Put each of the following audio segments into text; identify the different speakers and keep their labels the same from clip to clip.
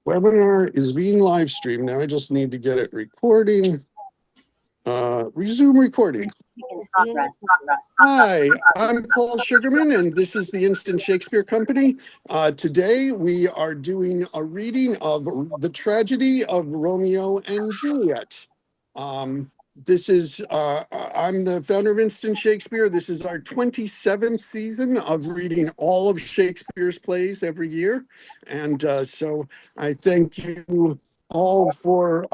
Speaker 1: Webinar is being live streamed. Now I just need to get it recording. Resume recording. Hi, I'm Paul Sugarman, and this is the Instant Shakespeare Company. Today we are doing a reading of The Tragedy of Romeo and Juliet. I'm the founder of Instant Shakespeare. This is our 27th season of reading all of Shakespeare's plays every year. And so I thank you all for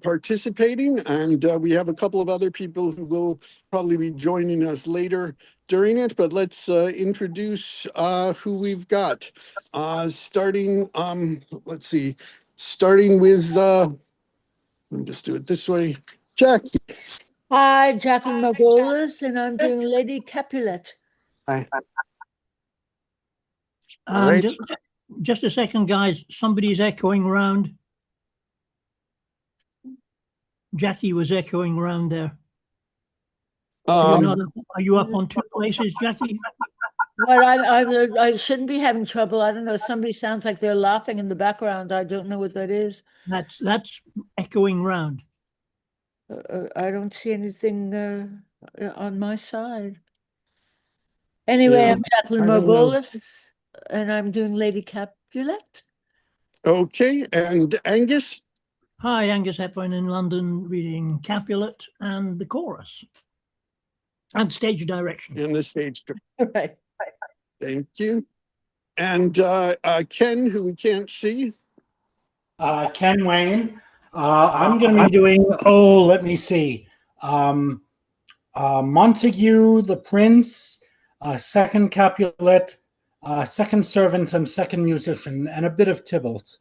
Speaker 1: participating. And we have a couple of other people who will probably be joining us later during it. But let's introduce who we've got. Starting with, let me just do it this way. Jackie.
Speaker 2: Hi, Jacqueline Margolis, and I'm doing Lady Capulet.
Speaker 1: Hi. Right.
Speaker 3: Just a second, guys. Somebody's echoing around. Jackie was echoing around there. Are you up on two places, Jackie?
Speaker 2: Well, I shouldn't be having trouble. I don't know. Somebody sounds like they're laughing in the background. I don't know what that is.
Speaker 3: That's echoing round.
Speaker 2: I don't see anything on my side. Anyway,
Speaker 1: Yeah,
Speaker 2: I'm Jacqueline Margolis, and I'm doing Lady Capulet.
Speaker 1: Okay, and Angus?
Speaker 3: Hi, Angus Hepburn in London, reading Capulet and the chorus. And stage direction.
Speaker 1: In the stage.
Speaker 2: Right.
Speaker 1: Thank you. And Ken, who we can't see.
Speaker 4: Ken Wayne. I'm going to be doing, let me see. Montague, the Prince, second Capulet, second servant, and second musician, and a bit of Tybalt.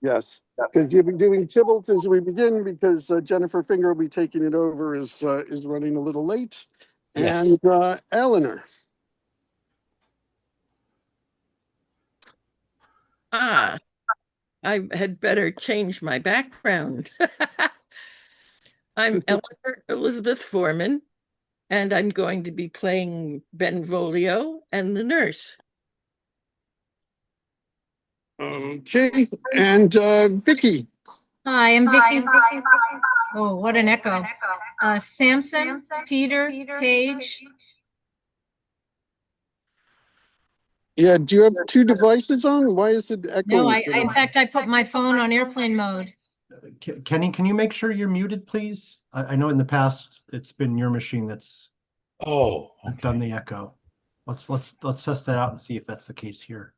Speaker 1: Yes, because you'll be doing Tybalt as we begin, because Jennifer Finger will be taking it over, is running a little late.
Speaker 4: Yes.
Speaker 1: And Eleanor.
Speaker 5: I had better change my background. I'm Eleanor Elizabeth Foreman, and I'm going to be playing Benvolio and the nurse.
Speaker 1: Okay, and Vicky.
Speaker 6: Hi, I'm Vicky. Oh, what an echo. Samson, Peter, Page.
Speaker 1: Yeah, do you have two devices on? Why is it echoing?
Speaker 6: No, in fact, I put my phone on airplane mode.
Speaker 7: Kenny, can you make sure you're muted, please? I know in the past it's been your machine that's done the echo. Let's test that out and see if that's the case here.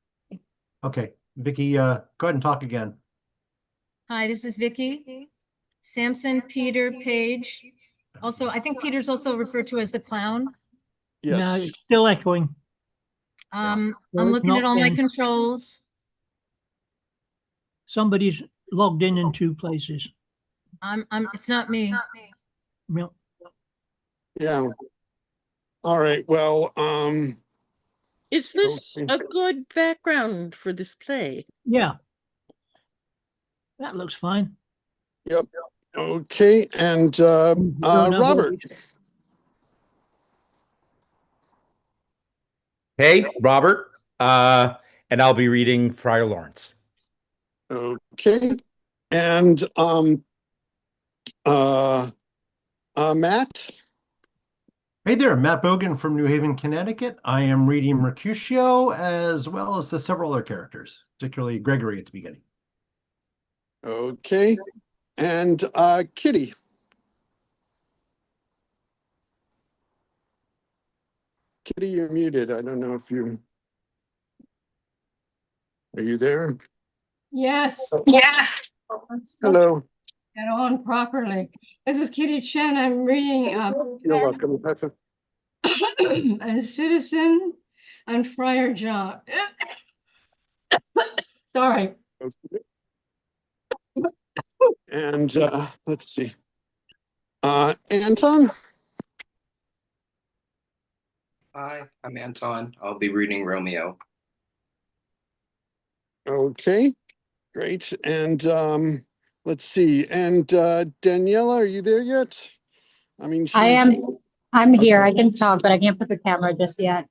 Speaker 7: Okay, Vicky, go ahead and talk again.
Speaker 6: Hi, this is Vicky. Samson, Peter, Page. Also, I think Peter's also referred to as the clown.
Speaker 1: Yes.
Speaker 3: No, it's still echoing.
Speaker 6: I'm looking at all my controls.
Speaker 3: Somebody's logged in two places.
Speaker 6: It's not me.
Speaker 1: Yeah. All right. Well,
Speaker 5: is this a good background for this play?
Speaker 3: Yeah. That looks fine.
Speaker 1: Yep. Okay. And Robert.
Speaker 8: Hey, Robert. And I'll be reading Friar Lawrence.
Speaker 1: Okay. And Matt.
Speaker 7: Hey there, Matt Bogan from New Haven, Connecticut. I am reading Mercutio as well as several other characters, particularly Gregory at the beginning.
Speaker 1: Okay. And Kitty. Kitty, you're muted. I don't know if you... Are you there?
Speaker 9: Yes.
Speaker 1: Yes. Hello.
Speaker 9: Get on properly. This is Kitty Chen. I'm reading
Speaker 1: You're welcome.
Speaker 9: A Citizen and Friar John. Sorry.
Speaker 1: Okay. And let's see. Anton.
Speaker 10: Hi, I'm Anton. I'll be reading Romeo.
Speaker 1: Okay, great. And let's see. And Daniela, are you there yet? I mean,
Speaker 11: I am. I'm here. I can talk, but I can't put the camera just yet.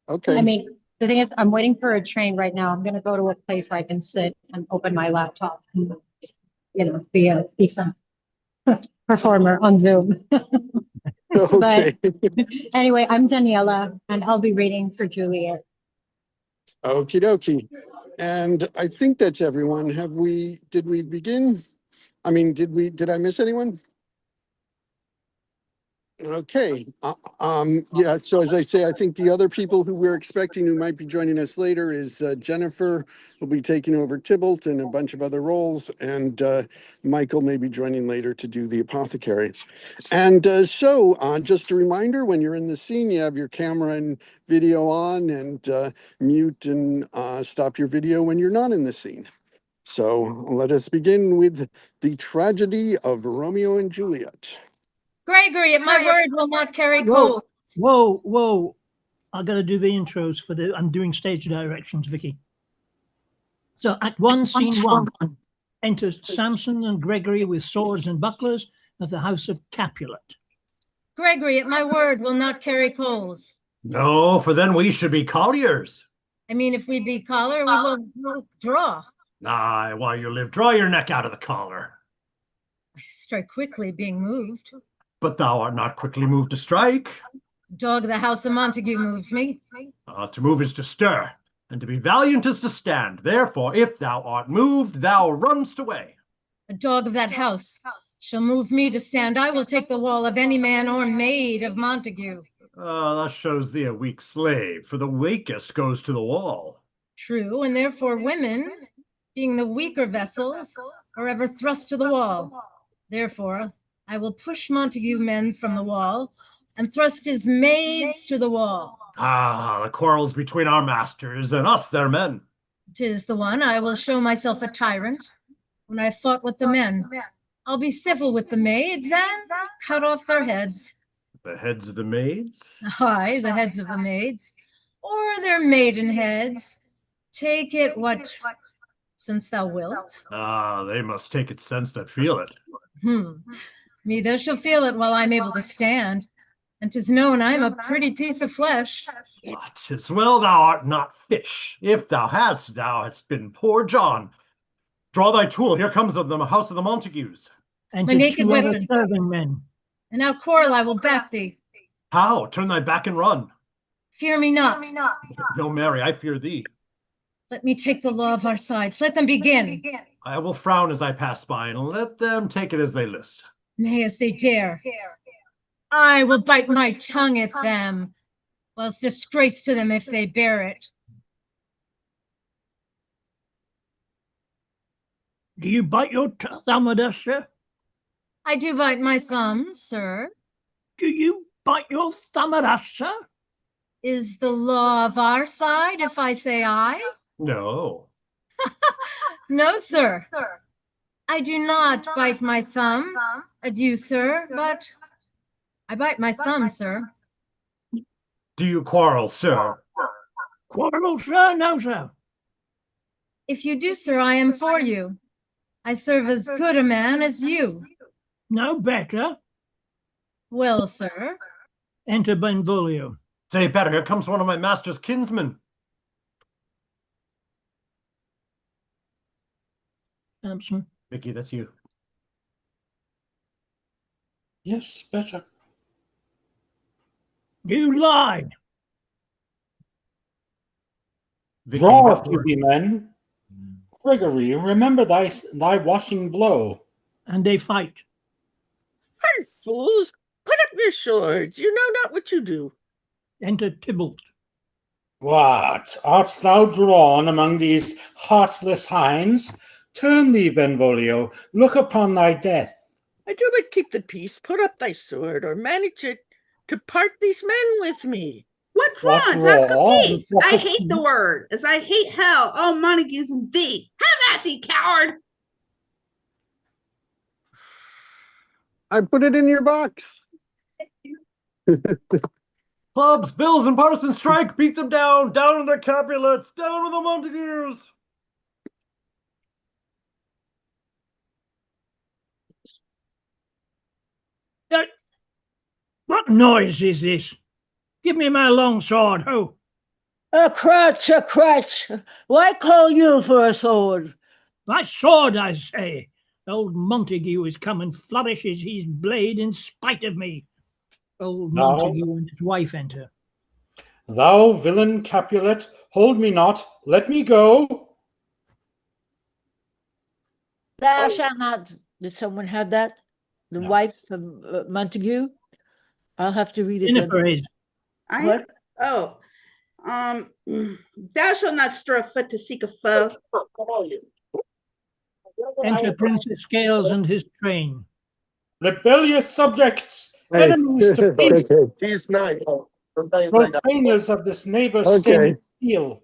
Speaker 1: Okay.
Speaker 11: I mean,
Speaker 6: The thing is, I'm waiting for a train right now. I'm gonna go to a place where I can sit and open my laptop and, be a decent performer on Zoom.
Speaker 1: Okay.
Speaker 6: Anyway, I'm Daniela and I'll be reading for Juliet.
Speaker 1: Okie dokie. And I think that's everyone. Did we begin? I mean, did I miss anyone? Okay. Yeah, so as I say, I think the other people who we're expecting who might be joining us later is Jennifer will be taking over Tybalt and a bunch of other roles, and Michael may be joining later to do the apothecary. And so just a reminder, when you're in the scene, you have your camera and video on, and mute and stop your video when you're not in the scene. So let us begin with the tragedy of Romeo and Juliet.
Speaker 6: Gregory, at my word, will not carry
Speaker 3: Whoa,
Speaker 6: cold.
Speaker 3: whoa. I got to do the intros I'm doing stage directions, Vicky. So Act 1, Scene 1. Enter Samson and Gregory with swords and bucklers of the house of Capulet.
Speaker 6: Gregory, at my word, will not carry coals.
Speaker 7: No, for then we should be colliers.
Speaker 6: I mean, if we be collar, we'll draw.
Speaker 7: Aye, while you live, draw your neck out of the collar.
Speaker 6: I strike quickly, being moved.
Speaker 7: But thou art not quickly moved to strike.
Speaker 6: Dog of the house of Montague moves me.
Speaker 7: To move is to stir, and to be valiant is to stand. Therefore, if thou art moved, thou runst away.
Speaker 6: A dog of that house shall move me to stand. I will take the wall of any man or maid of Montague.
Speaker 7: That shows thee a weak slave, for the weakest goes to the wall.
Speaker 6: True, and therefore women, being the weaker vessels, are ever thrust to the wall. Therefore, I will push Montague men from the wall and thrust his maids to the wall.
Speaker 7: The quarrels between our masters and us, their men.
Speaker 6: 'Tis the one I will show myself a tyrant when I fought with the men. I'll be civil with the maids and cut off their heads.
Speaker 7: The heads of the maids?
Speaker 6: Aye, the heads of the maids, or their maiden heads. Take it since thou wilt.
Speaker 7: They must take it sense that feel it.
Speaker 6: Neither shall feel it while I'm able to stand. And 'tis known I'm a pretty piece of flesh.
Speaker 7: 'Tis well thou art not fish. If thou hadst been poor John. Draw thy tool. Here comes the house of the Montagues.
Speaker 3: And
Speaker 6: My naked
Speaker 3: two other
Speaker 6: weapon.
Speaker 3: serving men.
Speaker 6: And now, quarrel, I will back thee.
Speaker 7: How? Turn thy back and run.
Speaker 6: Fear me not.
Speaker 7: No, Mary, I fear thee.
Speaker 6: Let me take the law of our sides. Let them begin.
Speaker 7: I will frown as I pass by, and let them take it as they list.
Speaker 6: Nay, as they dare. I will bite my tongue at them, whilst disgrace to them if they bear it.
Speaker 3: Do you bite your thumb at us, sir?
Speaker 6: I do bite my thumb, sir.
Speaker 3: Do you bite your thumb at us, sir?
Speaker 6: Is the law of our side if I say aye?
Speaker 7: No.
Speaker 6: No, sir. I do not bite my thumb at you, sir, but I bite my thumb, sir.
Speaker 7: Do you quarrel, sir?
Speaker 3: Quarrel, sir? No, sir.
Speaker 6: If you do, sir, I am for you. I serve as good a man as you.
Speaker 3: No better.
Speaker 6: Well, sir.
Speaker 3: Enter Benvolio.
Speaker 7: Say better, here comes one of my master's kinsmen.
Speaker 3: Samson.
Speaker 7: Vicky, that's you.
Speaker 4: Yes, better.
Speaker 3: You lied.
Speaker 7: Vicky,
Speaker 4: Draw, if you be men. Gregory, remember thy washing blow.
Speaker 3: And they fight.
Speaker 5: Fools, put up your swords. You know not what you do.
Speaker 3: Enter Tybalt.
Speaker 4: What? Art thou drawn among these heartless hinds? Turn thee, Benvolio, look upon thy death.
Speaker 5: I do but keep the peace. Put up thy sword, or manage it to part these men with me.
Speaker 11: What drawn? Talk of peace. I hate the word, as I hate hell. All Montagues and thee. Have at thee, coward.
Speaker 1: I put it in your box.
Speaker 7: Clubs, bills, and partisan strike. Beat them down. Down with the Capulets. Down with the Montagues.
Speaker 3: What noise is this? Give me my long sword, ho!
Speaker 2: A crutch, a crutch. Why call you for a sword?
Speaker 3: My sword, I say. Old Montague is come and flourishes his blade in spite of me. Old Montague and his wife enter.
Speaker 4: Thou villain Capulet, hold me not, let me go.
Speaker 2: Thou shalt not. Did someone have that? The wife of Montague? I'll have to read it then.
Speaker 3: Jennifer is.
Speaker 2: What?
Speaker 11: Thou shalt not stir a foot to seek a foe.
Speaker 3: Enter Princess Scales and his train.
Speaker 4: Rebellious subjects, enemies to peace, profaners of this neighbor-stained steel.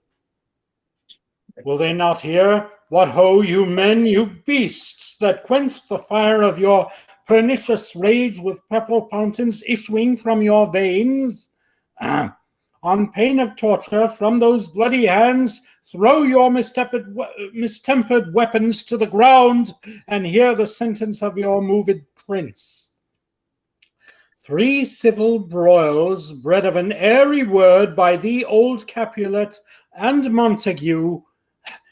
Speaker 4: Will they not hear? What ho, you men, you beasts, that quench the fire of your pernicious rage with purple fountains issuing from your veins? On pain of torture, from those bloody hands, throw your mistempered weapons to the ground and hear the sentence of your moved prince. 3 civil broils, bred of an airy word by thee, old Capulet and Montague,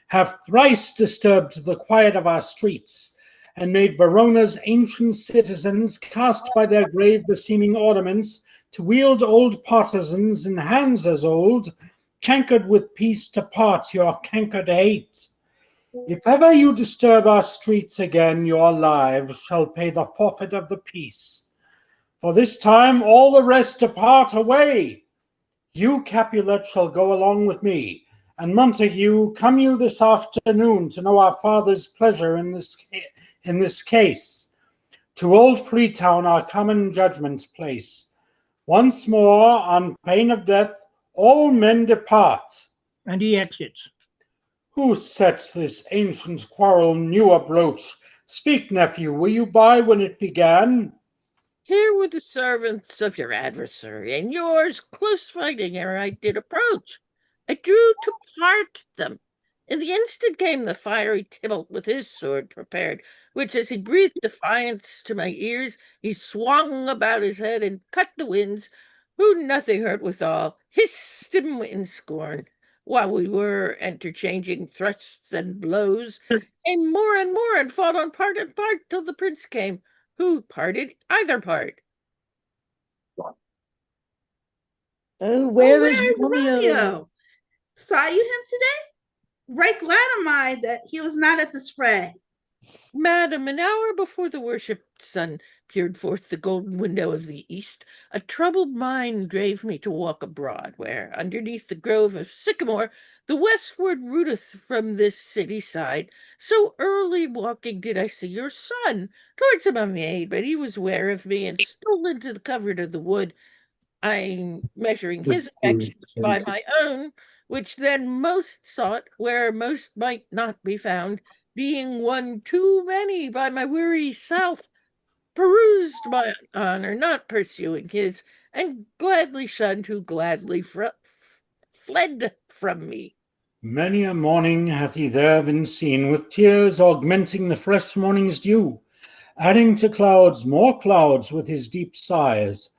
Speaker 4: have thrice disturbed the quiet of our streets, and made Verona's ancient citizens, cast by their grave beseeming ornaments, to wield old partisans in hands as old, cankered with peace to part your cankered hate. If ever you disturb our streets again, your lives shall pay the forfeit of the peace. For this time all the rest depart away. You, Capulet, shall go along with me, and Montague, come you this afternoon to know our father's pleasure in this case. To old Freetown our common judgment place. Once more, on pain of death, all men depart.
Speaker 3: And he exits.
Speaker 4: Who set this ancient quarrel new abroach? Speak, nephew, were you by when it began?
Speaker 5: Here were the servants of your adversary, and yours close fighting ere I did approach. I drew to part them. In the instant came the fiery Tybalt with his sword prepared, which as he breathed defiance to my ears, he swung about his head and cut the winds, who nothing hurt withal, hissed him in scorn. While we were interchanging thrusts and blows, came more and fought on part and part till the prince came, who parted either part.
Speaker 2: Oh, where is Romeo?
Speaker 11: Saw you him today? Right glad am I that he was not at this fray.
Speaker 5: Madam, an hour before the worshipped sun peered forth the golden window of the east, a troubled mind drave me to walk abroad, where, underneath the grove of sycamore, the westward rooteth from this city side. So early walking did I see your son. Towards him I made, but he was ware of me, and stole into the covert of the wood. I'm measuring his affections by my own, which then most sought where most might not be found, being one too many by my weary self, perused my honor, not pursuing his, and gladly shunned who gladly fled from me.
Speaker 4: Many a morning hath he there been seen, with tears augmenting the fresh morning's dew, adding to clouds more clouds with his deep sighs.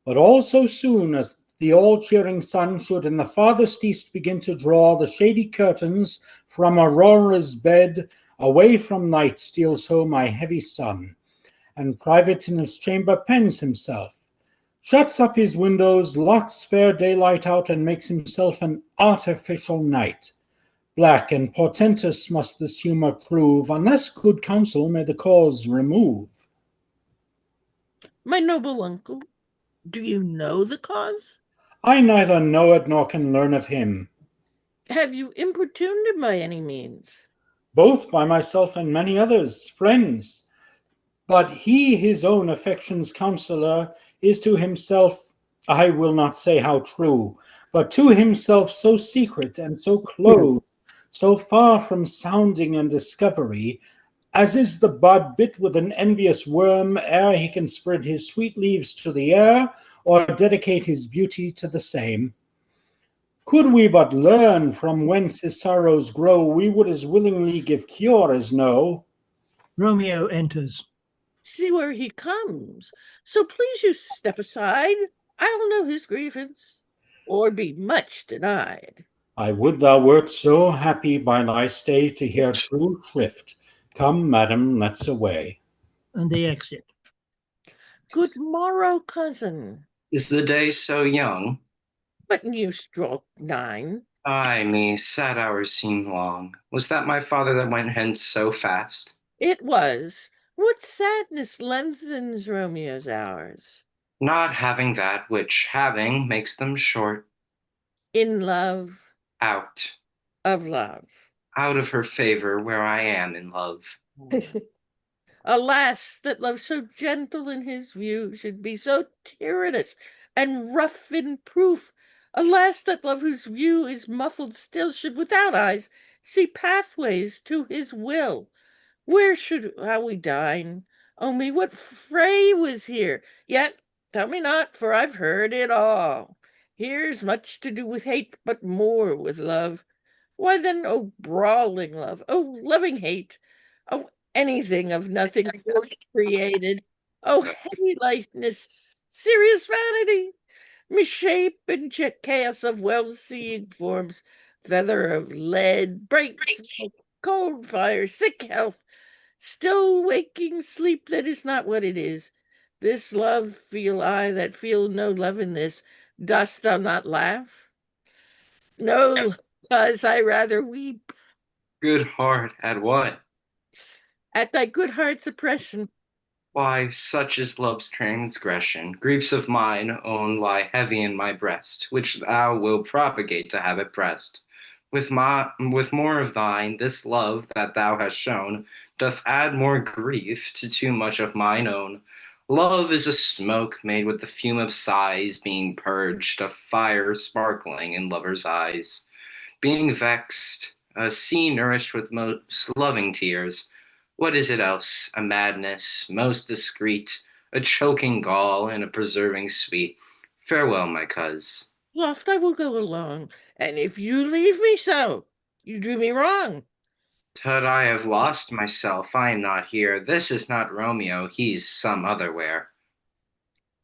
Speaker 4: But all so soon as the all-cheering sun should in the farthest east begin to draw the shady curtains from Aurora's bed, away from night steals home my heavy son, and private in his chamber pens himself, shuts up his windows, locks fair daylight out, and makes himself an artificial night. Black and portentous must this humor prove, unless good counsel may the cause remove.
Speaker 5: My noble uncle, do you know the cause?
Speaker 4: I neither know it nor can learn of him.
Speaker 5: Have you importuned him by any means?
Speaker 4: Both by myself and many others, friends. But he, his own affection's counselor, is to himself, I will not say how true, but to himself so secret and so close, so far from sounding and discovery, as is the bud bit with an envious worm ere he can spread his sweet leaves to the air, or dedicate his beauty to the same. Could we but learn from whence his sorrows grow, we would as willingly give cure as know.
Speaker 3: Romeo enters.
Speaker 5: See where he comes. So please you step aside. I'll know his grievance. or be much denied.
Speaker 4: I would thou wert so happy by thy stay to hear true shrift. Come, madam, let's away.
Speaker 3: And they exit.
Speaker 5: Good morrow, cousin.
Speaker 10: Is the day so young?
Speaker 5: But you stroke 9.
Speaker 10: Ay me, sad hours seem long. Was that my father that went hence so fast?
Speaker 5: It was. What sadness lengthens Romeo's hours?
Speaker 10: Not having that which, having, makes them short.
Speaker 5: In love,
Speaker 10: Out.
Speaker 5: of love.
Speaker 10: Out of her favor where I am in love.
Speaker 5: Alas, that love so gentle in his view should be so tyrannous and rough in proof. Alas, that love whose view is muffled still should without eyes see pathways to his will. Where should we dine? Oh me, what fray was here? Yet tell me not, for I've heard it all. Here's much to do with hate, but more with love. Why then, oh brawling love, oh loving hate, oh anything of nothing force created, oh heavy lightness, serious vanity, misshape and chaos of well-seeing forms, feather of lead, bright smoke, cold fire, sick health, still waking sleep that is not what it is. This love feel I that feel no love in this. Dost thou not laugh? No, 'cause I rather weep.
Speaker 10: Good heart, at what?
Speaker 5: At thy good heart's oppression.
Speaker 10: Why, such is love's transgression. Griefs of mine own lie heavy in my breast, which thou wilt propagate to have it pressed. With more of thine, this love that thou hast shown doth add more grief to too much of mine own. Love is a smoke made with the fume of sighs being purged, a fire sparkling in lovers' eyes. Being vexed, a sea nourished with most loving tears. What is it else? A madness, most discreet, a choking gall, and a preserving sweet. Farewell, my coz.
Speaker 5: Oft I will go along, and if you leave me so, you do me wrong.
Speaker 10: Tut, I have lost myself, I am not here. This is not Romeo, he's some otherwhere.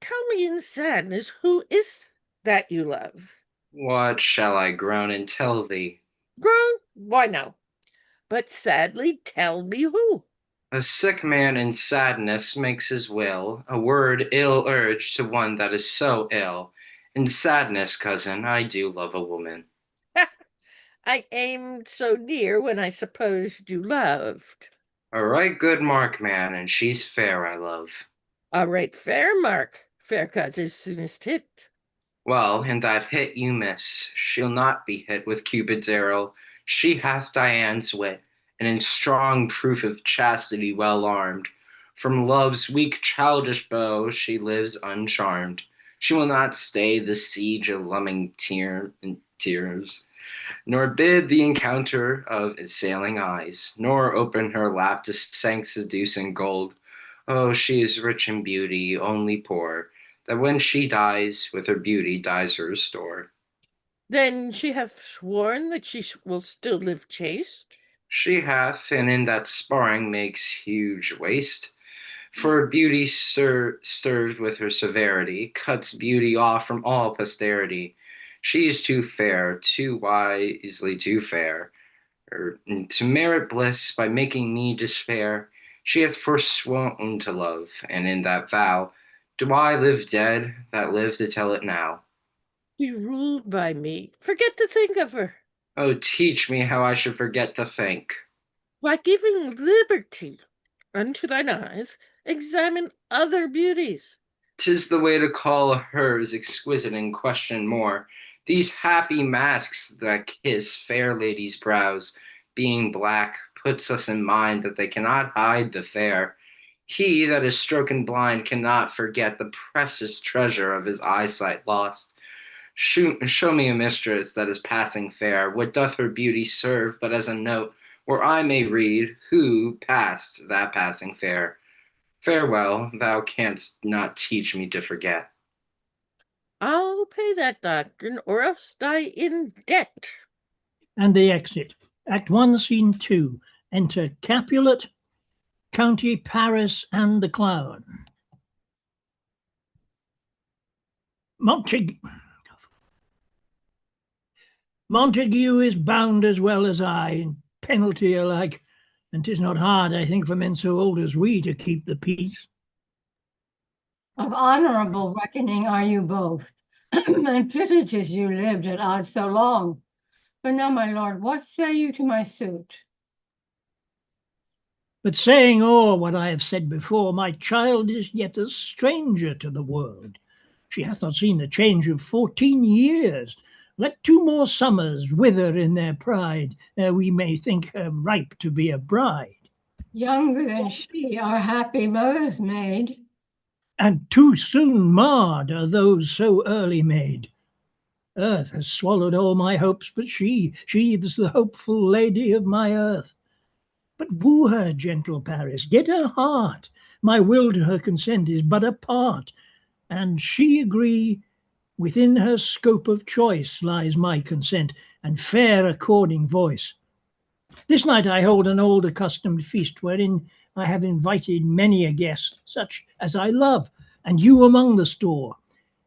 Speaker 5: Tell me in sadness, who is that you love?
Speaker 10: What shall I groan and tell thee?
Speaker 5: Groan? Why no. But sadly tell me who.
Speaker 10: A sick man in sadness makes his will, a word ill urged to one that is so ill. In sadness, cousin, I do love a woman.
Speaker 5: I aimed so near when I supposed you loved.
Speaker 10: A right good mark, man, and she's fair, I love.
Speaker 5: A right fair mark. Fair cuts is soonest hit.
Speaker 10: Well, in that hit you miss. She'll not be hit with Cupid's arrow. She hath Dian's wit, and in strong proof of chastity well armed. From love's weak childish bow she lives uncharmed. She will not stay the siege of loving tears, nor bid the encounter of assailing eyes, nor open her lap to seducing gold. Oh, she is rich in beauty, only poor, that when she dies, with her beauty dies her store.
Speaker 5: Then she hath sworn that she will still live chaste?
Speaker 10: She hath, and in that sparring makes huge waste. For beauty served with her severity, cuts beauty off from all posterity. She is too fair, too wisely too fair, to merit bliss by making me despair. She hath forsworn to love, and in that vow do I live dead that live to tell it now.
Speaker 5: Be ruled by me. Forget to think of her.
Speaker 10: Oh, teach me how I should forget to think.
Speaker 5: By giving liberty unto thine eyes, examine other beauties.
Speaker 10: 'Tis the way to call hers exquisite and question more. These happy masks that kiss fair ladies' brows, being black, puts us in mind that they cannot hide the fair. He that is stroken blind cannot forget the precious treasure of his eyesight lost. Show me a mistress that is passing fair. What doth her beauty serve but as a note, where I may read who passed that passing fair? Farewell, thou canst not teach me to forget.
Speaker 5: I'll pay that doctrine, or else die in debt.
Speaker 3: And they exit. Act 1, Scene 2. Enter Capulet, County Paris, and the Clown. Montague is bound as well as I, in penalty alike, and 'tis not hard, I think, for men so old as we to keep the peace.
Speaker 9: Of honorable reckoning are you both, and pity 'tis you lived at odds so long. But now, my lord, what say you to my suit?
Speaker 3: But saying o'er what I have said before, my child is yet a stranger to the world. She hath not seen the change of 14 years. Let 2 more summers wither in their pride, ere we may think her ripe to be a bride.
Speaker 9: Younger than she, our happy mother's maid.
Speaker 3: And too soon marred are those so early made. Earth has swallowed all my hopes, but she's the hopeful lady of my earth. But woo her, gentle Paris, get her heart. My will to her consent is but a part, and she agree. Within her scope of choice lies my consent, and fair according voice. This night I hold an old accustomed feast, wherein I have invited many a guest, such as I love, and you among the store.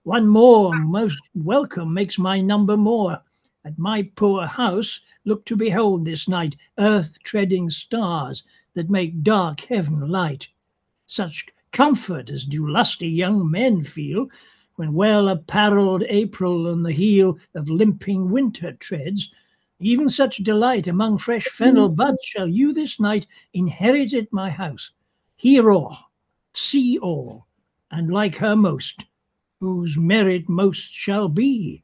Speaker 3: One more most welcome makes my number more. At my poor house look to behold this night earth-treading stars that make dark heaven light. Such comfort as do lusty young men feel, when well apparelled April on the heel of limping winter treads. Even such delight among fresh fennel buds shall you this night inherit at my house. Hear all, see all, and like her most, whose merit most shall be.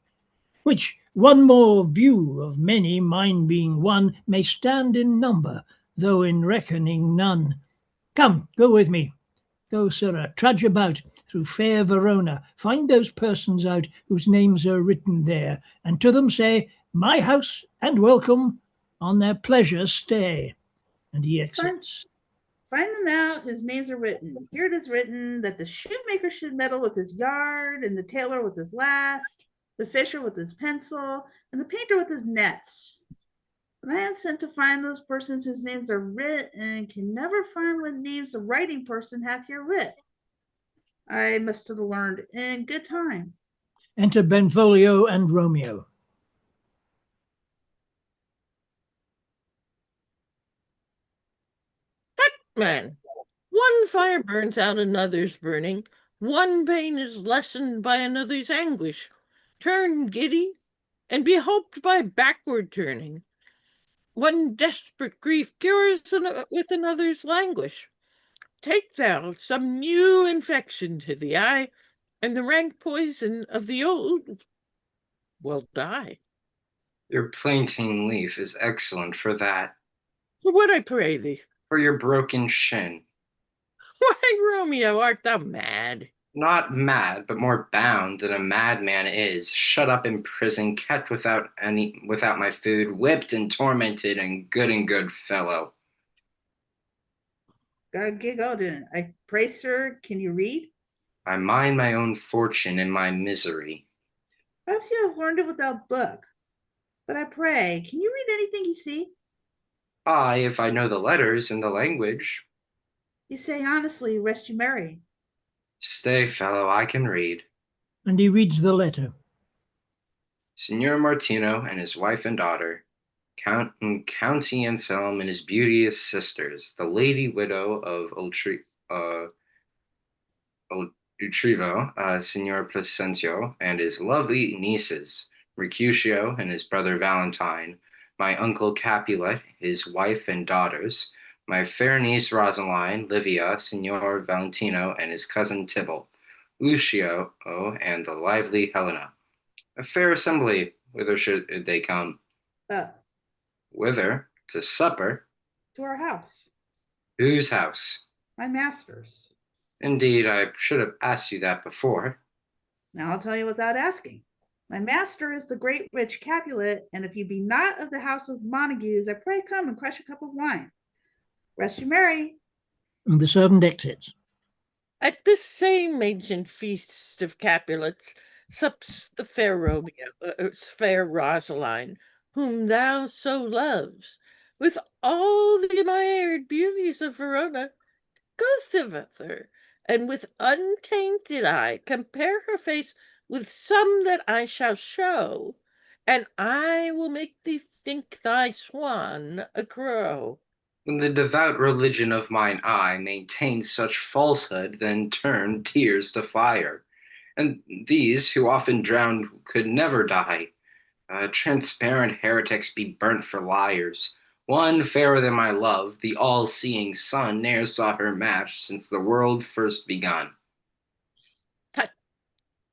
Speaker 3: Which one more view of many, mine being one, may stand in number, though in reckoning none. Come, go with me. Go, sirrah, trudge about through fair Verona, find those persons out whose names are written there, and to them say, my house and welcome, on their pleasure stay. And he exits.
Speaker 11: Find them out, his names are written. Here it is written that the shoemaker should meddle with his yard, and the tailor with his last, the fisher with his pencil, and the painter with his nets. When I am sent to find those persons whose names are writ, and can never find what names the writing person hath here writ. I must have learned in good time.
Speaker 3: Enter Benvolio and Romeo.
Speaker 5: Man, one fire burns out another's burning, one pain is lessened by another's anguish. Turn giddy, and be hoped by backward turning. One desperate grief cures with another's languish. Take thou some new infection to the eye, and the rank poison of the old will die.
Speaker 10: Your plantain leaf is excellent for that.
Speaker 5: For what, I pray thee?
Speaker 10: For your broken shin.
Speaker 5: Why, Romeo, art thou mad?
Speaker 10: Not mad, but more bound than a madman is, shut up in prison, kept without my food, whipped and tormented, and good fellow.
Speaker 11: Golden, I pray, sir, can you read?
Speaker 10: I mind my own fortune in my misery.
Speaker 11: Perhaps you have learned it without book. But I pray, can you read anything you see?
Speaker 10: Aye, if I know the letters and the language.
Speaker 11: You say honestly, rest you merry.
Speaker 10: Stay, fellow, I can read.
Speaker 3: And he reads the letter.
Speaker 10: Signor Martino and his wife and daughter, County Anselm and his beauteous sisters, the lady widow of Utrivo, Signor Placencio, and his lovely nieces, Mercutio and his brother Valentine, my uncle Capulet, his wife and daughters, my fair niece Rosaline, Livia, Signor Valentino, and his cousin Tybalt, Lucio, and the lively Helena. A fair assembly. Whither should they come? Whither? To supper?
Speaker 11: To our house.
Speaker 10: Whose house?
Speaker 11: My master's.
Speaker 10: Indeed, I should have asked you that before.
Speaker 11: Now I'll tell you without asking. My master is the great rich Capulet, and if you be not of the house of Montagues, I pray come and crush a cup of wine. Rest you merry.
Speaker 3: And the servant exits.
Speaker 5: At this same ancient feast of Capulets sups the fair fair Rosaline, whom thou so loves, with all the admired beauties of Verona. Go thither, and with untainted eye compare her face with some that I shall show, and I will make thee think thy swan a crow.
Speaker 10: When the devout religion of mine eye maintains such falsehood, then turn tears to fire. And these, who often drowned, could never die. Transparent heretics be burnt for liars. One fairer than my love, the all-seeing sun, ne'er saw her match since the world first begun.
Speaker 5: Tut,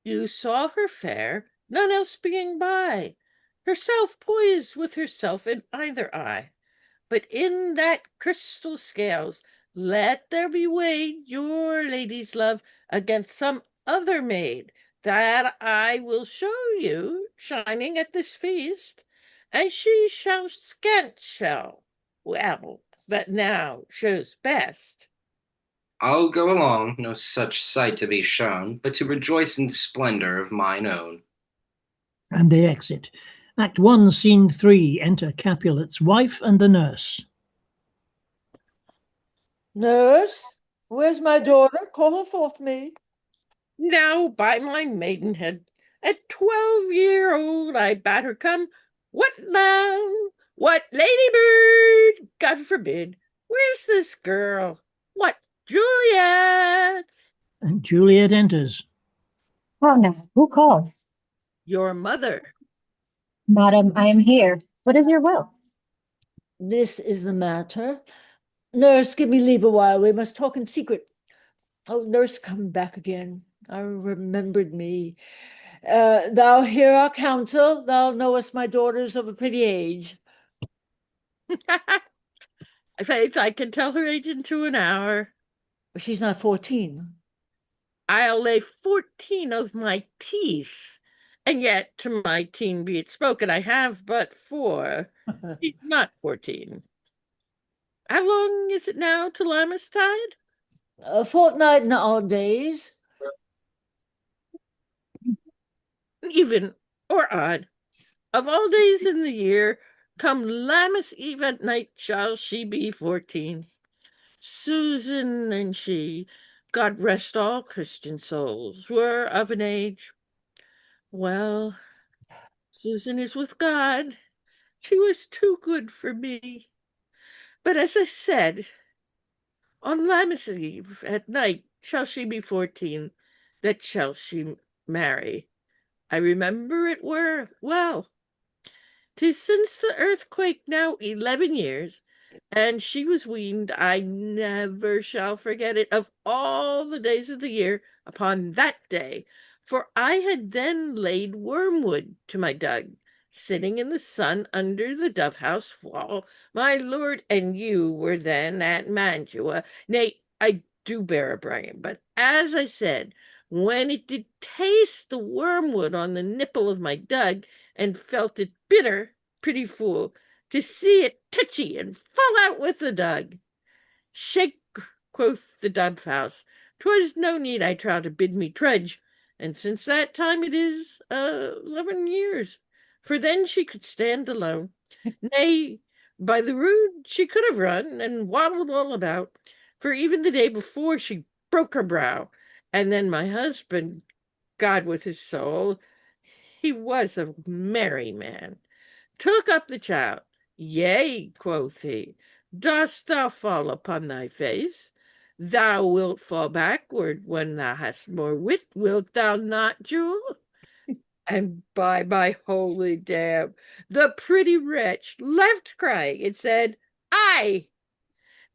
Speaker 5: you saw her fair, none else being by, herself poised with herself in either eye. But in that crystal scales let there be weighed your lady's love against some other maid, that I will show you shining at this feast, and she shall scant shall, well, that now shows best.
Speaker 10: I'll go along, no such sight to be shown, but to rejoice in splendor of mine own.
Speaker 3: And they exit. Act 1, Scene 3. Enter Capulet's wife and the nurse.
Speaker 2: Nurse, where's my daughter? Call her forth me.
Speaker 5: Now, by my maidenhead, at 12-year-old I bade her come. What, ma'am? What, ladybird? God forbid. Where's this girl? What, Juliet?
Speaker 3: And Juliet enters.
Speaker 12: How now? Who calls?
Speaker 5: Your mother.
Speaker 12: Madam, I am here. What is your will?
Speaker 2: This is the matter. Nurse, give me leave a while. We must talk in secret. Oh, nurse, come back again. I remembered me. Thou hear our counsel. Thou knowest my daughter's of a pretty age.
Speaker 5: Faith, I can tell her age in 2 hours.
Speaker 2: She's not 14.
Speaker 5: I'll lay 14 of my teeth. And yet, to my teen be it spoken, I have but 4. She's not 14. How long is it now to Lammas-tide?
Speaker 2: A fortnight in odd days.
Speaker 5: Even or odd. Of all days in the year, come Lammas Eve at night shall she be 14. Susan and she, God rest all Christian souls, were of an age. Well, Susan is with God. She was too good for me. But as I said, on Lammas Eve at night shall she be 14, that shall she marry. I remember it were well. 'Tis since the earthquake now 11 years, and she was weaned. I never shall forget it of all the days of the year upon that day, for I had then laid wormwood to my dug, sitting in the sun under the dove-house wall. My lord and you were then at Mantua. Nay, I do bear a blame, but as I said, when it did taste the wormwood on the nipple of my dug, and felt it bitter, pretty fool, to see it touchy and fall out with the dug. Shake, quoth the dove-house, 'twas no need, I trow, to bid me trudge, and since that time it is 11 years. For then she could stand alone. Nay, by the rood she could have run and waddled all about, for even the day before she broke her brow, and then my husband, God with his soul, he was a merry man, took up the child. Yea, quoth he, dost thou fall upon thy face? Thou wilt fall backward when thou hast more wit, wilt thou not, Jewel? And by my holy dam, the pretty wretch left crying and said, Aye,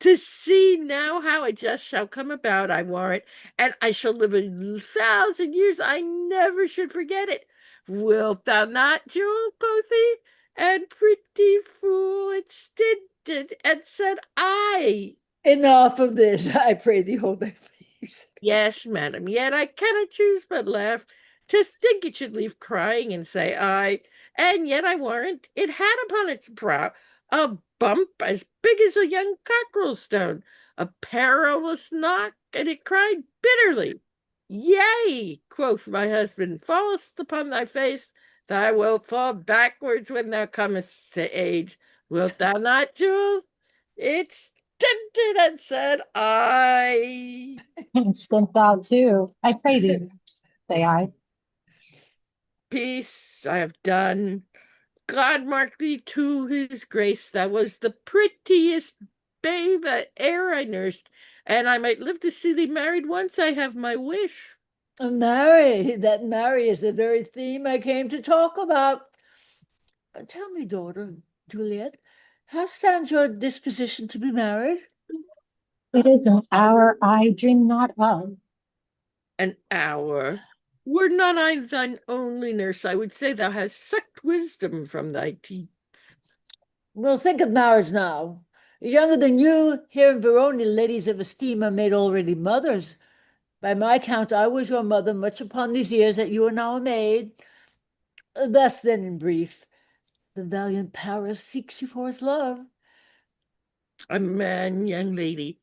Speaker 5: to see now how it just shall come about, I warrant, and I shall live 1,000 years, I never should forget it. Wilt thou not, Jewel, quoth he? And pretty fool, it stinted and said, Aye.
Speaker 2: Enough of this, I pray thee, hold thy peace.
Speaker 5: Yes, madam, yet I cannot choose but laugh. To think it should leave crying and say aye, and yet I warrant it had upon its brow a bump as big as a young cockerel stone, a perilous knock, and it cried bitterly. Yea, quoth my husband, fallest upon thy face, thou wilt fall backwards when thou comest to age. Wilt thou not, Jewel? It stinted and said, Aye.
Speaker 12: Stint thou too. I pray thee, say I.
Speaker 5: Peace, I have done. God mark thee to his grace, thou was the prettiest babe e'er I nursed, and I might live to see thee married once I have my wish.
Speaker 2: Marry, that marry is the very theme I came to talk about. Tell me, daughter, Juliet, how stands your disposition to be married?
Speaker 12: It is an hour I dream not of.
Speaker 5: An hour? Were not I thine only nurse, I would say thou hast sucked wisdom from thy teeth.
Speaker 2: Well, think of marriage now. Younger than you, here in Verona, ladies of esteem are made already mothers. By my count, I was your mother much upon these years that you are now a maid. Thus, then, in brief, the valiant Paris seeks you for his love.
Speaker 5: A man, young lady.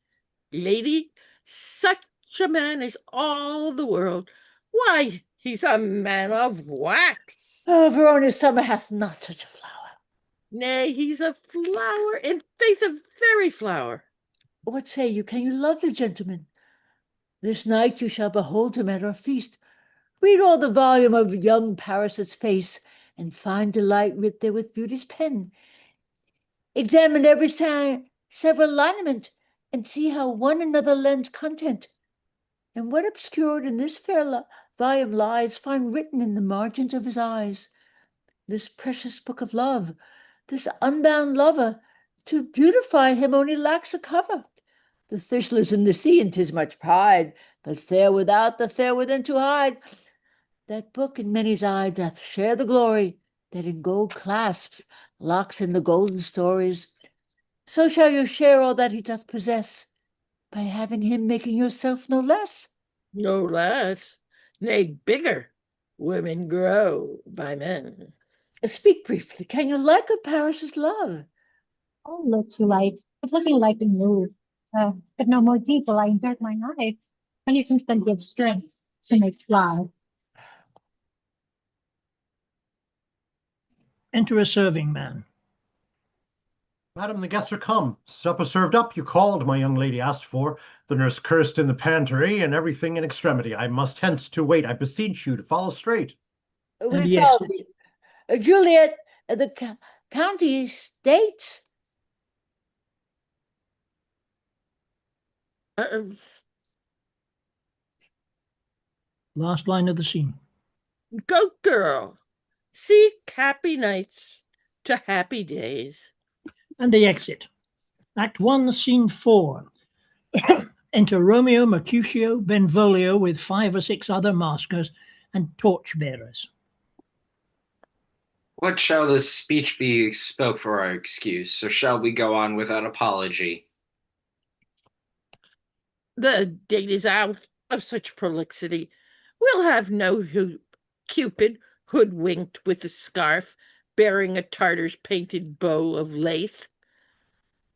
Speaker 5: Lady, such a man is all the world. Why, he's a man of wax.
Speaker 2: Oh, Verona's summer hath not such a flower.
Speaker 5: Nay, he's a flower, in faith a very flower.
Speaker 2: What say you? Can you love the gentleman? This night you shall behold him at our feast. Read all the volume of young Paris's face, and find delight writ there with beauty's pen. Examine every several lineament, and see how one another lends content. And what obscured in this fair volume lies, find written in the margins of his eyes. This precious book of love, this unbound lover, to beautify him only lacks a cover. The fish lives in the sea, and 'tis much pride, but fair without, the fair within to hide. That book in many's eye doth share the glory, that in gold clasps locks in the golden stories. So shall you share all that he doth possess, by having him making yourself no less.
Speaker 5: No less, nay, bigger. Women grow by men.
Speaker 2: Speak briefly. Can you like a Paris's love?
Speaker 12: Oh, look to life. It's looking like a mood. But no more deep will I insert my knife. And you can still give strength to make fly.
Speaker 3: Enter a serving man.
Speaker 7: Madam, the guests are come. Supper served up, you called, my young lady asked for. The nurse cursed in the pantry, and everything in extremity. I must hence to wait. I beseech you to follow straight.
Speaker 2: We follow you. Juliet, the county states.
Speaker 3: Last line of the scene.
Speaker 5: Go, girl. Seek happy nights to happy days.
Speaker 3: And they exit. Act 1, Scene 4. Enter Romeo, Mercutio, Benvolio with 5 or 6 other maskers and torchbearers.
Speaker 10: What shall this speech be spoke for our excuse, or shall we go on without apology?
Speaker 5: The date is out of such prolixity. We'll have no Cupid hoodwinked with a scarf, bearing a Tartar's painted bow of lace,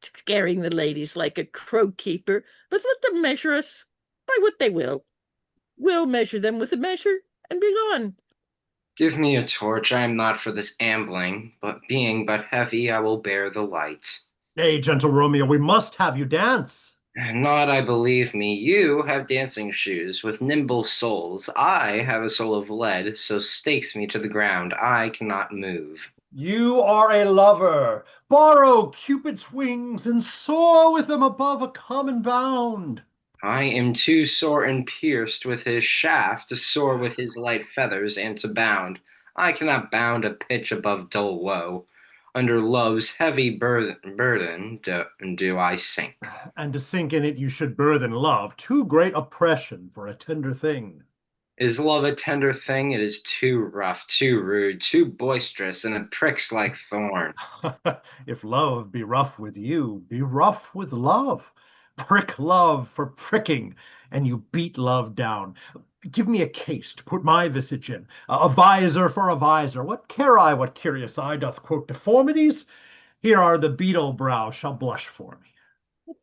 Speaker 5: scaring the ladies like a crow keeper, but let them measure us by what they will. We'll measure them with a measure, and be gone.
Speaker 10: Give me a torch, I am not for this ambling, but being but heavy, I will bear the light.
Speaker 7: Nay, gentle Romeo, we must have you dance.
Speaker 10: Not, I believe me. You have dancing shoes with nimble soles. I have a soul of lead, so stakes me to the ground. I cannot move.
Speaker 7: You are a lover. Borrow Cupid's wings and soar with them above a common bound.
Speaker 10: I am too sore and pierced with his shaft to soar with his light feathers and to bound. I cannot bound a pitch above dull woe. Under love's heavy burden do I sink.
Speaker 7: And to sink in it you should burthen love, too great oppression for a tender thing.
Speaker 10: Is love a tender thing? It is too rough, too rude, too boisterous, and it pricks like thorn.
Speaker 7: If love be rough with you, be rough with love. Prick love for pricking, and you beat love down. Give me a case to put my visage in, a visor for a visor. What care I what curious eye doth quote deformities? Here are the beetle brow shall blush for me.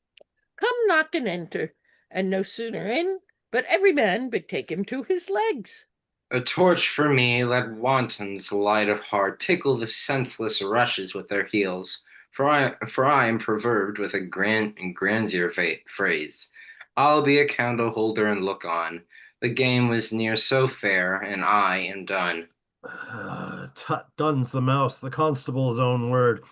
Speaker 5: Come knock and enter, and no sooner in, but every man betake him to his legs.
Speaker 10: A torch for me, let wantons light of heart tickle the senseless rushes with their heels. For I am proverbed with a grandeur phrase. I'll be a candle holder and look on. The game was near so fair, and I am done.
Speaker 7: Tut, done's the mouse, the constable's own word.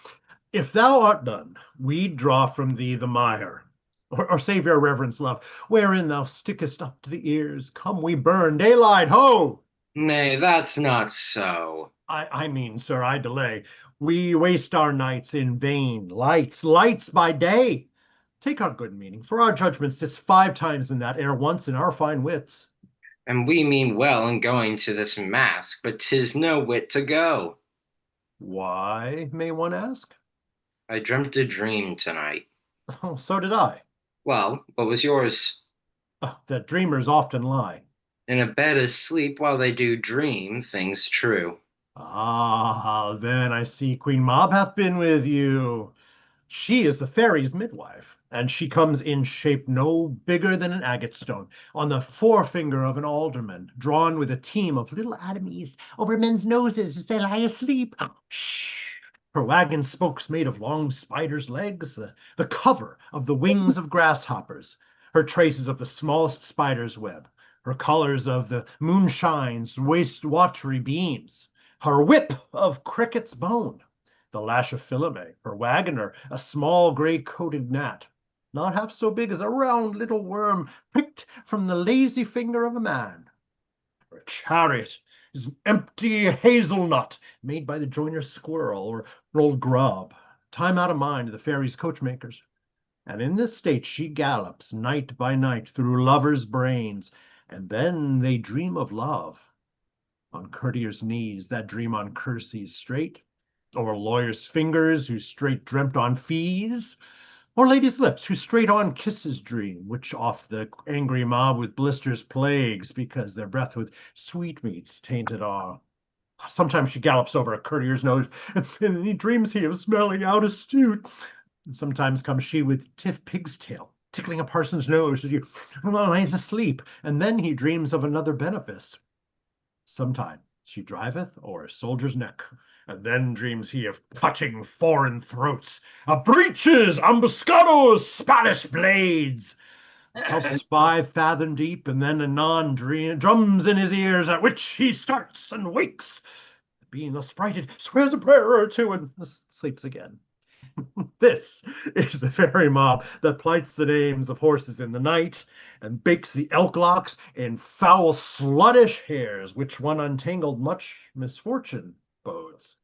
Speaker 7: If thou art done, we draw from thee the mire. Or save your reverence, love, wherein thou stickest up to the ears. Come, we burn, daylight, ho!
Speaker 10: Nay, that's not so.
Speaker 7: I mean, sir, I delay. We waste our nights in vain. Lights by day. Take our good meaning, for our judgment sits 5 times in that air once in our fine wits.
Speaker 10: And we mean well in going to this mask, but 'tis no wit to go.
Speaker 7: Why, may one ask?
Speaker 10: I dreamt a dream tonight.
Speaker 7: Oh, so did I.
Speaker 10: Well, what was yours?
Speaker 7: That dreamers often lie.
Speaker 10: In a bed asleep while they do dream things true.
Speaker 7: Ah, then I see Queen Mab hath been with you. She is the fairy's midwife, and she comes in shape no bigger than an agate stone, on the forefinger of an alderman, drawn with a team of little atomies over men's noses as they lie asleep. Shh! Her wagon spokes made of long spiders' legs, the cover of the wings of grasshoppers, her traces of the smallest spider's web, her colors of the moonshine's watery beams, her whip of cricket's bone, the lash of Philome, her wagoner, a small gray-coated gnat, not half so big as a round little worm pricked from the lazy finger of a man. Her chariot is an empty hazelnut made by the joiner's squirrel or an old grub, time out of mind to the fairies' coachmakers. And in this state she gallops night by night through lovers' brains, and then they dream of love. On courtiers' knees that dream on courtesies straight, or lawyers' fingers who straight dreamt on fees, or ladies' lips who straight on kisses dream, which oft the angry mob with blisters plagues, because their breath with sweetmeats tainted are. Sometimes she gallops over a courtier's nose, and he dreams he of smelling out astute. And sometimes comes she with tiff pig's tail, tickling a parson's nose as he lies asleep, and then he dreams of another benefice. Sometime she driveth o'er a soldier's neck, and then dreams he of cutting foreign throats, of breaches, ambuscados, Spanish blades. Helps 5 fathom deep, and then anon drums in his ears, at which he starts and wakes. Being thus frighted, swears a prayer or two, and sleeps again. This is the fairy mob that plights the names of horses in the night, and bakes the elk locks in foul sluttish hairs, which one untangled much misfortune bodes.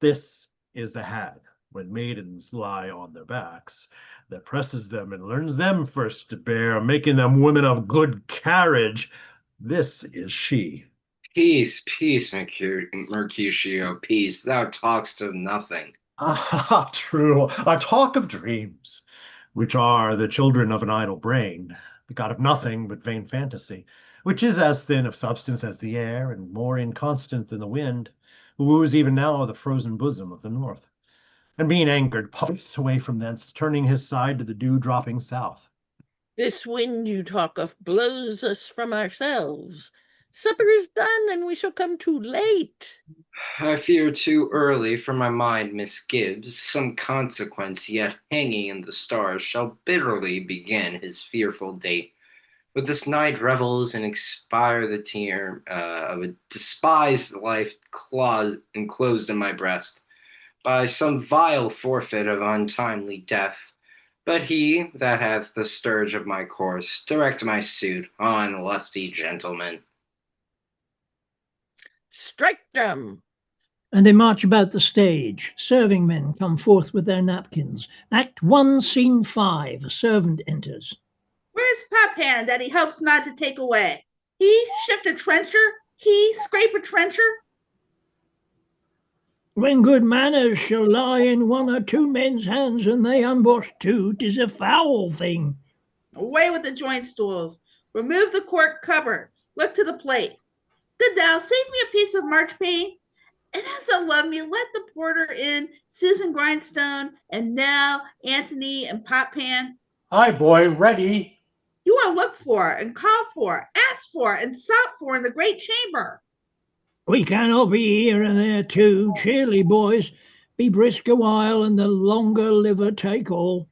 Speaker 7: This is the hag, when maidens lie on their backs, that presses them and learns them first to bear, making them women of good carriage. This is she.
Speaker 10: Peace, Mercutio, peace. Thou talkst of nothing.
Speaker 7: Ah, true. I talk of dreams, which are the children of an idle brain, begot of nothing but vain fantasy, which is as thin of substance as the air, and more inconstant than the wind, who woos even now the frozen bosom of the north, and being angered, puffs away from thence, turning his side to the dew-dropping south.
Speaker 5: This wind you talk of blows us from ourselves. Supper is done, and we shall come too late.
Speaker 10: I fear too early, for my mind misgives. Some consequence yet hanging in the stars shall bitterly begin his fearful date. With this night revels and expire the tear of a despised life enclosed in my breast by some vile forfeit of untimely death. But he that hath the scourge of my course, direct my suit on, lusty gentlemen.
Speaker 5: Strike them!
Speaker 3: And they march about the stage. Serving men come forth with their napkins. Act 1, Scene 5. A servant enters.
Speaker 11: Where's Pop Hand that he helps not to take away? He shift a trencher? He scrape a trencher?
Speaker 3: When good manners shall lie in 1 or 2 men's hands, and they unwashed too, 'tis a foul thing.
Speaker 11: Away with the joint stools. Remove the cork cupboard. Look to the plate. Good thou, save me a piece of marchpane. And as thou love me, let the porter in, Susan Grindstone, and Nell, Anthony, and Pop Pan.
Speaker 4: Aye, boy, ready.
Speaker 11: You are looked for, and called for, asked for, and sought for in the great chamber.
Speaker 3: We cannot be here and there too. Cheerly, boys. Be brisk a while, and the longer liver take all.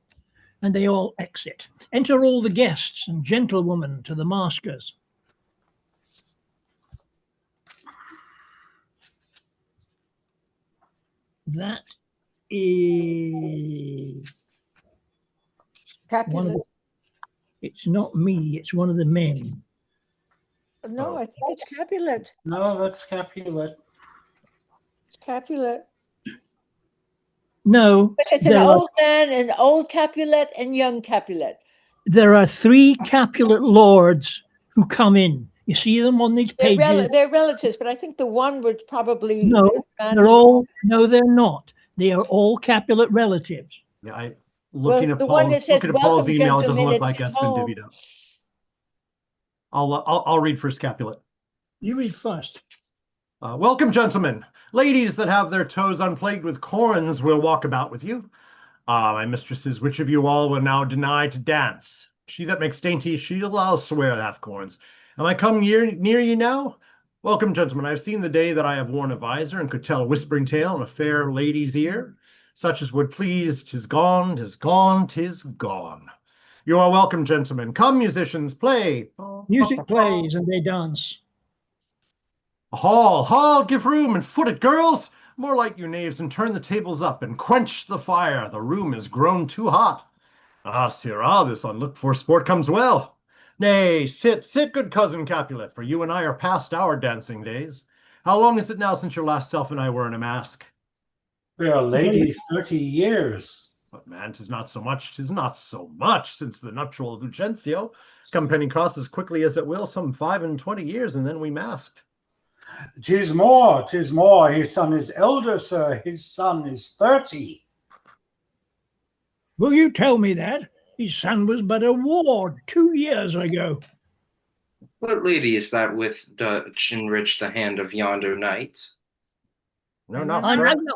Speaker 3: And they all exit. Enter all the guests and gentlewomen to the maskers. That is one of
Speaker 2: Capulet.
Speaker 3: the, it's not me, it's one of the men.
Speaker 2: No, I think it's Capulet.
Speaker 4: No, that's Capulet.
Speaker 2: Capulet.
Speaker 3: No,
Speaker 2: It's an old man, an old Capulet, and young Capulet.
Speaker 3: there are 3 Capulet lords who come in. You see them on these pages?
Speaker 2: They're relatives, but I think the one would probably.
Speaker 3: No, they're all. No, they're not. They are all Capulet relatives.
Speaker 7: Yeah, looking at
Speaker 2: the one that says,
Speaker 7: Paul's
Speaker 2: "Welcome,
Speaker 7: email, it doesn't
Speaker 2: gentlemen,
Speaker 7: look
Speaker 2: it
Speaker 7: like
Speaker 2: is
Speaker 7: that's been
Speaker 2: home."
Speaker 7: divvied up. I'll read first, Capulet.
Speaker 3: You read first.
Speaker 7: Welcome, gentlemen. Ladies that have their toes unplagued with corns will walk about with you. My mistresses, which of you all will now deny to dance? She that makes dainty, she'll, I'll swear, hath corns. Am I come near ye now? Welcome, gentlemen. I have seen the day that I have worn a visor and could tell a whispering tale in a fair lady's ear. Such as would please, 'tis gone, 'tis gone, 'tis gone. You are welcome, gentlemen. Come, musicians, play.
Speaker 3: Music plays and they dance.
Speaker 7: Hall, give room and foot it, girls. More light, you knaves, and turn the tables up and quench the fire. The room is grown too hot. Ah, sirrah, this unlooked-for sport comes well. Nay, sit, good cousin Capulet, for you and I are past our dancing days. How long is it now since your last self and I were in a mask?
Speaker 4: Fair lady, 30 years.
Speaker 7: But man, 'tis not so much, since the nuptial of Lucentio. Come Pentecost as quickly as it will, some 25 years, and then we masked.
Speaker 4: 'Tis more. His son is elder, sir. His son is 30.
Speaker 3: Will you tell me that? His son was but a ward 2 years ago.
Speaker 10: What lady is that with Dutch enrich the hand of yonder knight?
Speaker 7: No, not
Speaker 3: No.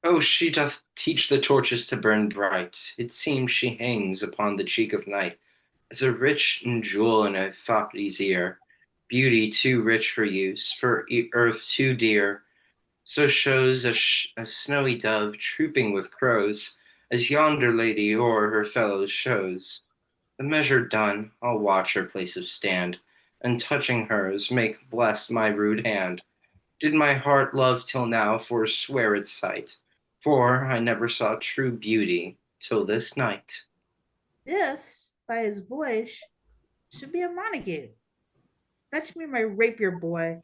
Speaker 10: Oh, she doth teach the torches to burn bright. It seems she hangs upon the cheek of night as a rich jewel in a foppery's ear. Beauty too rich for use, for earth too dear. So shows a snowy dove trooping with crows, as yonder lady o'er her fellows shows. The measure done, I'll watch her place of stand, and touching hers, make blessed my rude hand. Did my heart love till now forswear its sight, for I never saw true beauty till this night.
Speaker 11: This, by his voice, should be a Montague. Fetch me my rapier, boy.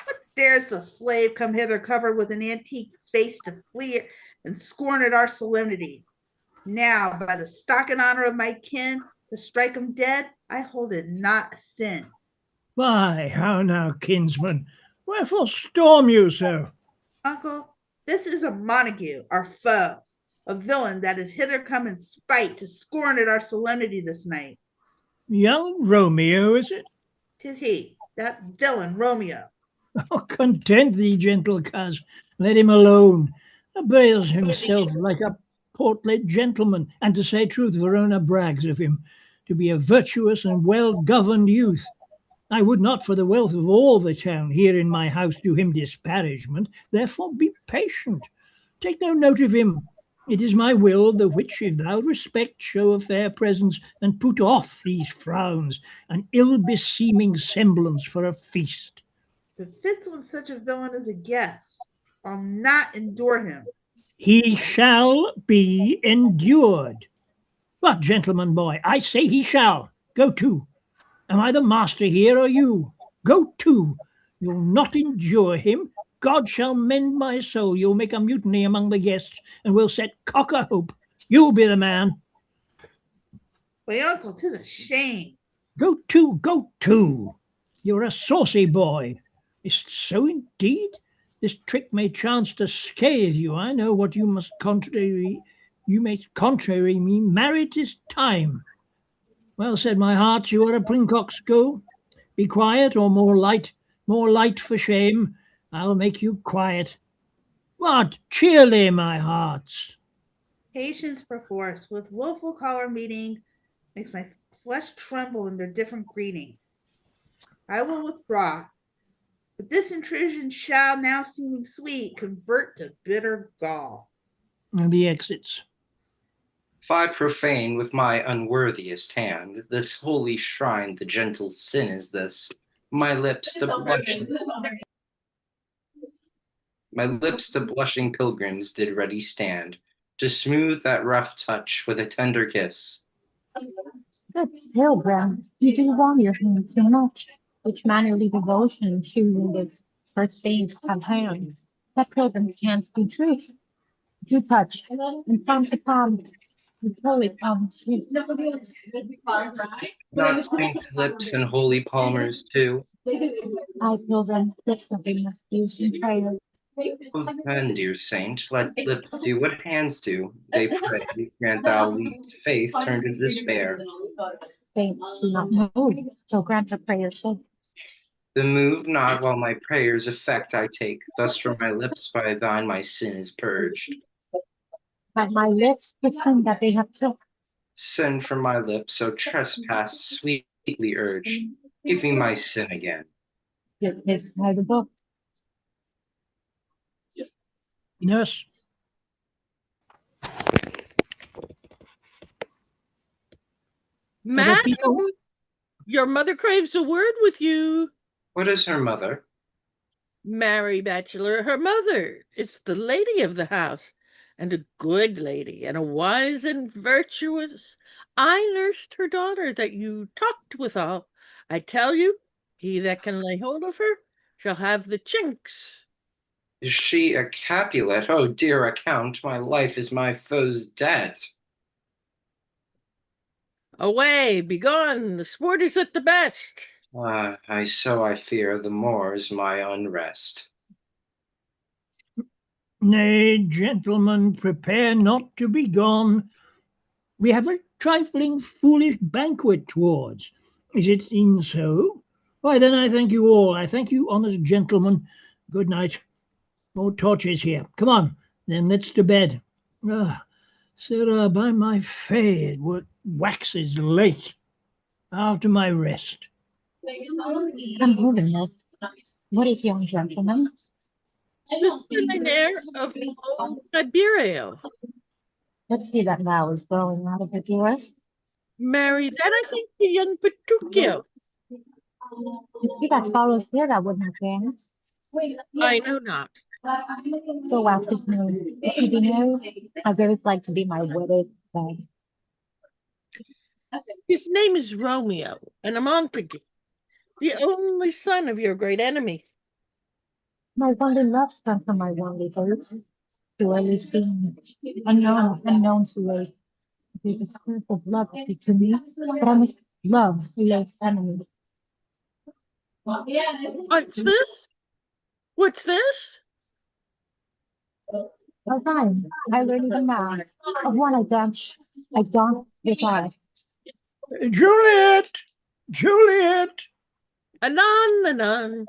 Speaker 11: What dares the slave come hither covered with an antique face to flee and scorn at our solemnity? Now, by the stock and honor of my kin, to strike him dead, I hold it not a sin.
Speaker 3: Why, how now, kinsman? Wherefore storm you so?
Speaker 11: Uncle, this is a Montague, our foe, a villain that is hither come in spite to scorn at our solemnity this night.
Speaker 3: Young Romeo, is it?
Speaker 11: 'Tis he, that villain Romeo.
Speaker 3: Oh, content thee, gentle coz. Let him alone. Bears himself like a portly gentleman, and to say truth, Verona brags of him to be a virtuous and well-governed youth. I would not for the wealth of all the town here in my house do him disparagement. Therefore be patient. Take no note of him. It is my will, the which if thou respect, show a fair presence, and put off these frowns, an ill-beseeming semblance for a feast.
Speaker 11: If it fits with such a villain as a guest, I'll not endure him.
Speaker 3: He shall be endured. What, gentleman boy, I say he shall. Go to. Am I the master here, or you? Go to. You'll not endure him. God shall mend my soul. You'll make a mutiny among the guests, and we'll set cock a hoop. You'll be the man.
Speaker 11: Why, uncle, 'tis a shame.
Speaker 3: Go to, go to. You're a saucy boy. Is it so indeed? This trick may chance to scathe you. I know what you must contrary. You may contrary me. Married is time. Well said, my heart. You are a princock's go. Be quiet, or more light for shame. I'll make you quiet. What? Cheerly, my hearts.
Speaker 11: Patience perforce, with woeful choler meeting, makes my flesh tremble in their different greeting. I will withdraw, but this intrusion shall, now seeming sweet, convert to bitter gall.
Speaker 3: And he exits.
Speaker 10: If I profane with my unworthiest hand this holy shrine, the gentle sin is this, my lips to blush. My lips to blushing pilgrims did ready stand, to smooth that rough touch with a tender kiss.
Speaker 12: Good pilgrim, you do wrong your hand too much, which mannerly devotion choosing the first saints have hands. That pilgrim's hands do truth, do touch, and palm to palm, with holy palm.
Speaker 10: Not saints' lips and holy palmers too.
Speaker 12: I pilgrim, lips of they must use in prayer.
Speaker 10: Both then, dear saint, let lips do what hands do. They pray, grant thou least faith turned into despair.
Speaker 12: They do not move, so grant the prayer so.
Speaker 10: The move not while my prayers effect I take. Thus from my lips by thine my sin is purged.
Speaker 12: But my lips the sin that they have took.
Speaker 10: Sin from my lips, so trespass sweetly urged. Give me my sin again.
Speaker 12: It is by the book.
Speaker 3: Nurse.
Speaker 5: Matt, your mother craves a word with you.
Speaker 10: What is her mother?
Speaker 5: Mary Bachelor, her mother. It's the lady of the house, and a good lady, and a wise and virtuous. I nursed her daughter that you talked withal. I tell you, he that can lay hold of her shall have the chinks.
Speaker 10: Is she a Capulet? Oh, dear account, my life is my foe's debt.
Speaker 5: Away, begone, the sport is at the best.
Speaker 10: I fear the more is my unrest.
Speaker 3: Nay, gentlemen, prepare not to be gone. We have a trifling foolish banquet towards. Is it e'en so? Why then I thank you all. I thank you, honest gentlemen. Good night. More torches here. Come on, then let's to bed. Sirrah, by my fay, it waxes late. After my rest.
Speaker 12: Come over, Ned. What is young gentleman?
Speaker 5: The millionaire of old Tiberio.
Speaker 12: Let's see that now is blowing out of the doors.
Speaker 5: Mary, then I think the young Petruchio.
Speaker 12: Let's see that follows there that would not dance.
Speaker 5: I know not.
Speaker 12: Go ask his name. If he be new, I'd very like to be my wedded bed.
Speaker 5: His name is Romeo, and a Montague, the only son of your great enemy.
Speaker 12: My wonder love sprung from my wonderly birds. To early seen, unknown to late. Be the spirit of love to me, but I must love who loves enemy.
Speaker 5: What's this? What's this?
Speaker 12: A rhyme I learned even now. Of one I don't reply.
Speaker 3: Juliet! Juliet!
Speaker 5: Anon, anon.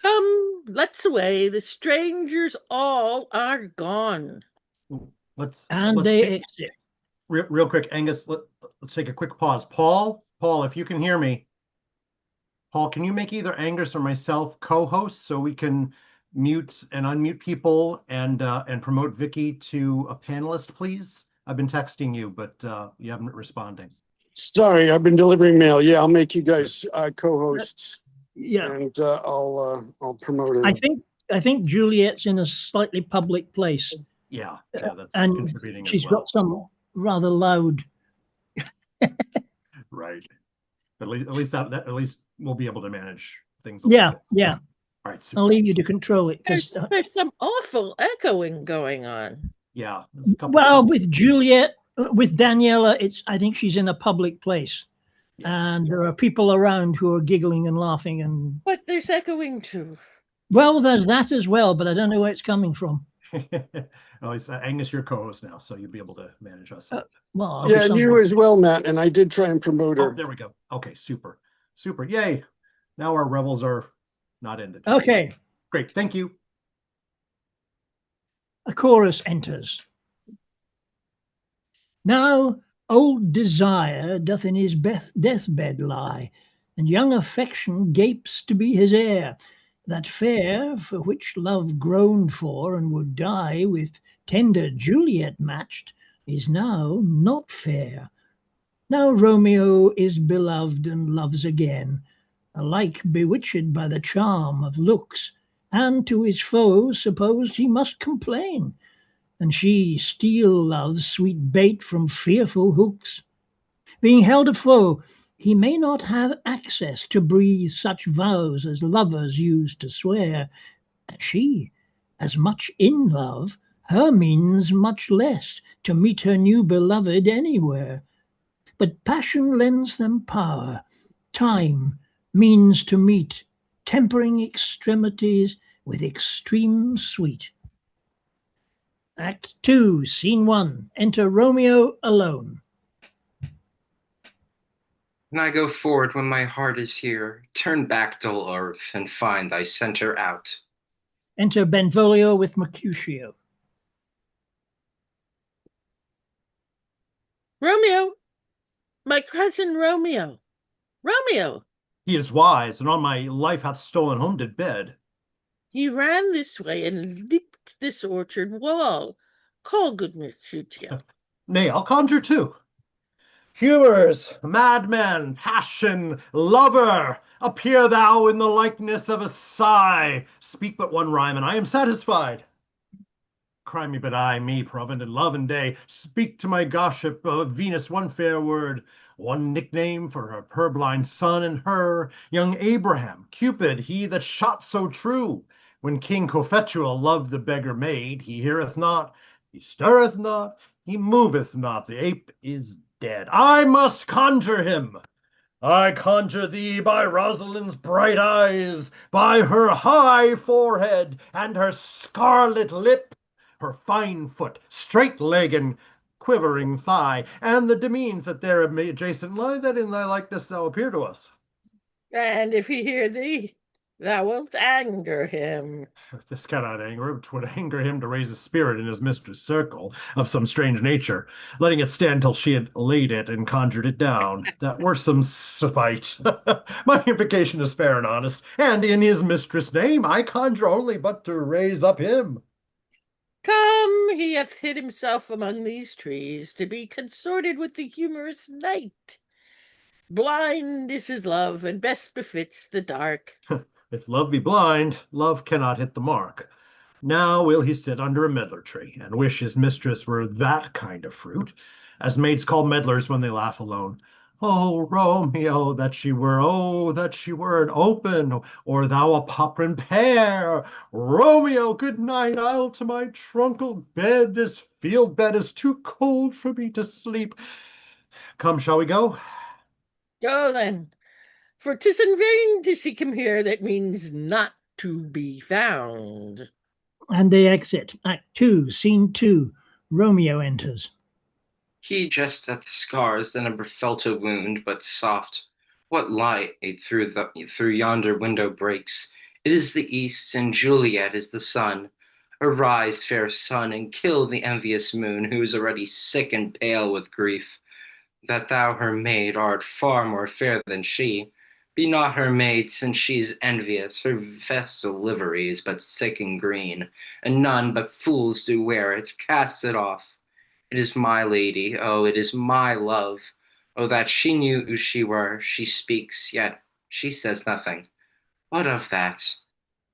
Speaker 5: Come, let's away. The strangers all are gone.
Speaker 7: Let's
Speaker 3: exit.
Speaker 7: Real quick, Angus, let's take a quick pause. Paul, if you can hear me. Paul, can you make either Angus or myself co-hosts so we can mute and unmute people and promote Vicky to a panelist, please? I've been texting you, but you haven't been responding.
Speaker 1: Sorry, I've been delivering mail. Yeah, I'll make you guys co-hosts.
Speaker 3: Yeah,
Speaker 1: and I'll promote it.
Speaker 3: I think Juliet's in a slightly public place.
Speaker 7: Yeah, that's
Speaker 3: and
Speaker 7: contributing
Speaker 3: she's
Speaker 7: as well.
Speaker 3: got some rather loud.
Speaker 7: Right. At least we'll be able to manage things.
Speaker 3: Yeah.
Speaker 7: All right. Super.
Speaker 3: I'll leave you to control it because
Speaker 5: there's some awful echoing going on.
Speaker 7: Yeah.
Speaker 3: With Juliet, with Daniela, I think she's in a public place. Yeah. And there are people around who are giggling and laughing and.
Speaker 5: But there's echoing too.
Speaker 3: Well, there's that as well, but I don't know where it's coming from.
Speaker 7: Well, it's Angus, your co-host now, so you'll be able to manage us.
Speaker 1: Yeah, and you as well, Matt. And I did try and promote her.
Speaker 7: Oh, there we go. Okay, super. Yay! Now our revels are not ended.
Speaker 3: Okay,
Speaker 7: great. Thank you.
Speaker 3: A chorus enters. Now old desire doth in his deathbed lie, and young affection gapes to be his heir. That fair for which love groaned for and would die with tender Juliet matched is now not fair. Now Romeo is beloved and loves again, alike bewitched by the charm of looks and to his foes supposed he must complain, and she steal love's sweet bait from fearful hooks. Being held a foe, he may not have access to breathe such vows as lovers use to swear, and she, as much in love, her means much less to meet her new beloved anywhere. But passion lends them power, time means to meet, tempering extremities with extreme sweet. Act 2, Scene 1. Enter Romeo alone.
Speaker 10: And I go forward when my heart is here. Turn back, dull earth, and find thy center out.
Speaker 3: Enter Benvolio with Mercutio.
Speaker 5: Romeo, my cousin Romeo. Romeo!
Speaker 7: He is wise, and on my life hath stolen home to bed.
Speaker 5: He ran this way and leaped this orchard wall. Call, good Mercutio.
Speaker 7: Nay, I'll conjure too. Humors, madman, passion, lover, appear thou in the likeness of a sigh. Speak but one rhyme, and I am satisfied. Cry me, but I, me, provend in love and day. Speak to my gossip, Venus, one fair word, one nickname for her purblind son and her, young Abraham, Cupid, he that shot so true. When King Cophetua loved the beggar maid, he heareth not, he stirreth not, he moveth not, the ape is dead. I must conjure him. I conjure thee by Rosalind's bright eyes, by her high forehead and her scarlet lip, her fine foot, straight leg, and quivering thigh, and the demeans that there adjacent lie, that in thy likeness thou appear to us.
Speaker 5: And if he hear thee, thou wilt anger him.
Speaker 7: This cannot anger him. 'Twould anger him to raise a spirit in his mistress' circle of some strange nature, letting it stand till she had laid it and conjured it down. That were some spite. My invocation is fair and honest, and in his mistress' name I conjure only but to raise up him.
Speaker 5: Come, he hath hid himself among these trees to be consorted with the humorous night. Blind is his love, and best befits the dark.
Speaker 7: If love be blind, love cannot hit the mark. Now will he sit under a medlar tree, and wish his mistress were that kind of fruit, as maids call medlars when they laugh alone. Oh, Romeo, that she were, oh, that she were an open, or thou a poprin pear. Romeo, good night, I'll to my trunkle bed. This field bed is too cold for me to sleep. Come, shall we go?
Speaker 5: Go then, for 'tis in vain to seek him here that means not to be found.
Speaker 3: And they exit. Act 2, Scene 2. Romeo enters.
Speaker 10: He just at scars that never felt a wound, but soft. What light through yonder window breaks? It is the east, and Juliet is the sun. Arise, fair sun, and kill the envious moon, who is already sick and pale with grief. That thou her maid art far more fair than she. Be not her maid, since she is envious. Her vestal livery is but sick and green, and none but fools do wear it. Cast it off. It is my lady, oh, it is my love. Oh, that she knew who she were. She speaks, yet she says nothing. What of that?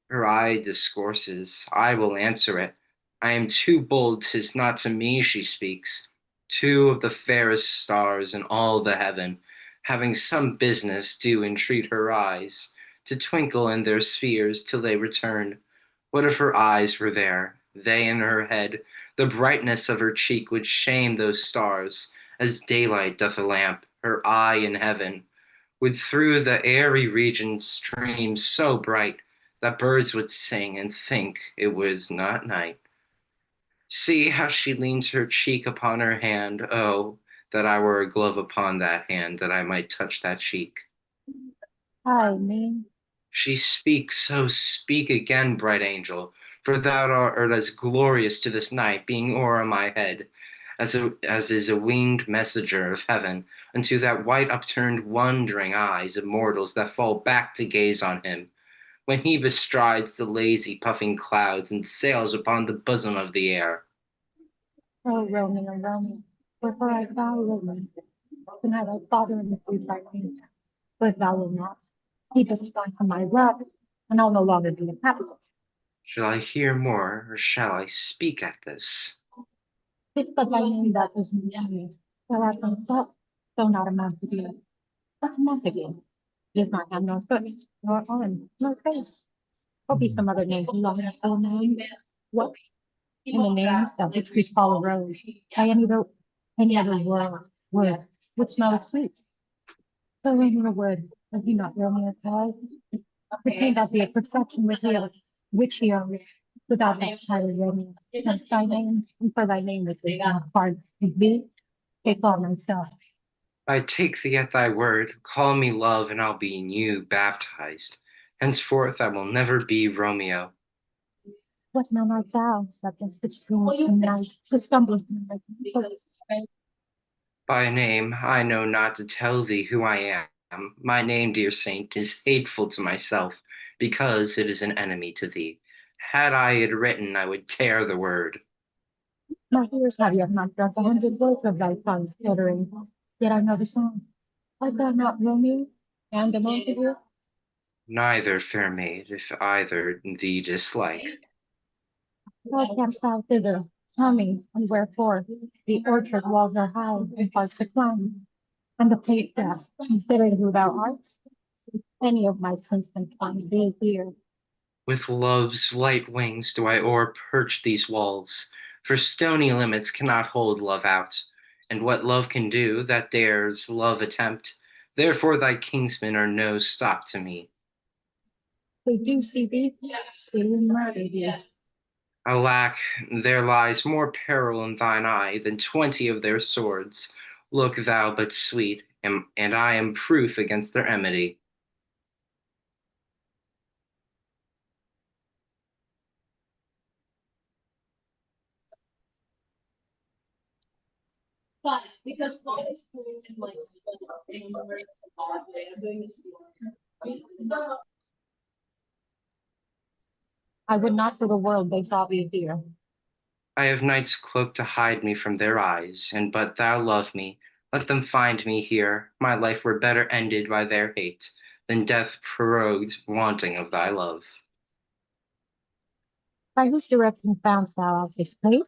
Speaker 10: Her eye discourses, I will answer it. I am too bold, 'tis not to me she speaks. Two of the fairest stars in all the heaven, having some business, do entreat her eyes to twinkle in their spheres till they return. What if her eyes were there, they in her head? The brightness of her cheek would shame those stars, as daylight doth a lamp. Her eye in heaven would through the airy regions stream so bright that birds would sing and think it was not night. See how she leans her cheek upon her hand. Oh, that I were a glove upon that hand, that I might touch that cheek.
Speaker 12: Hi, me.
Speaker 10: She speaks, oh, speak again, bright angel, for thou art as glorious to this night, being o'er my head, as is a winged messenger of heaven, unto that white upturned wondering eyes of mortals that fall back to gaze on him, when he bestrides the lazy puffing clouds and sails upon the bosom of the air.
Speaker 12: Oh, Romeo, Romeo, wherefore I vow, Romeo, tonight I father in the place by me, but thou wilt not. Keep us far from my love, and I'll no longer be a capitalist.
Speaker 10: Shall I hear more, or shall I speak at this?
Speaker 12: It's but thy name that is me. Well, I can thought, though not a month ago. What's a month ago? Does not have no foot, nor arm, nor face. Or be some other name belonging to full name. What? In the names that which we call a rose, by any other word, which smells sweet. So in your word, have you not Romeo's cause? Pretend that be a perfection with you, which he owns, without that title Romeo. Hence thy name, and for thy name which is not hard to thee, take all myself.
Speaker 10: I take thee at thy word. Call me love, and I'll be new baptized. Henceforth I will never be Romeo.
Speaker 12: What man art thou, that dost between in night, so stumblest in my pencils?
Speaker 10: By name, I know not to tell thee who I am. My name, dear saint, is hateful to myself, because it is an enemy to thee. Had I it written, I would tear the word.
Speaker 12: My ears have yet not drunk 100 words of thy tongue's uttering, yet I know the song. Art thou not Romeo, and a Montague?
Speaker 10: Neither, fair maid, if either thee dislike.
Speaker 12: How camst thou thither? Tell me, and wherefore? The orchard walls are high, and hard to climb, and the place that, considering who thou art, any of my kinsmen find thee here.
Speaker 10: With love's light wings do I o'er-perch these walls, for stony limits cannot hold love out. And what love can do, that dares love attempt. Therefore thy kinsmen are no stop to me.
Speaker 12: They do see thee, they will murder thee.
Speaker 10: Alack, there lies more peril in thine eye than 20 of their swords. Look thou but sweet, and I am proof against their enmity.
Speaker 9: But because all this in like
Speaker 12: I would not for the world they saw thee here.
Speaker 10: I have night's cloak to hide me from their eyes, and but thou love me, let them find me here. My life were better ended by their hate, than death prorogued wanting of thy love.
Speaker 12: By whose direction foundst thou out this place?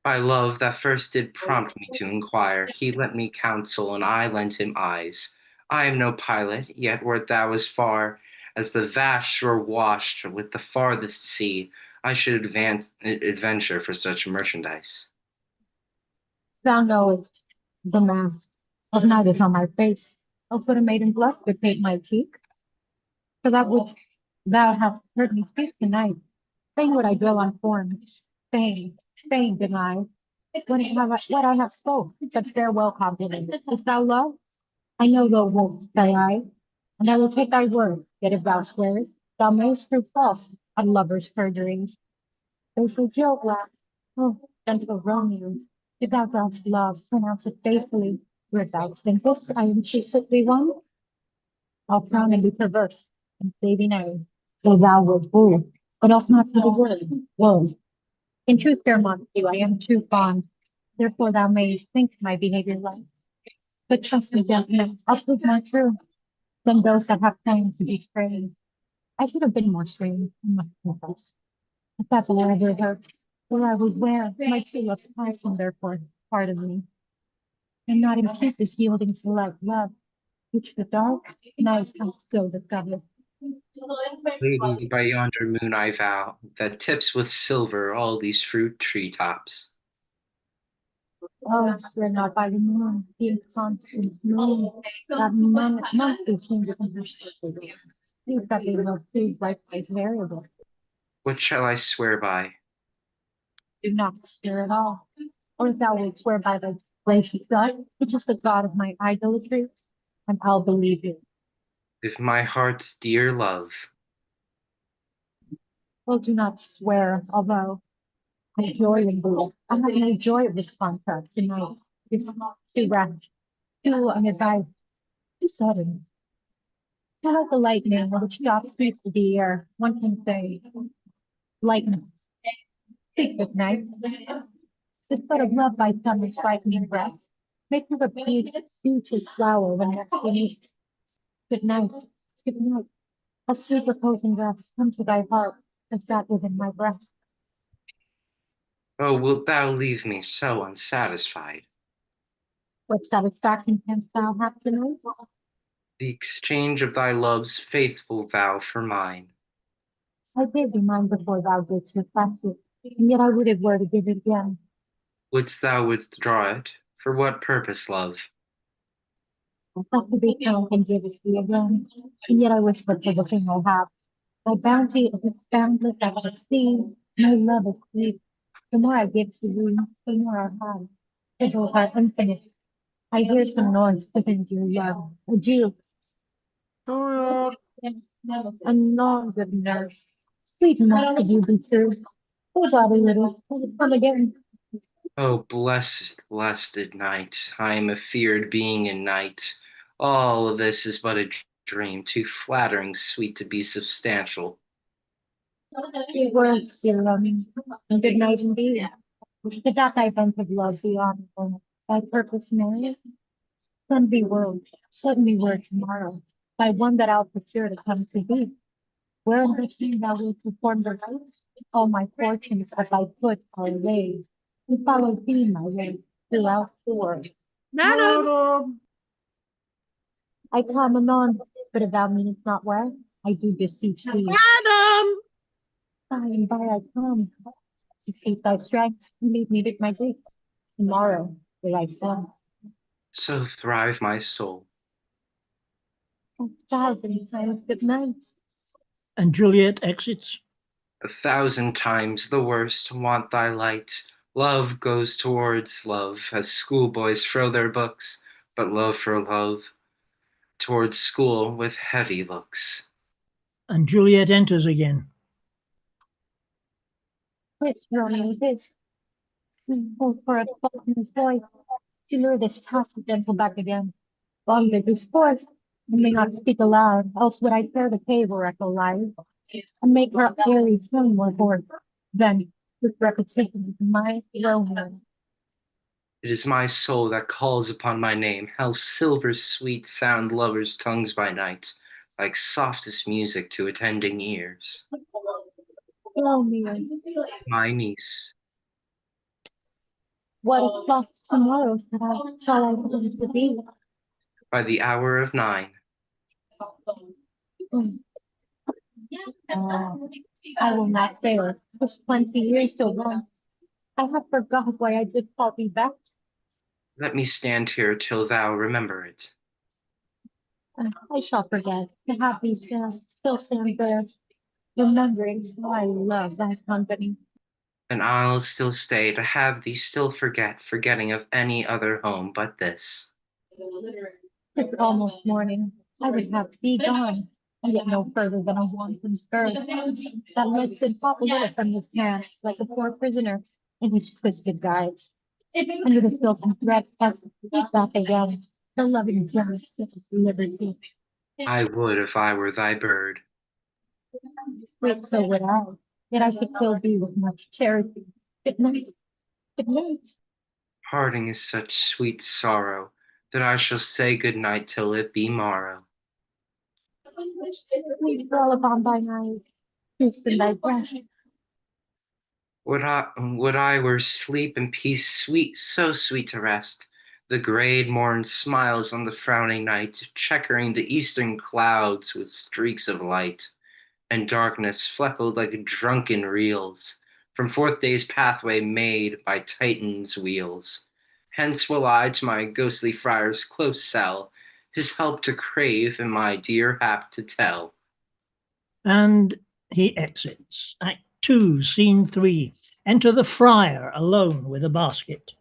Speaker 10: By love that first did prompt me to inquire, he lent me counsel, and I lent him eyes. I am no pilot, yet wert thou as far as the vast shore washed with the farthest sea, I should adventure for such merchandise.
Speaker 12: Thou knowest the mask of night is on my face. I'll put a maiden blush to paint my cheek. For that which thou hast heard me speak tonight, fain would I dwell on form, fain deny. What I have spoke, such farewell compliment. If thou love, I know thou won't, say I, and I will take thy word. Yet if thou swearest, thou mayst prove false at lovers' perjuries. They say, Jill, laugh. Oh, gentle Romeo, if thou dost love, pronounce it faithfully. Where thou thinkest I am secretly one, I'll frown and be perverse, and say thee nay. So thou wilt woo, but else not for the word, woe. In truth, fair Montague, I am too fond. Therefore thou mayest think my behavior light. But trust me, gentlemen, I'll prove more true than those that have claimed to be strange. I should have been more strange, I must confess. If that's all I ever heard, where I was where, my true love's passion, therefore, pardon me. And not impute this yielding to love, which the dark night hath so discovered.
Speaker 10: Lady, by yonder moon I vow, that tips with silver all these fruit tree tops.
Speaker 12: Oh, swear not by the moon, the inconstant moon, that monthly changes in her sister. These that they will prove likewise variable.
Speaker 10: What shall I swear by?
Speaker 12: Do not swear at all. Or if thou wilt swear by the gracious God, which is the God of my idolatry, and I'll believe you.
Speaker 10: With my heart's dear love.
Speaker 12: Well, do not swear, although I joy in thee. I have no joy of this contract tonight. It's too rash, too unadvised, too sudden. I like the lightning which stops the air. One can say, lightning, speak good night. The spread of love by summer's brightening breath. Make me the beauteous flower when next we meet. Good night, good night. A sweet reposing rest come to thy heart, I sat within my breast.
Speaker 10: Oh, wilt thou leave me so unsatisfied?
Speaker 12: What satisfaction canst thou have tonight?
Speaker 10: The exchange of thy love's faithful vow for mine.
Speaker 12: I gave thee mine before thou didst reflect it, and yet I would have were to give it again.
Speaker 10: Wouldst thou withdraw it? For what purpose, love?
Speaker 12: I thought to be frank and give it thee again, and yet I wish but for the thing I have. My bounty is boundless as the sea, my love is deep. The more I give to thee, the more I have. The both are infinite. I hear some noise within your love. Adieu. Yes, a long good nurse. Sweet enough if you be true. Oh, body little, come again.
Speaker 10: Oh, blessed, blessed night. I am afeard being in night. All of this is but a dream, too flattering sweet to be substantial.
Speaker 12: Three words, dear loving, and good night indeed. Did that thy bent of love be honorable, thy purpose marry? Send me word, send me word tomorrow, by one that I'll procure to come to thee. Where in the king thou wilt perform the rites, all my fortunes at thy foot are laid, and follow thee my way throughout the world.
Speaker 5: Madam!
Speaker 12: I come anon, but if thou meanest not where, I do beseech thee.
Speaker 5: Madam!
Speaker 12: By and by I come. To seek thy strength, and leave me with my grief. Tomorrow will I send.
Speaker 10: So thrive my soul.
Speaker 12: 1,000 times good night.
Speaker 3: And Juliet exits.
Speaker 10: 1,000 times the worst want thy light. Love goes towards love, as schoolboys throw their books, but love for love, towards school with heavy looks.
Speaker 3: And Juliet enters again.
Speaker 12: This, Romeo, this. Oh, for a falcon's voice, to lure this task gentle back again. Bondage is forced, and may not speak aloud, else would I tear the cave where echo lies, and make her airy tone more hoarse. Then, with repetition, my Romeo.
Speaker 10: It is my soul that calls upon my name. How silver sweet sound lovers' tongues by night, like softest music to attending ears.
Speaker 12: Romeo,
Speaker 10: My niece,
Speaker 12: what o'clock tomorrow shall I come to thee?
Speaker 10: by the hour of 9.
Speaker 12: I will not fail. 'Tis 20 years so long. I have forgot why I did call thee back.
Speaker 10: Let me stand here till thou remember it.
Speaker 12: I shall forget to have thee still stand there, remembering how I love thy company.
Speaker 10: And I'll still stay to have thee still forget, forgetting of any other home but this.
Speaker 12: It's almost morning. I would have thee gone, and yet no further than a wanton spur that lets it pop a little from his hand, like a poor prisoner in his twisted guides. Under the silken thread, that's back again, the loving justice liberty.
Speaker 10: I would if I were thy bird.
Speaker 12: Wait, so would I. Yet I could kill thee with much charity. Good night. Good night.
Speaker 10: Parting is such sweet sorrow that I shall say good night till it be morrow.
Speaker 12: Sweet girl upon thine eyes, kiss in thy breast.
Speaker 10: Would I were sleep and peace, sweet, so sweet to rest. The grey morn smiles on the frowning night, checkering the eastern clouds with streaks of light, and darkness fleckled like drunken reels from forth day's pathway made by Titan's wheels. Hence will I to my ghostly friar's close cell, his help to crave and my dear hap to tell.
Speaker 3: And he exits. Act 2, Scene 3. Enter the friar alone with a basket.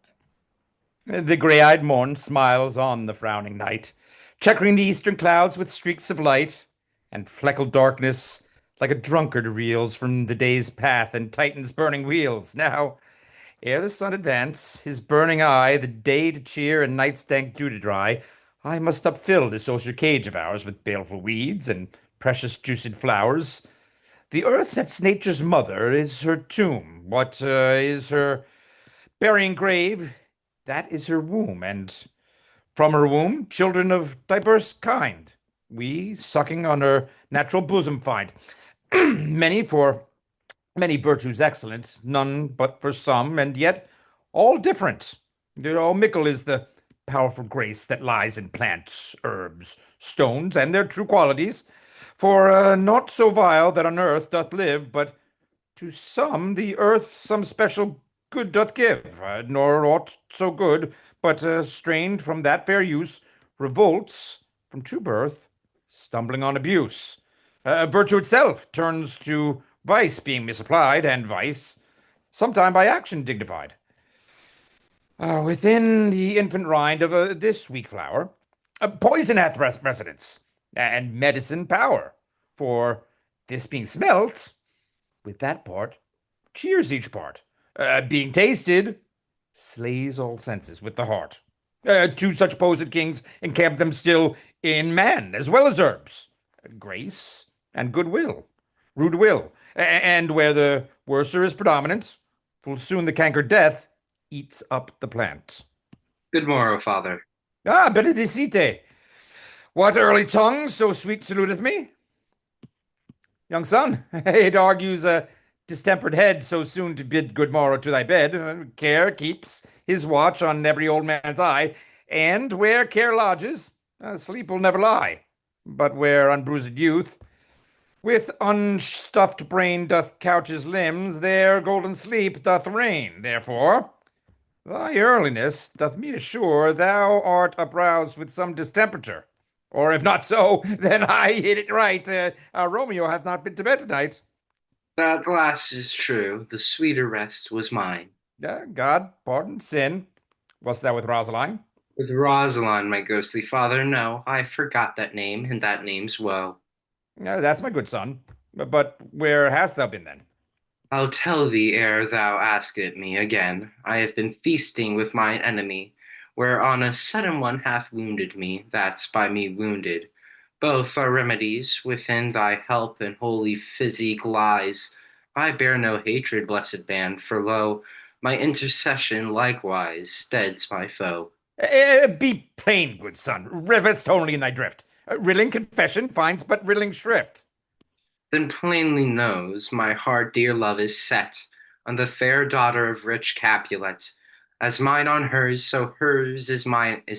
Speaker 8: The grey-eyed morn smiles on the frowning night, checkering the eastern clouds with streaks of light, and fleckled darkness like a drunkard reels from the day's path and Titan's burning wheels. Now, ere the sun advance, his burning eye, the day to cheer and night's dank dew to dry, I must upfill this osier cage of ours with baleful weeds and precious juiced flowers. The earth that's nature's mother is her tomb. What is her burying grave? That is her womb, and from her womb, children of diverse kind, we, sucking on her natural bosom, find. Many for Many virtues excellent, none but for some, and yet all different. Mickle is the powerful grace that lies in plants, herbs, stones, and their true qualities. For naught so vile that on earth doth live, but to some the earth some special good doth give, nor aught so good, but strained from that fair use, revolts from true birth, stumbling on abuse. Virtue itself turns to vice, being misapplied, and vice sometime by action dignified. Within the infant rind of this weak flower, poison hath residence, and medicine power. For this being smelt, with that part cheers each part. Being tasted, slays all senses with the heart. Two such posed kings encamp them still in man as well as herbs, grace and goodwill, rude will, and where the worser is predominant, full soon the canker death eats up the plant.
Speaker 10: Good morrow, father.
Speaker 8: Benedicite. What early tongue so sweet saluteth me? Young son, it argues a distempered head so soon to bid good morrow to thy bed. Care keeps his watch on every old man's eye, and where care lodges, sleep will never lie. But where unbruised youth with unstuffed brain doth couch his limbs, there golden sleep doth reign. Therefore, thy earliness doth me assure thou art uproused with some distemperature. Or if not so, then I hit it right. Romeo hath not been to bed tonight.
Speaker 10: That last is true. The sweeter rest was mine.
Speaker 8: God pardon sin. Wast thou with Rosaline?
Speaker 10: With Rosaline, my ghostly father, no. I forgot that name, and that name's woe.
Speaker 8: That's my good son. But where hast thou been then?
Speaker 10: I'll tell thee ere thou ask it me again. I have been feasting with mine enemy, whereon a sudden one hath wounded me, that's by me wounded. Both are remedies, within thy help and holy physique lies. I bear no hatred, blessed band, for lo, my intercession likewise steads my foe.
Speaker 8: Be plain, good son, revest only in thy drift. Rilling confession finds but rilling shrift.
Speaker 10: Then plainly knows my heart dear love is set on the fair daughter of rich Capulet. As mine on hers, so hers is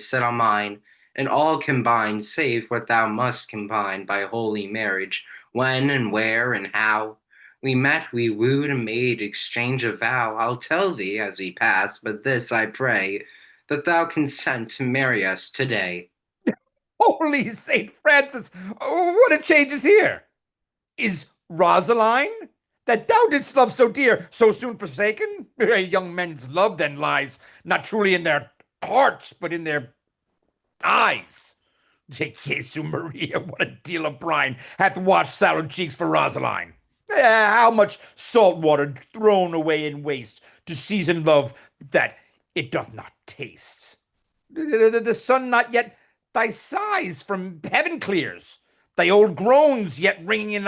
Speaker 10: set on mine, and all combined, save what thou must combine by holy marriage, when and where and how. We met, we wooed, and made exchange of vow. I'll tell thee as we pass, but this I pray, that thou consent to marry us today.
Speaker 8: Holy Saint Francis, what a change is here! Is Rosaline, that thou didst love so dear, so soon forsaken? Young men's love then lies not truly in their hearts, but in their eyes. Jesu Maria, what a deal of brine hath washed sallow cheeks for Rosaline! How much salt water thrown away in waste to season love that it doth not taste! The sun not yet thy sighs from heaven clears, thy old groans yet ringing in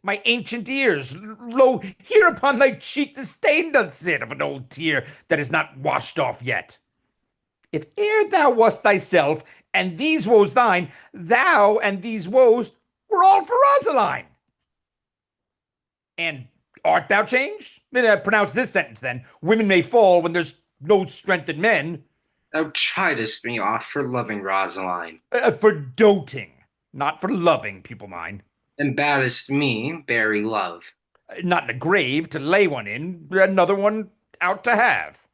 Speaker 8: my ancient ears. Lo, here upon thy cheek the stain doth sit of an old tear that is not washed off yet. If ere thou wast thyself, and these woes thine, thou and these woes were all for Rosaline. And art thou changed? Pronounce this sentence then. Women may fall when there's no strength in men.
Speaker 10: Thou chidest me oft for loving Rosaline.
Speaker 8: For doting, not for loving, pupil mine.
Speaker 10: And baddest me bury love.
Speaker 8: Not in a grave to lay one in, another one out to have.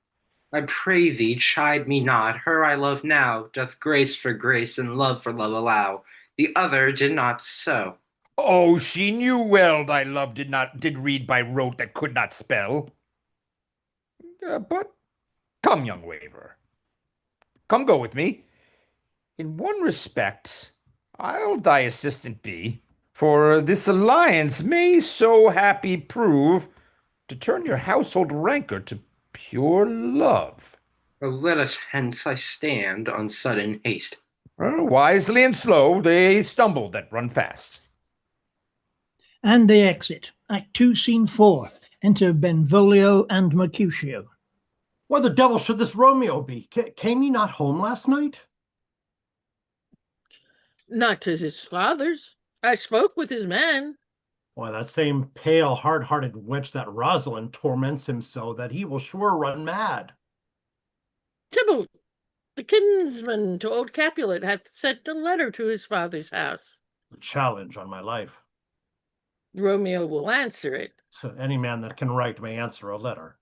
Speaker 10: I pray thee, chide me not. Her I love now doth grace for grace and love for love allow. The other did not so.
Speaker 8: Oh, she knew well thy love did read by rote that could not spell. But come, young waver, come go with me. In one respect, I'll thy assistant be, for this alliance may so happy prove to turn your household rancor to pure love.
Speaker 10: Oh, let us hence, I stand on sudden haste.
Speaker 8: Wisely and slow, they stumble that run fast.
Speaker 3: And they exit. Act 2, Scene 4. Enter Benvolio and Mercutio.
Speaker 7: What the devil should this Romeo be? Came he not home last night?
Speaker 5: Not to his father's. I spoke with his man.
Speaker 7: Why, that same pale, hard-hearted wench that Rosalind torments him so that he will sure run mad.
Speaker 5: Tybalt, the kinsman to old Capulet, hath sent a letter to his father's house.
Speaker 7: A challenge on my life.
Speaker 5: Romeo will answer it.
Speaker 7: So any man that can write may answer a letter.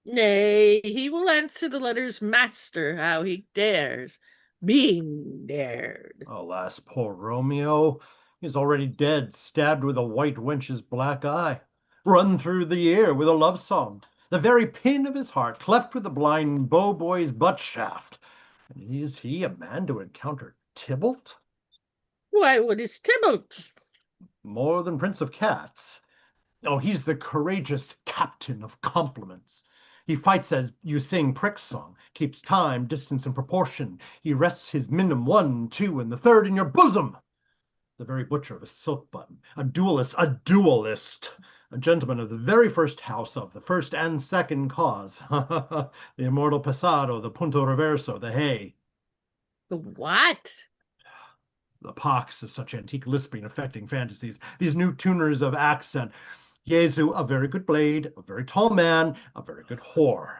Speaker 5: Nay, he will answer the letter's master, how he dares, being dared.
Speaker 7: Alas, poor Romeo, he is already dead, stabbed with a white wench's black eye, run through the ear with a love song, the very pin of his heart cleft with the blind bow boy's butt shaft. And is he a man to encounter Tybalt?
Speaker 5: Why, what is Tybalt?
Speaker 7: More than Prince of Cats. Oh, he's the courageous captain of compliments. He fights as you sing Prick's song, keeps time, distance, and proportion. He rests his minim 1, 2, and the third in your bosom. The very butcher of a silk button, a duelist, a gentleman of the very first house of the first and second cause. The immortal passado, the punto reverso, the hay.
Speaker 5: The what?
Speaker 7: The pox of such antique lisping affecting fantasies, these new tuners of accent. Jesu, a very good blade, a very tall man, a very good whore.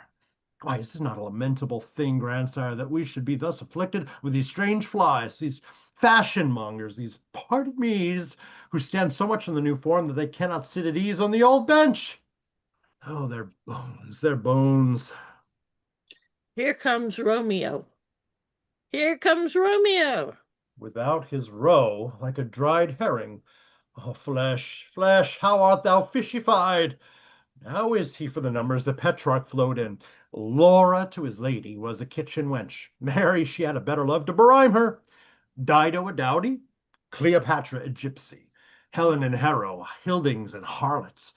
Speaker 7: Why, is this not a lamentable thing, grandsire, that we should be thus afflicted with these strange flies, these fashion mongers, these pardon me's, who stand so much in the new form that they cannot sit at ease on the old bench? Oh, their bones, their bones.
Speaker 5: Here comes Romeo. Here comes Romeo.
Speaker 7: Without his roe, like a dried herring. Oh, flesh, flesh, how art thou fishified? Now is he for the numbers the Petrarch flowed in. Laura to his lady was a kitchen wench. Mary, she had a better love to berhyme her. Dido a dowdy, Cleopatra a gypsy, Helen and Hero, Hildings and harlots,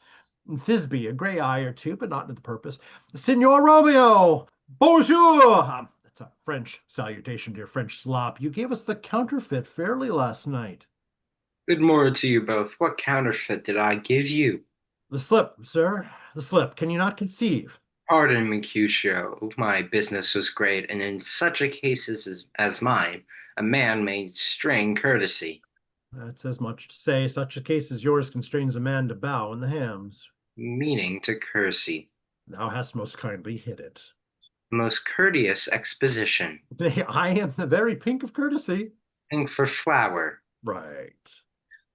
Speaker 7: Thisbe a grey eye or two, but not to the purpose. Signor Romeo, bonjour! That's a French salutation, dear French slop. You gave us the counterfeit fairly last night.
Speaker 10: Good morrow to you both. What counterfeit did I give you?
Speaker 7: The slip, sir, the slip. Can you not conceive?
Speaker 10: Pardon, Mercutio. My business was great, and in such a case as mine, a man may strain courtesy.
Speaker 7: That's as much to say, such a case as yours constrains a man to bow in the hams.
Speaker 10: Meaning to courtesy.
Speaker 7: Thou hast most kindly hit it.
Speaker 10: Most courteous exposition.
Speaker 7: I am the very pink of courtesy.
Speaker 10: Pink for flower.
Speaker 7: Right.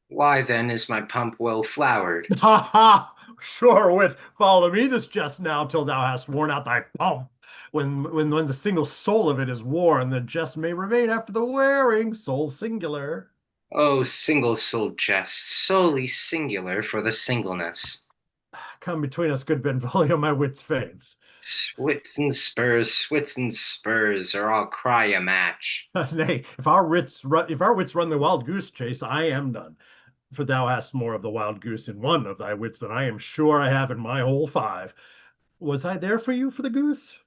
Speaker 10: Why then is my pump well flowered?
Speaker 7: Ha ha! Sure wit, follow me this jest now till thou hast worn out thy pump. When the single soul of it is worn, the jest may remain after the wearing, soul singular.
Speaker 10: Oh, single-souled jest, solely singular for the singleness.
Speaker 7: Come between us, good Benvolio, my wits faints.
Speaker 10: Swits and spurs, or I'll cry a match.
Speaker 7: Nay, if our wits run the wild goose chase, I am done. For thou hast more of the wild goose in one of thy wits than I am sure I have in my whole 5. Was I there for you for the goose?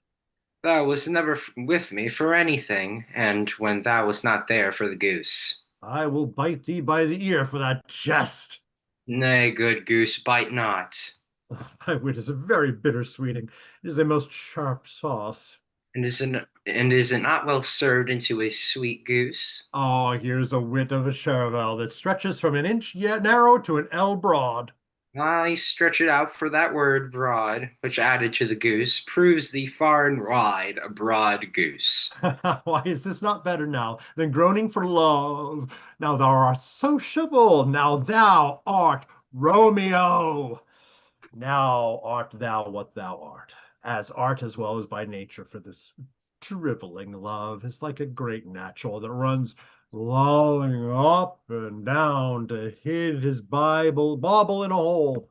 Speaker 10: Thou was never with me for anything, and when thou was not there for the goose.
Speaker 7: I will bite thee by the ear for that jest.
Speaker 10: Nay, good goose, bite not.
Speaker 7: Thy wit is a very bitter sweeting. It is a most sharp sauce.
Speaker 10: And is it not well served into a sweet goose?
Speaker 7: Oh, here's a wit of a Charavel that stretches from an inch yet narrow to an ell broad.
Speaker 10: I stretch it out for that word broad, which added to the goose, proves thee far and wide a broad goose.
Speaker 7: Why is this not better now than groaning for love? Now thou art sociable, now thou art Romeo. Now art thou what thou art, as art as well as by nature, for this driveling love is like a great natural that runs lolling up and down to hid his bauble in a hole.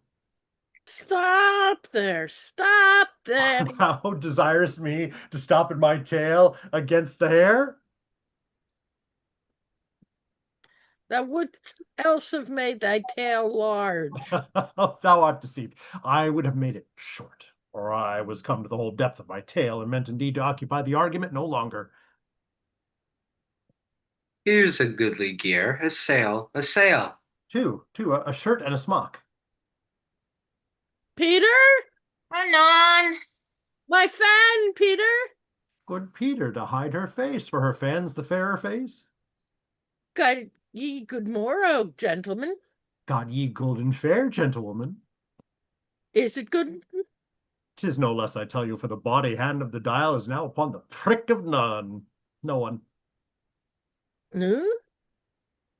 Speaker 5: Stop there, stop there.
Speaker 7: Thou desirest me to stop in my tail against the hair?
Speaker 5: Thou wouldst else have made thy tail large.
Speaker 7: Thou art deceived. I would have made it short, or I was come to the whole depth of my tale, and meant indeed to occupy the argument no longer.
Speaker 10: Here's a goodly gear, a sail, a sail.
Speaker 7: Two, a shirt and a smock.
Speaker 5: Peter?
Speaker 6: Anon.
Speaker 5: My fan, Peter?
Speaker 7: Good Peter, to hide her face, for her fan's the fairer face.
Speaker 5: Guide ye good morrow, gentlemen.
Speaker 7: Got ye golden fare, gentlewoman?
Speaker 5: Is it good?
Speaker 7: 'Tis no less, I tell you, for the body hand of the dial is now upon the prick of no one.
Speaker 5: No?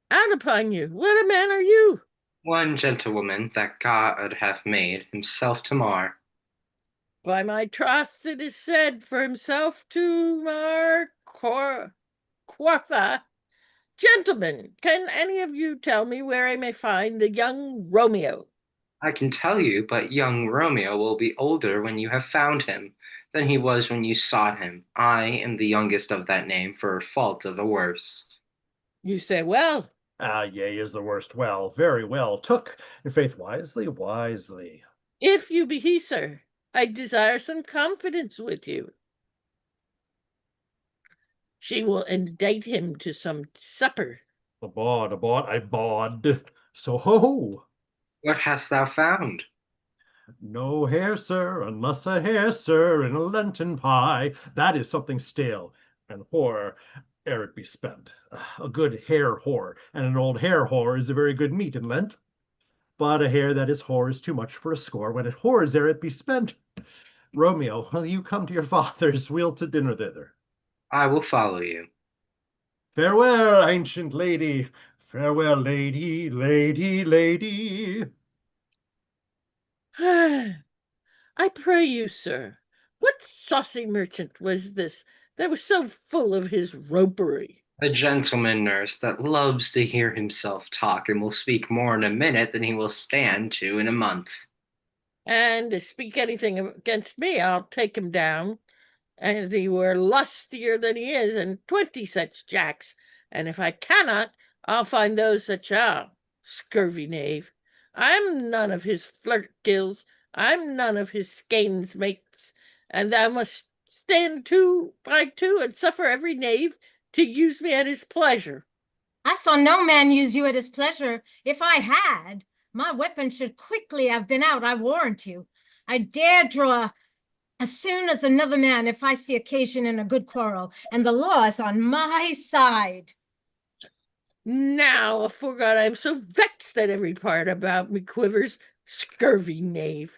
Speaker 5: Out upon you, what a man are you?
Speaker 10: One gentlewoman that God hath made himself to mar.
Speaker 5: By my troth, it is said for himself to mar quotha. Gentlemen, can any of you tell me where I may find the young Romeo?
Speaker 10: I can tell you, but young Romeo will be older when you have found him than he was when you sought him. I am the youngest of that name, for fault of the worse.
Speaker 5: You say well.
Speaker 7: Ah, yea, is the worst. Well, very well. Took, in faith, wisely, wisely.
Speaker 5: If you be he, sir, I desire some confidence with you. She will indite him to some supper.
Speaker 7: Abod, I bod. So ho!
Speaker 10: What hast thou found?
Speaker 7: No hare, sir, unless a hare, sir, in a Lenten pie. That is something stale, and whore, ere it be spent. A good hare whore, and an old hare whore is a very good meat in Lent. But a hare that is whore is too much for a score when it whores ere it be spent. Romeo, will you come to your father's? We'll to dinner thither.
Speaker 10: I will follow you.
Speaker 7: Farewell, ancient lady. Farewell, lady, lady, lady.
Speaker 5: I pray you, sir, what saucy merchant was this that was so full of his ropery?
Speaker 10: A gentleman, nurse, that loves to hear himself talk and will speak more in a minute than he will stand to in a month.
Speaker 5: And to speak anything against me, I'll take him down, as he were lustier than he is, and 20 such jacks. And if I cannot, I'll find those that shall. Scurvy knave! I'm none of his flirt gills, I'm none of his skeins mates, and thou must stand 2 by 2 and suffer every knave to use me at his pleasure.
Speaker 6: I saw no man use you at his pleasure. If I had, my weapon should quickly have been out, I warrant you. I dare draw as soon as another man if I see occasion in a good quarrel, and the law is on my side.
Speaker 5: Now, afore God, I am so vexed that every part about me quivers. Scurvy knave!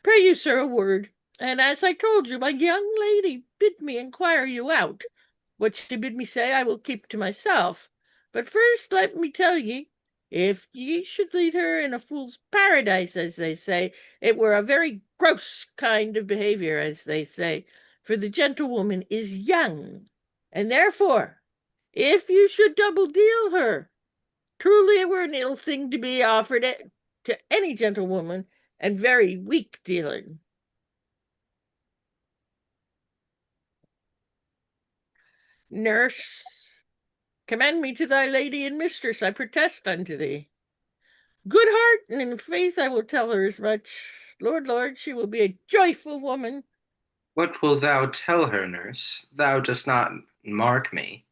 Speaker 5: Pray you, sir, a word, and as I told you, my young lady bid me inquire you out. What she bid me say I will keep to myself. But first let me tell ye, if ye should lead her in a fool's paradise, as they say, it were a very gross kind of behavior, as they say, for the gentlewoman is young, and therefore, if you should double deal her, truly it were an ill thing to be offered it to any gentlewoman, and very weak dealing. Nurse, commend me to thy lady and mistress, I protest unto thee. Good heart, and in faith I will tell her as much. Lord, Lord, she will be a joyful woman.
Speaker 10: What wilt thou tell her, nurse? Thou dost not mark me.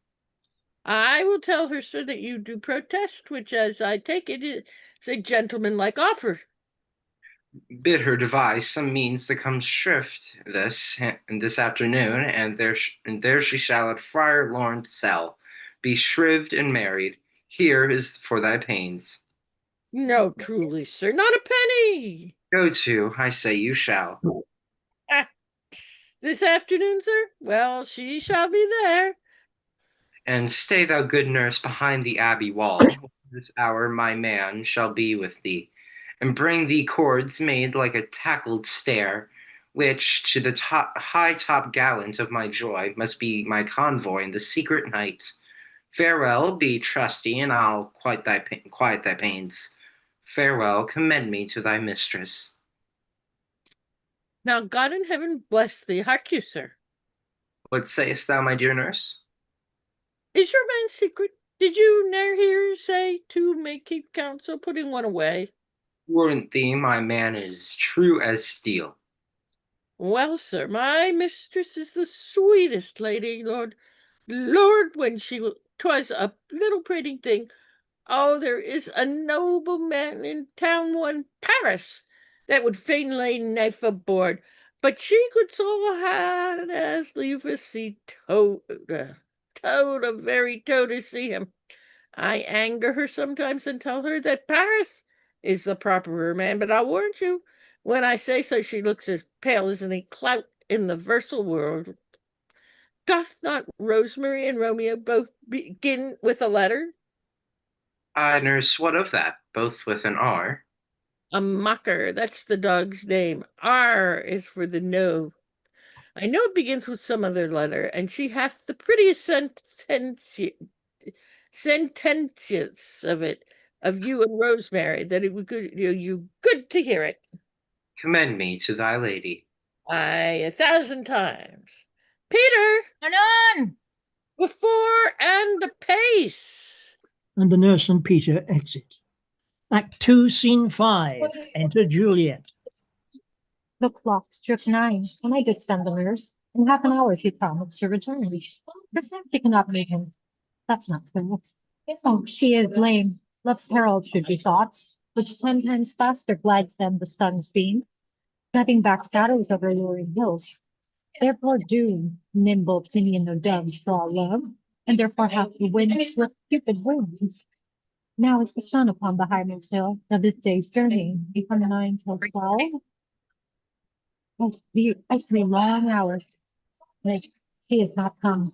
Speaker 5: I will tell her, sir, that you do protest, which, as I take it, is a gentlemanlike offer.
Speaker 10: Bid her devise some means to come shrift this afternoon, and there she shall at Friar Lawrence cell be shrived and married. Here is for thy pains.
Speaker 5: No, truly, sir, not a penny.
Speaker 10: Go to, I say you shall.
Speaker 5: This afternoon, sir? Well, she shall be there.
Speaker 10: And stay thou, good nurse, behind the abbey wall. This hour my man shall be with thee, and bring thee cords made like a tackled stair, which to the high top gallant of my joy must be my convoy in the secret night. Farewell, be trusty, and I'll quiet thy pains. Farewell, commend me to thy mistress.
Speaker 5: Now God in heaven bless thee. Hark you, sir.
Speaker 10: What sayest thou, my dear nurse?
Speaker 5: Is your man secret? Did you ne'er hear say two may keep counsel, putting one away?
Speaker 10: Warrant thee, my man is true as steel.
Speaker 5: Well, sir, my mistress is the sweetest lady, Lord, when 'twas a little prating thing. Oh, there is a noble man in town, one Paris, that would fain lay knife aboard, but she could so had as leave us see toad, a very toad to see him. I anger her sometimes and tell her that Paris is the properer man, but I'll warn you, when I say so, she looks as pale as any clout in the versal world. Doth not Rosemary and Romeo both begin with a letter?
Speaker 10: Ay, nurse, what of that? Both with an R.
Speaker 5: A mocker, that's the dog's name. R is for the no. I know it begins with some other letter, and she hath the prettiest sententious of it, of you and Rosemary, that it would you good to hear it.
Speaker 10: Commend me to thy lady.
Speaker 5: Aye, 1,000 times. Peter!
Speaker 6: Anon!
Speaker 5: Before and the pace!
Speaker 3: And the nurse and Peter exit. Act 2, Scene 5. Enter Juliet.
Speaker 12: The clock struck 9, and I did send the nurse. In half an hour she promised to return. Perhaps she cannot meet him. That's not fair. Oh, she is lame. Love's herald should be thought, which 10 times faster glides than the sun's beam, driving back shadows over luring hills. Therefore do nimble pinion of doves draw love, and therefore hath the wind swift Cupid wings. Now is the sun upon the highmost hill of this day's journey, from 9 till 12. I 3 long hours. Like, he has not come.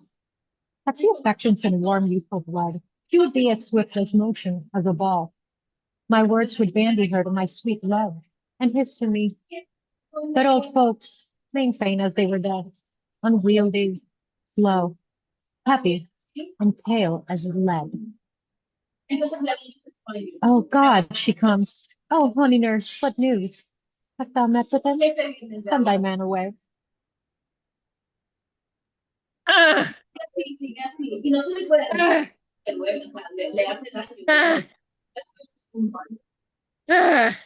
Speaker 12: Have few affections and warm youthful blood. She would be as swift as motion as a ball. My words would bandy her to my sweet love, and his to me. But old folks, plain fain as they were dead, unwieldy, slow, happy, and pale as lead. Oh God, she comes. Oh, honey nurse, what news? Hast thou met with him? Send thy man away.
Speaker 5: Ah! Ah! Ah!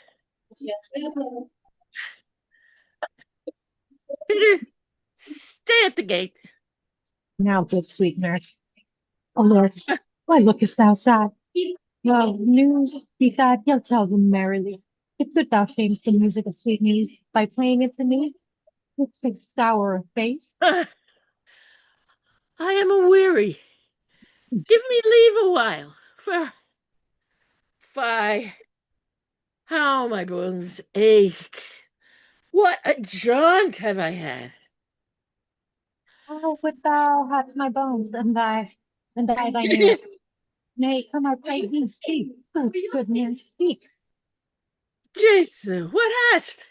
Speaker 5: Peter, stay at the gate.
Speaker 12: Now, good sweet nurse. Oh Lord, why lookest thou sad? Well, news, beside, he'll tell them merrily. It's good thou shamest the music of sweet news by playing it to me. With so sour a face.
Speaker 5: Ah! I am aweary. Give me leave a while, for fie, how my bones ache. What a jaunt have I had.
Speaker 12: Oh, would thou hadst my bones, and I thy news. Nay, come, I pray thee, speak. Good man, speak.
Speaker 5: Jesu, what hast?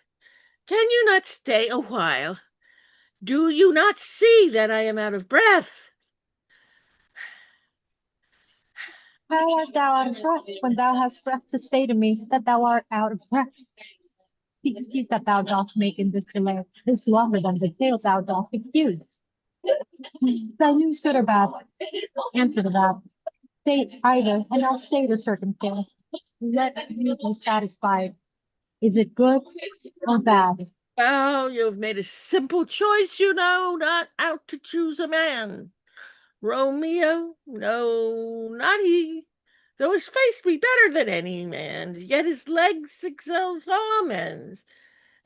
Speaker 5: Can you not stay a while? Do you not see that I am out of breath?
Speaker 12: How art thou out of breath when thou hast breath to say to me that thou art out of breath? Speak that thou dost make in this delay is longer than the tale thou dost excuse. Thy news good or bad? Answer to that. State either, and I'll state the circumstance. Let me be satisfied. Is it good or bad?
Speaker 5: Well, you've made a simple choice, you know, not out to choose a man. Romeo? No, not he. Though his face be better than any man's, yet his legs excels all men's.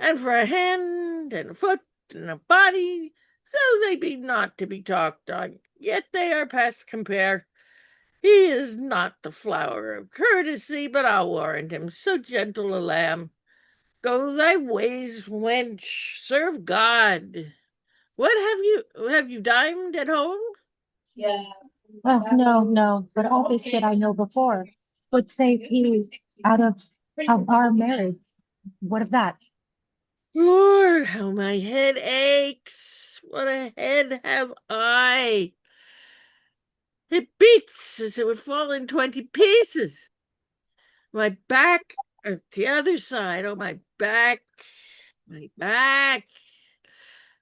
Speaker 5: And for a hand and a foot and a body, though they be not to be talked on, yet they are past compare. He is not the flower of courtesy, but I'll warrant him so gentle a lamb. Go thy ways, wench, serve God. What have you dined at home?
Speaker 12: Yeah. Oh, no, but all this did I know before. Would say he out of our marriage. What of that?
Speaker 5: Lord, how my head aches. What a head have I. It beats as it would fall in 20 pieces. My back at the other side. Oh, my back. My back.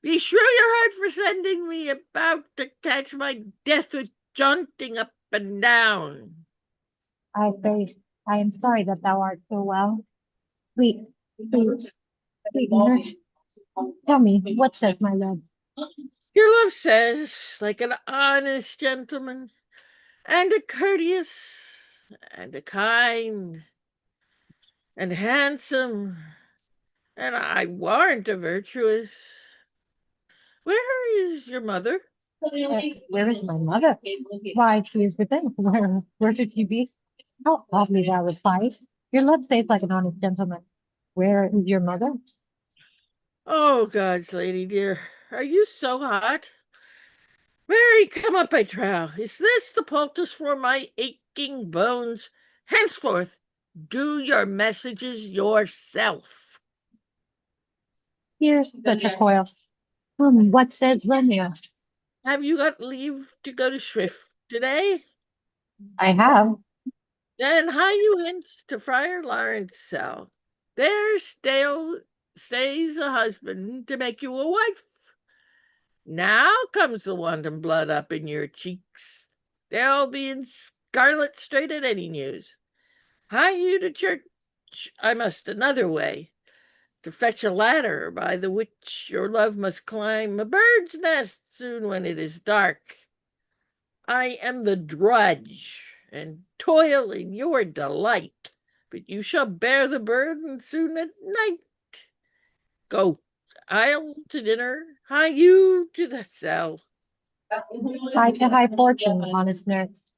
Speaker 5: Be shrew your heart for sending me about to catch my death with jaunting up and down.
Speaker 12: I am sorry that thou art so well. Sweet nurse. Tell me, what says my love?
Speaker 5: Your love says, like an honest gentleman, and a courteous, and a kind, and handsome, and I warrant a virtuous. Where is your mother?
Speaker 12: Where is my mother? Why, she is within. Where should she be? How oddly thou replies. Your love safe like an honest gentleman. Where is your mother?
Speaker 5: Oh, God's lady dear, are you so hot? Mary, come up, I trow. Is this the poultice for my aching bones? Henceforth, do your messages yourself.
Speaker 12: Here's such a coil. What says Romeo?
Speaker 5: Have you got leave to go to Shrift today?
Speaker 12: I have.
Speaker 5: Then hie you hence to Friar Lawrence's cell. There stays a husband to make you a wife. Now comes the wanton blood up in your cheeks. They'll be in scarlet straight at any news. Hie you to church, I must another way, to fetch a ladder by the which your love must climb a bird's nest soon when it is dark. I am the drudge, and toil in your delight, but you shall bear the burden soon at night. Go, I'll to dinner, hie you to the cell.
Speaker 12: High to high fortune, honest nurse.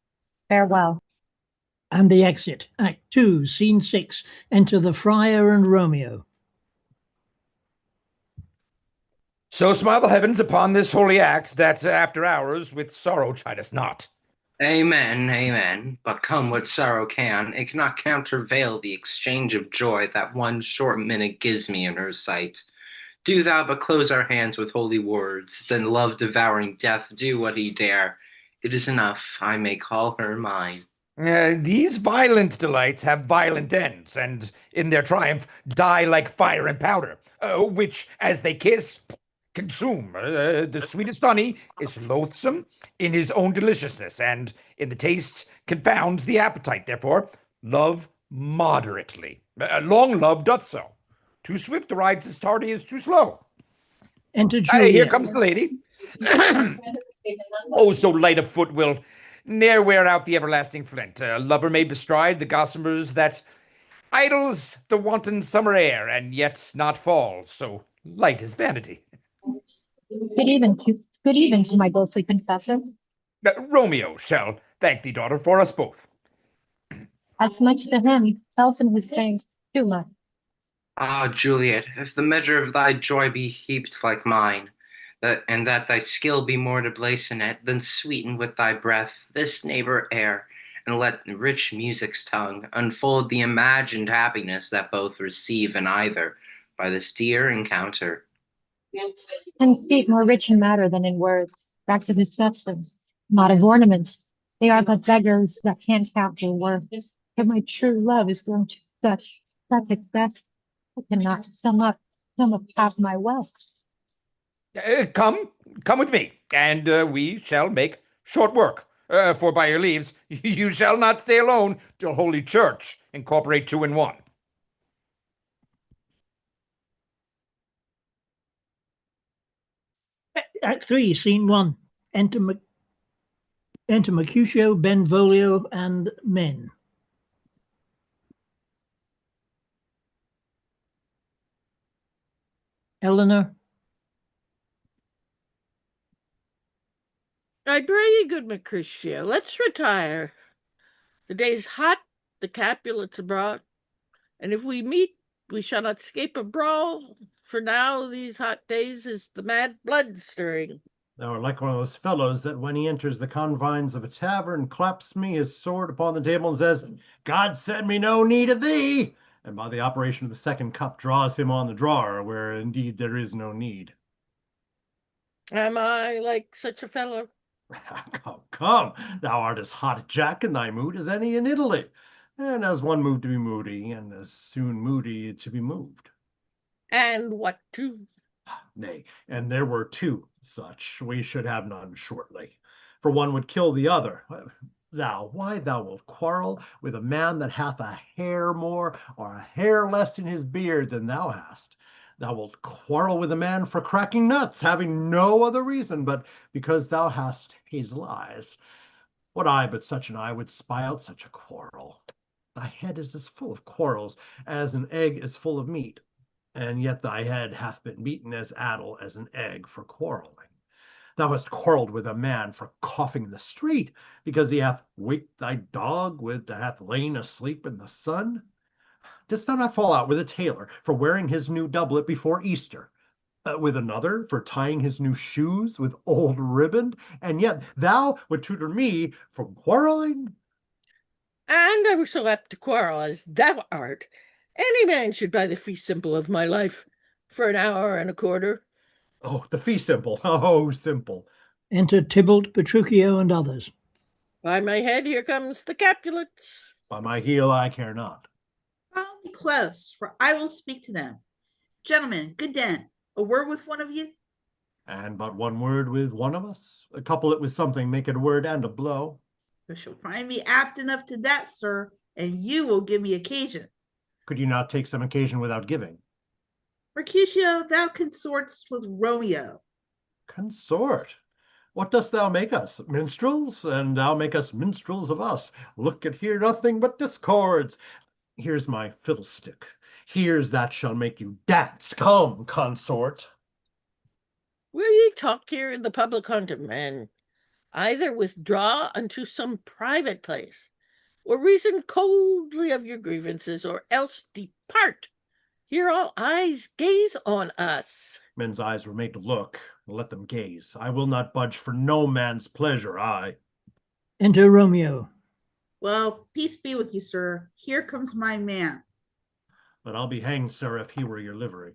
Speaker 12: Farewell.
Speaker 3: And the exit. Act 2, Scene 6. Enter the Friar and Romeo.
Speaker 8: So smile the heavens upon this holy act, that after hours with sorrow chide us not.
Speaker 10: Amen, amen. But come what sorrow can, it cannot countervail the exchange of joy that one short minute gives me in her sight. Do thou but close our hands with holy words, then love devouring death do what he dare. It is enough, I may call her mine.
Speaker 8: These violent delights have violent ends, and in their triumph die like fire and powder, which, as they kiss, consume. The sweetest honey is loathsome in his own deliciousness, and in the taste confounds the appetite. Therefore, love moderately. Long love doth so. Too swift rides as tardy as too slow.
Speaker 3: Enter Juliet.
Speaker 8: Here comes the lady. Oh, so light of foot will ne'er wear out the everlasting flint. A lover may bestride the gossamers that idles the wanton summer air, and yet not fall, so light is vanity.
Speaker 12: Good even to my ghostly confessor.
Speaker 8: Romeo shall thank thee, daughter, for us both.
Speaker 12: As much to him, else in his thanks, too much.
Speaker 10: Ah, Juliet, if the measure of thy joy be heaped like mine, and that thy skill be more to place in it, then sweeten with thy breath this neighbor air, and let rich music's tongue unfold the imagined happiness that both receive in either by this dear encounter.
Speaker 12: And speak more rich in matter than in words, facts of his substance, not of ornament. They are but beggars that can't count their worth. If my true love is grown to such excess, I cannot sum up past my wealth.
Speaker 8: Come with me, and we shall make short work. For by your leaves, you shall not stay alone till Holy Church incorporate two in one.
Speaker 3: Act 3, Scene 1. Enter Mercutio, Benvolio, and men. Eleanor.
Speaker 5: I pray ye, good Mercutio, let's retire. The day's hot, the Capulets abroad, and if we meet, we shall not escape a brawl, for now these hot days is the mad blood stirring.
Speaker 7: Thou art like one of those fellows that when he enters the confines of a tavern, claps me his sword upon the table and says, God send me no need of thee, and by the operation of the second cup draws him on the drawer, where indeed there is no need.
Speaker 5: Am I like such a fellow?
Speaker 7: Come, thou art as hot, Jack, in thy mood as any in Italy, and as one moved to be moody, and as soon moody to be moved.
Speaker 5: And what too?
Speaker 7: Nay, and there were two such, we should have none shortly, for one would kill the other. Why thou wilt quarrel with a man that hath a hair more or a hair less in his beard than thou hast. Thou wilt quarrel with a man for cracking nuts, having no other reason but because thou hast hazel eyes. What eye but such an eye would spy out such a quarrel? Thy head is as full of quarrels as an egg is full of meat, and yet thy head hath been beaten as addle as an egg for quarreling. Thou hast quarreled with a man for coughing in the street, because he hath waked thy dog that hath lain asleep in the sun. Didst thou not fall out with a tailor for wearing his new doublet before Easter? With another for tying his new shoes with old ribbon? And yet thou would tutor me for quarreling?
Speaker 5: And I was so apt to quarrel as thou art. Any man should buy the fee simple of my life for an hour and a quarter.
Speaker 7: Oh, the fee simple. Oh, simple.
Speaker 3: Enter Tybalt, Petruchio, and others.
Speaker 5: By my head, here comes the Capulets.
Speaker 7: By my heel, I care not.
Speaker 11: Follow me close, for I will speak to them. Gentlemen, good den, a word with one of you?
Speaker 7: And but one word with one of us? Couple it with something, make it a word and a blow.
Speaker 11: You shall find me apt enough to that, sir, and you will give me occasion.
Speaker 7: Could you not take some occasion without giving?
Speaker 11: Mercutio, thou consortst with Romeo.
Speaker 7: Consort? What dost thou make us? Minstrels? And thou make us minstrels of us. Look and hear nothing but discords. Here's my fiddlestick. Here's that shall make you dance. Come, consort.
Speaker 5: Will ye talk here in the public hunt of men? Either withdraw unto some private place, or reason coldly of your grievances, or else depart. Here all eyes gaze on us.
Speaker 7: Men's eyes were made to look. Let them gaze. I will not budge for no man's pleasure, I.
Speaker 3: Enter Romeo.
Speaker 11: Well, peace be with you, sir. Here comes my man.
Speaker 7: But I'll be hanged, sir, if he were your livery.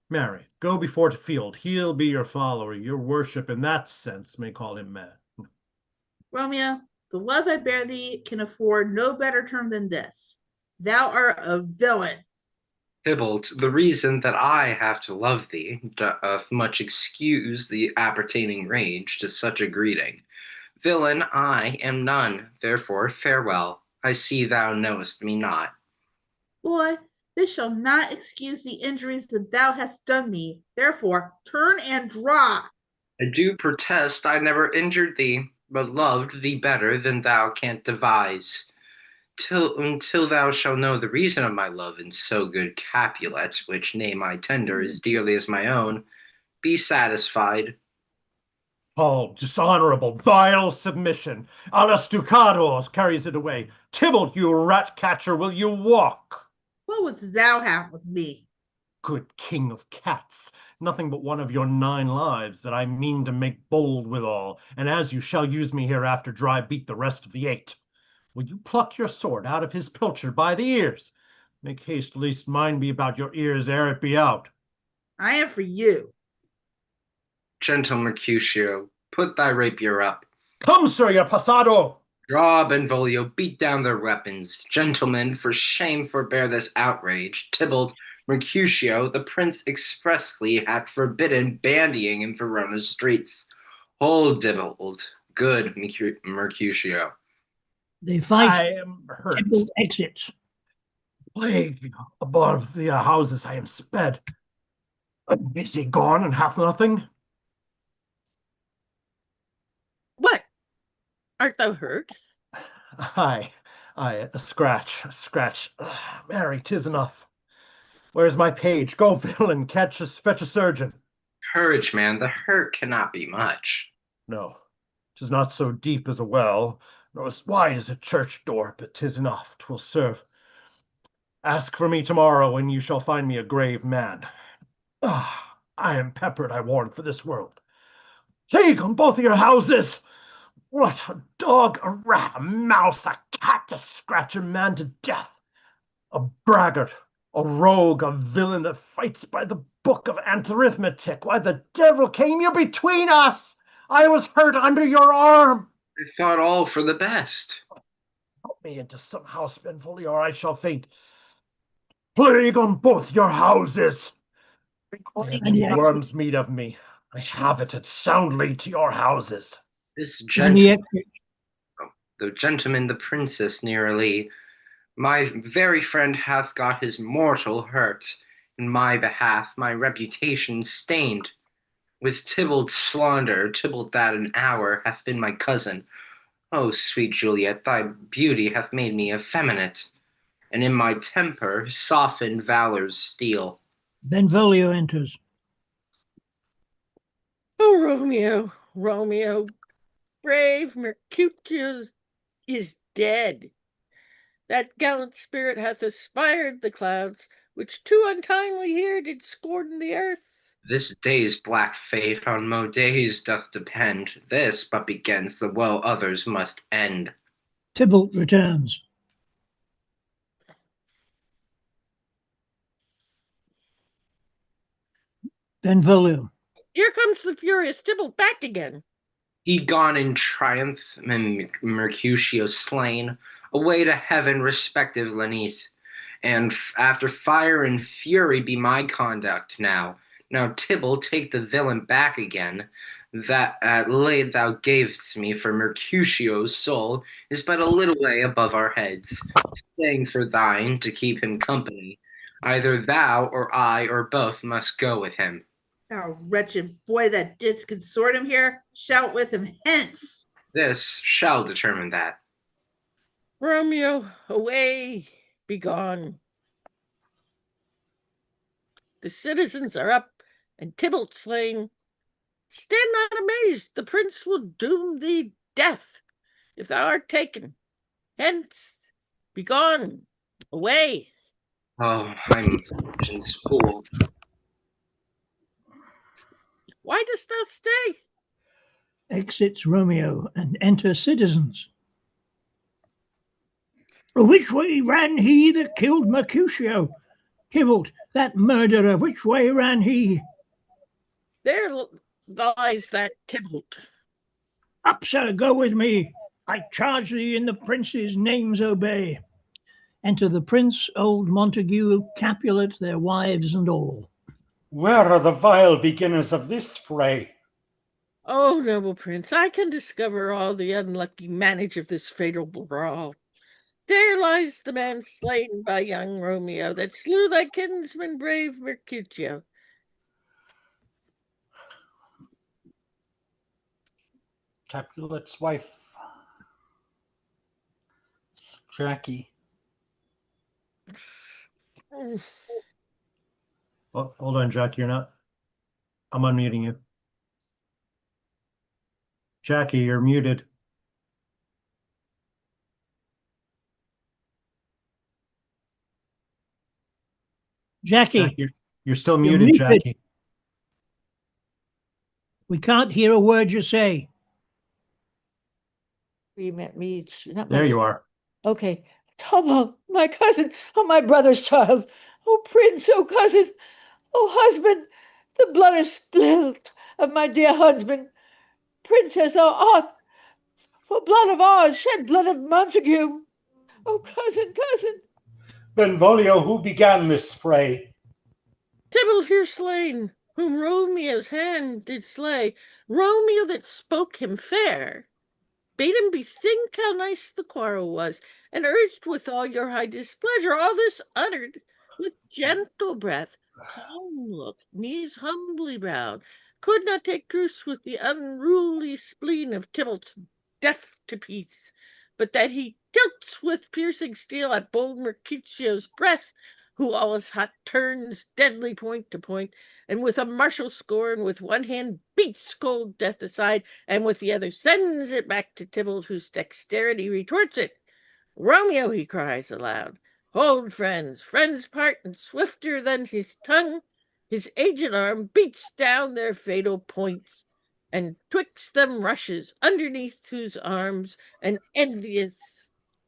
Speaker 7: Marry, go before to field. He'll be your follower. Your worship in that sense may call him mad.
Speaker 11: Romeo, the love I bear thee can afford no better term than this. Thou art a villain.
Speaker 10: Tybalt, the reason that I have to love thee doth much excuse the appertaining rage to such a greeting. Villain, I am none, therefore farewell. I see thou knowest me not.
Speaker 11: Boy, this shall not excuse the injuries that thou hast done me. Therefore, turn and draw.
Speaker 10: I do protest I never injured thee, but loved thee better than thou canst devise. Until thou shalt know the reason of my love in so good Capulet, which name I tender as dearly as my own, be satisfied.
Speaker 7: Oh, dishonorable, vile submission. A las ducados carries it away. Tybalt, you rat catcher, will you walk?
Speaker 11: What wouldst thou have with me?
Speaker 7: Good king of cats, nothing but one of your 9 lives that I mean to make bold withal, and as you shall use me hereafter, dry beat the rest of the 8. Will you pluck your sword out of his pilcher by the ears? Make haste, lest mine be about your ears ere it be out.
Speaker 11: I am for you.
Speaker 10: Gentle Mercutio, put thy rapier up.
Speaker 7: Come, sir, your passado.
Speaker 10: Draw, Benvolio, beat down their weapons. Gentlemen, for shame forbear this outrage. Tybalt, Mercutio, the prince expressly hath forbidden bandying in Verona's streets. Hold, Tybalt, good Mercutio.
Speaker 3: They fight.
Speaker 7: I am hurt.
Speaker 3: Tybalt exits.
Speaker 7: Plague above the houses, I am sped. Is he gone and hath nothing?
Speaker 5: What? Art thou hurt?
Speaker 7: Aye, a scratch, a scratch. Marry, 'tis enough. Where's my page? Go, villain, fetch a surgeon.
Speaker 10: Courage, man, the hurt cannot be much.
Speaker 7: No, 'tis not so deep as a well, nor as wide as a church door, but 'tis enough, 'twill serve. Ask for me tomorrow, and you shall find me a grave man. I am peppered, I warn, for this world. Plague on both of your houses! What a dog, a rat, a mouse, a cat to scratch a man to death! A braggart, a rogue, a villain that fights by the book of arithmetic. Why the devil came you between us? I was hurt under your arm.
Speaker 10: I thought all for the best.
Speaker 7: Help me into some house, Benvolio, or I shall faint. Plague on both your houses! Worms meat of me. I habited soundly to your houses.
Speaker 10: This gentleman, the gentleman, the princess, nearly, my very friend hath got his mortal hurt. In my behalf, my reputation stained. With Tybalt's slander, Tybalt that an hour hath been my cousin. O sweet Juliet, thy beauty hath made me effeminate, and in my temper softened valor's steel.
Speaker 3: Benvolio enters.
Speaker 5: Oh, Romeo, Romeo, brave Mercutio is dead. That gallant spirit hath aspired the clouds, which too untimely here did scorn the earth.
Speaker 10: This day's black fate on mo days doth depend. This but begins the woe others must end.
Speaker 3: Tybalt returns. Benvolio.
Speaker 5: Here comes the furious Tybalt back again.
Speaker 10: He gone in triumph, and Mercutio slain, away to heaven respective Lenite. And after fire and fury be my conduct now. Now, Tybalt, take the villain back again. That at late thou gavest me for Mercutio's soul is but a little way above our heads, staying for thine to keep him company. Either thou or I or both must go with him.
Speaker 11: Thou wretched boy that didst consort him here, shout with him hence.
Speaker 10: This shall determine that.
Speaker 5: Romeo, away, be gone. The citizens are up, and Tybalt slain. Stand not amazed, the prince will doom thee death, if thou art taken. Hence, be gone, away.
Speaker 10: Oh, I'm fortune's fool.
Speaker 5: Why dost thou stay?
Speaker 3: Exits Romeo and enter citizens. Which way ran he that killed Mercutio? Tybalt, that murderer, which way ran he?
Speaker 5: There lies that Tybalt.
Speaker 3: Up, sir, go with me. I charge thee in the prince's names obey. Enter the prince, old Montague, Capulet, their wives and all.
Speaker 4: Where are the vile beginners of this fray?
Speaker 5: Oh, noble prince, I can discover all the unlucky manage of this fatal brawl. There lies the man slain by young Romeo that slew thy kinsman brave Mercutio.
Speaker 4: Capulet's wife, Jackie.
Speaker 7: Oh, hold on, Jackie, you're not. I'm unmuting you. Jackie, you're muted.
Speaker 3: Jackie,
Speaker 7: you're still muted, Jackie.
Speaker 3: We can't hear a word you say.
Speaker 2: You meant me. It's not
Speaker 7: There
Speaker 2: my
Speaker 7: you are.
Speaker 2: Okay. Tybalt, my cousin, oh, my brother's child. Oh, prince, oh, cousin, oh, husband, the blood is spilled of my dear husband. Princess, thou art, for blood of ours, shed blood of Montague. Oh, cousin.
Speaker 4: Benvolio, who began this fray?
Speaker 5: Tybalt here slain, whom Romeo's hand did slay. Romeo that spoke him fair. Bade him bethink how nice the quarrel was, and urged with all your high displeasure. All this uttered with gentle breath, calm look, knees humbly bowed, could not take truce with the unruly spleen of Tybalt's deaf to peace, but that he tilts with piercing steel at bold Mercutio's breast, who all his hot turns deadly point to point, and with a martial scorn with one hand beats cold death aside, and with the other sends it back to Tybalt, whose dexterity retorts it. Romeo, he cries aloud, hold, friends, friends part, and swifter than his tongue, his aged arm beats down their fatal points, and twixt them rushes, underneath whose arms an envious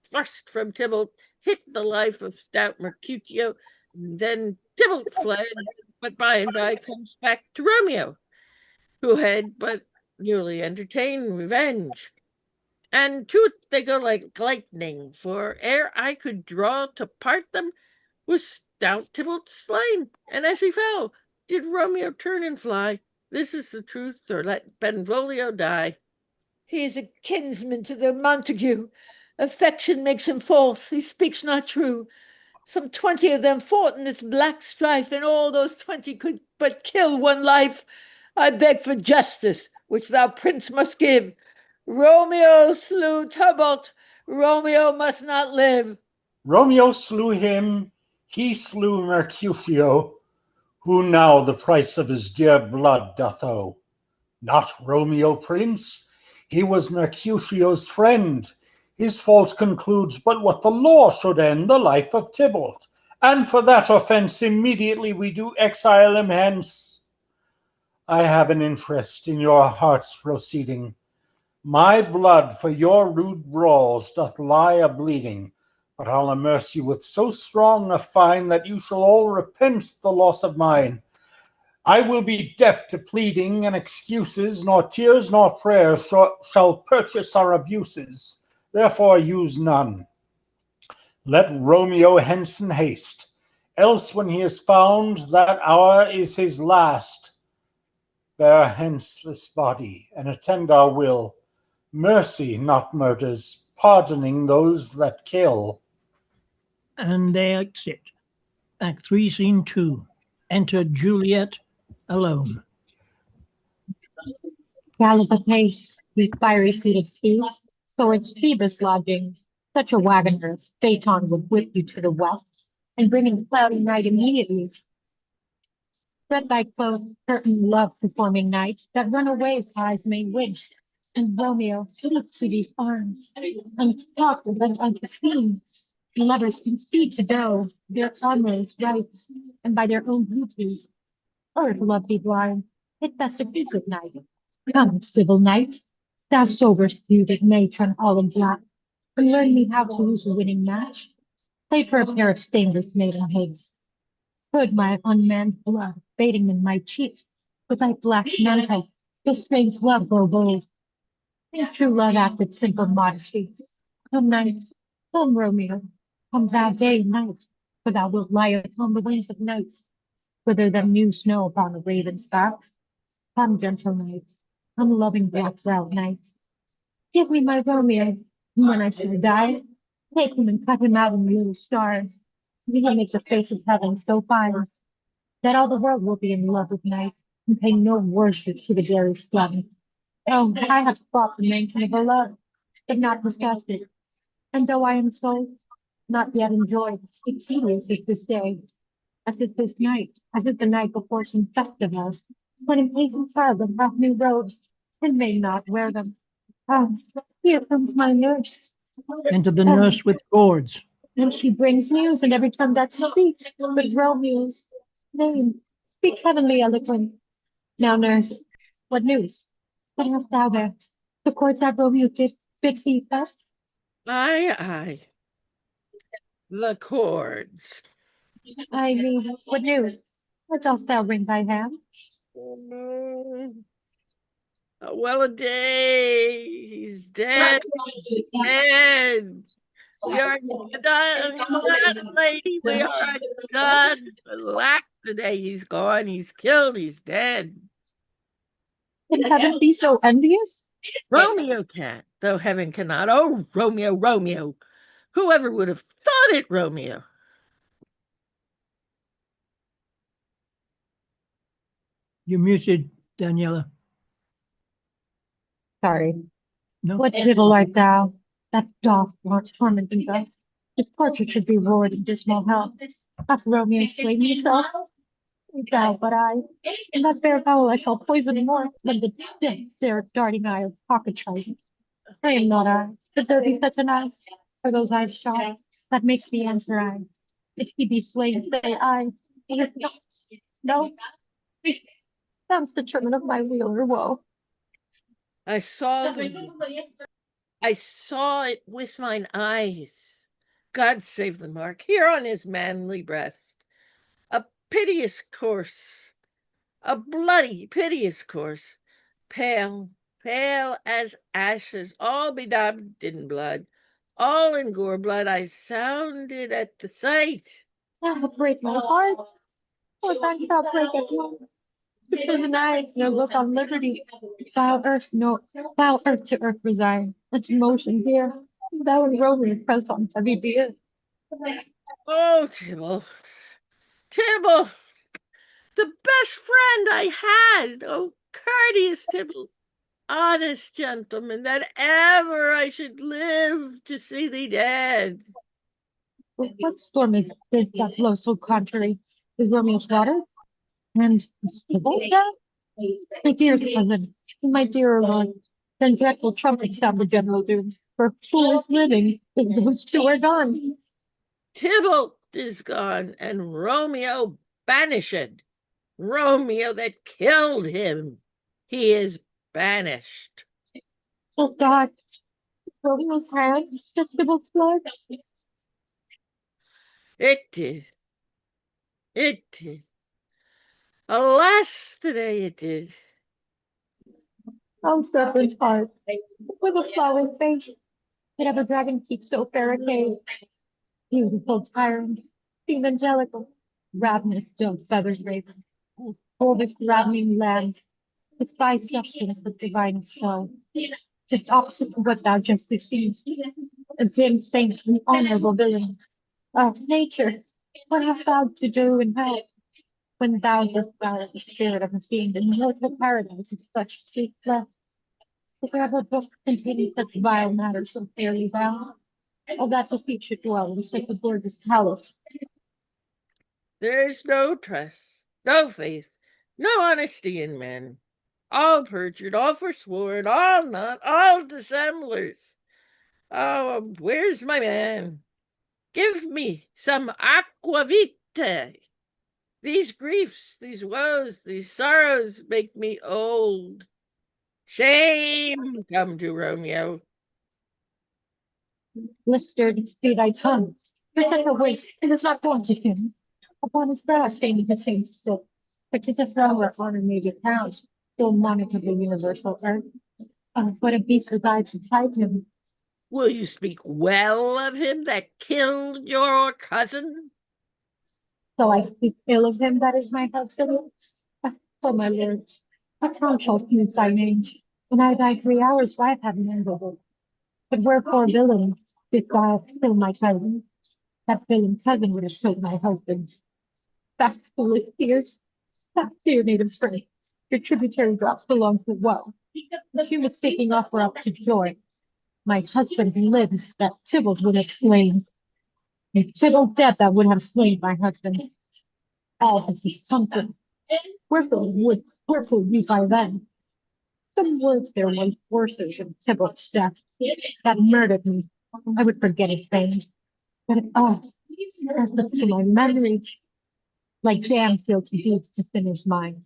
Speaker 5: thrust from Tybalt hit the life of stout Mercutio. Then Tybalt fled, but by and by comes back to Romeo, who had but newly entertained revenge. And to it they go like lightning, for ere I could draw to part them, was stout Tybalt slain, and as he fell, did Romeo turn and fly. This is the truth, or let Benvolio die.
Speaker 2: He is a kinsman to the Montague. Affection makes him false. He speaks not true. Some 20 of them fought in this black strife, and all those 20 could but kill one life. I beg for justice, which thou, prince, must give. Romeo slew Tybalt. Romeo must not live.
Speaker 4: Romeo slew him, he slew Mercutio, who now the price of his dear blood doth owe. Not Romeo, prince, he was Mercutio's friend, His fault concludes but what the law should end the life of Tybalt, and for that offense immediately we do exile him hence. I have an interest in your heart's proceeding. My blood for your rude brawls doth lie a-bleeding, but I'll immerse you with so strong a fine that you shall all repent the loss of mine. I will be deaf to pleading and excuses, nor tears nor prayers shall purchase our abuses, therefore use none. Let Romeo hence in haste, else when he is found, that hour is his last. Bear hence this body, and attend our will. Mercy, not murders, pardoning those that kill.
Speaker 3: And they exit. Act 3, Scene 2. Enter Juliet alone.
Speaker 12: Gallop apace, with fiery footed steeds, towards Phoebus' lodging. Such a wagoner as Phaeton would whip you to the west, and bring in the cloudy night immediately. Spread thy close, curtain love performing night, that runaways' eyes may wish, and Romeo sleep to these arms, and talk with us unto themes. Lovers concede to know their honors rights, and by their own beauties. Or if love be blind, it best appears at night. Come, civil knight, thou sober-suited matron all in black, and learn me how to lose a winning match. Play for a pair of stainless maidenhoods. Hood my unmanned blood, bating in my cheeks, with thy black mantle, the strange love grow bold. In true love acted simple modesty. Come night, come Romeo, come thou day and night, for thou wilt lie upon the wings of night, wither them new snow upon the raven's back. Come, gentle night, come loving black-browed night. Give me my Romeo, and when I shall die, take him and cut him out in little stars. We will make the face of heaven so fine that all the world will be in love with night and pay no worship to the garish sun. Oh, I have fought the making of a love, but not possessed it. And though I am sold, not yet enjoyed, so tedious is this day, as is this night, as is the night before some festival, when an Asian child will have new robes and may not wear them. Ah, here comes my nurse.
Speaker 3: Enter the nurse with cords.
Speaker 12: And she brings news, and every tongue that speaks but Romeo's name. Speak heavenly eloquent. Now, nurse, what news? What hast thou there? The courts have Romeo bid thee fast?
Speaker 5: Aye, aye. The cords.
Speaker 12: I mean, what news? What dost thou wring thy hand?
Speaker 5: Well a day, he's dead, dead. We are done, lady, we are done. Alack, the day he's gone, he's killed, he's dead.
Speaker 12: Can heaven be so envious?
Speaker 5: Romeo can, though heaven cannot. Oh, Romeo, Romeo. Whoever would have thought it, Romeo?
Speaker 3: You're muted, Daniela.
Speaker 12: Sorry.
Speaker 3: No.
Speaker 12: What devil art thou that doth want torment and death? His portrait should be roared in dismal hell. Hath Romeo slain himself? Thou, but I. In that fair foul I shall poison more than the dead darting eye of cockatrice. I am not I, but there be such an eye, for those eyes shine, that makes me answer I. If he be slain, say I. If not, no. That's the determined of my weal or woe.
Speaker 5: I saw it with mine eyes. God save the mark, here on his manly breast. A piteous corse, a bloody piteous corse, pale, pale as ashes, all bedaubed in blood, all in gore blood. I sounded at the sight.
Speaker 12: Thou break my heart, for thou shalt break at once. Because the eyes no look on liberty, thou earth to earth resign, and to motion here, thou and Romeo press on to be dear.
Speaker 5: Oh, Tybalt, Tybalt, the best friend I had. Oh, courteous Tybalt, honest gentleman, that ever I should live to see thee dead.
Speaker 12: What storm is this that blows so contrary? Is Romeo's daughter? And is Tybalt dead? My dearest cousin, my dear lord, then dreadful trumpets sound the general doom. For who is living if those two are gone?
Speaker 5: Tybalt is gone, and Romeo banished. Romeo that killed him, he is banished.
Speaker 12: Oh God, Romeo's hands took Tybalt's blood.
Speaker 5: It did. It did. Alas, the day it did.
Speaker 12: Oh, serpent's heart, with a flowing face, did ever dragon keep so fair a cave? Beautiful tyrant, evangelical, ravenous still feathered raven, oldest ravening land, with thy substance of divine show, just opposite to what thou justly seest, a dim saint and honorable villain. Oh, nature, what hast thou to do in hell, when thou dost bow the spirit of a fiend in mortal paradise of such sweet flesh? Is there ever book containing such vile matter so fairly bound? Oh, that the feet should dwell in sacred gorgeous palace.
Speaker 5: There is no trust, no faith, no honesty in men. All perjured, all forsworn, all not, all dissemblers. Oh, where's my man? Give me some aqua vitae. These griefs, these woes, these sorrows make me old. Shame come to Romeo.
Speaker 12: Blistered be thy tongue. For such a weight, it is not born to him. Upon his brow staining his fame to sit. But 'tis a throne where honor may be crowned, still monarch of the universal earth. But a beast resides beside him.
Speaker 5: Will you speak well of him that killed your cousin?
Speaker 12: So I speak ill of him that is my husband. Oh, my lord, a tongue shall smooth thy name, and I thy 3 hours life have mended it. But wherefore, villain, didst thou kill my cousin? That villain cousin would have killed my husband. That foolish tears, back to your native spring. Your tributary drops belong to woe. If you mistaking offer up to joy, my husband lives that Tybalt would have slain. And Tybalt dead that would have slain my husband. All has his comfort. Wherefore weep I then? Some words there were worse than Tybalt's death. That murdered me. I would forget it things. But as to my memory, like damned guilty deeds to sinners' mind.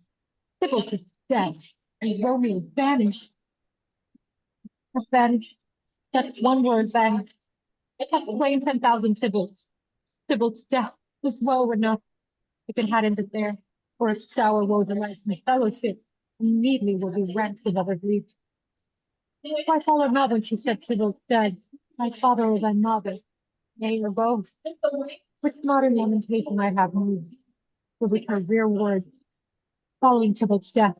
Speaker 12: Tybalt is dead, and Romeo vanished. Vanished. That's one word, then. It has slain 10,000 Tybalts. Tybalt's death was woe enough if it hadn't been there, or its sour woe delight my fellowship, immediately will be rent with other griefs. Why follow not when she said Tybalt's dead, my father or thy mother, nay, or both? Which modern lamentation I have moved, for which her rear word, following Tybalt's death.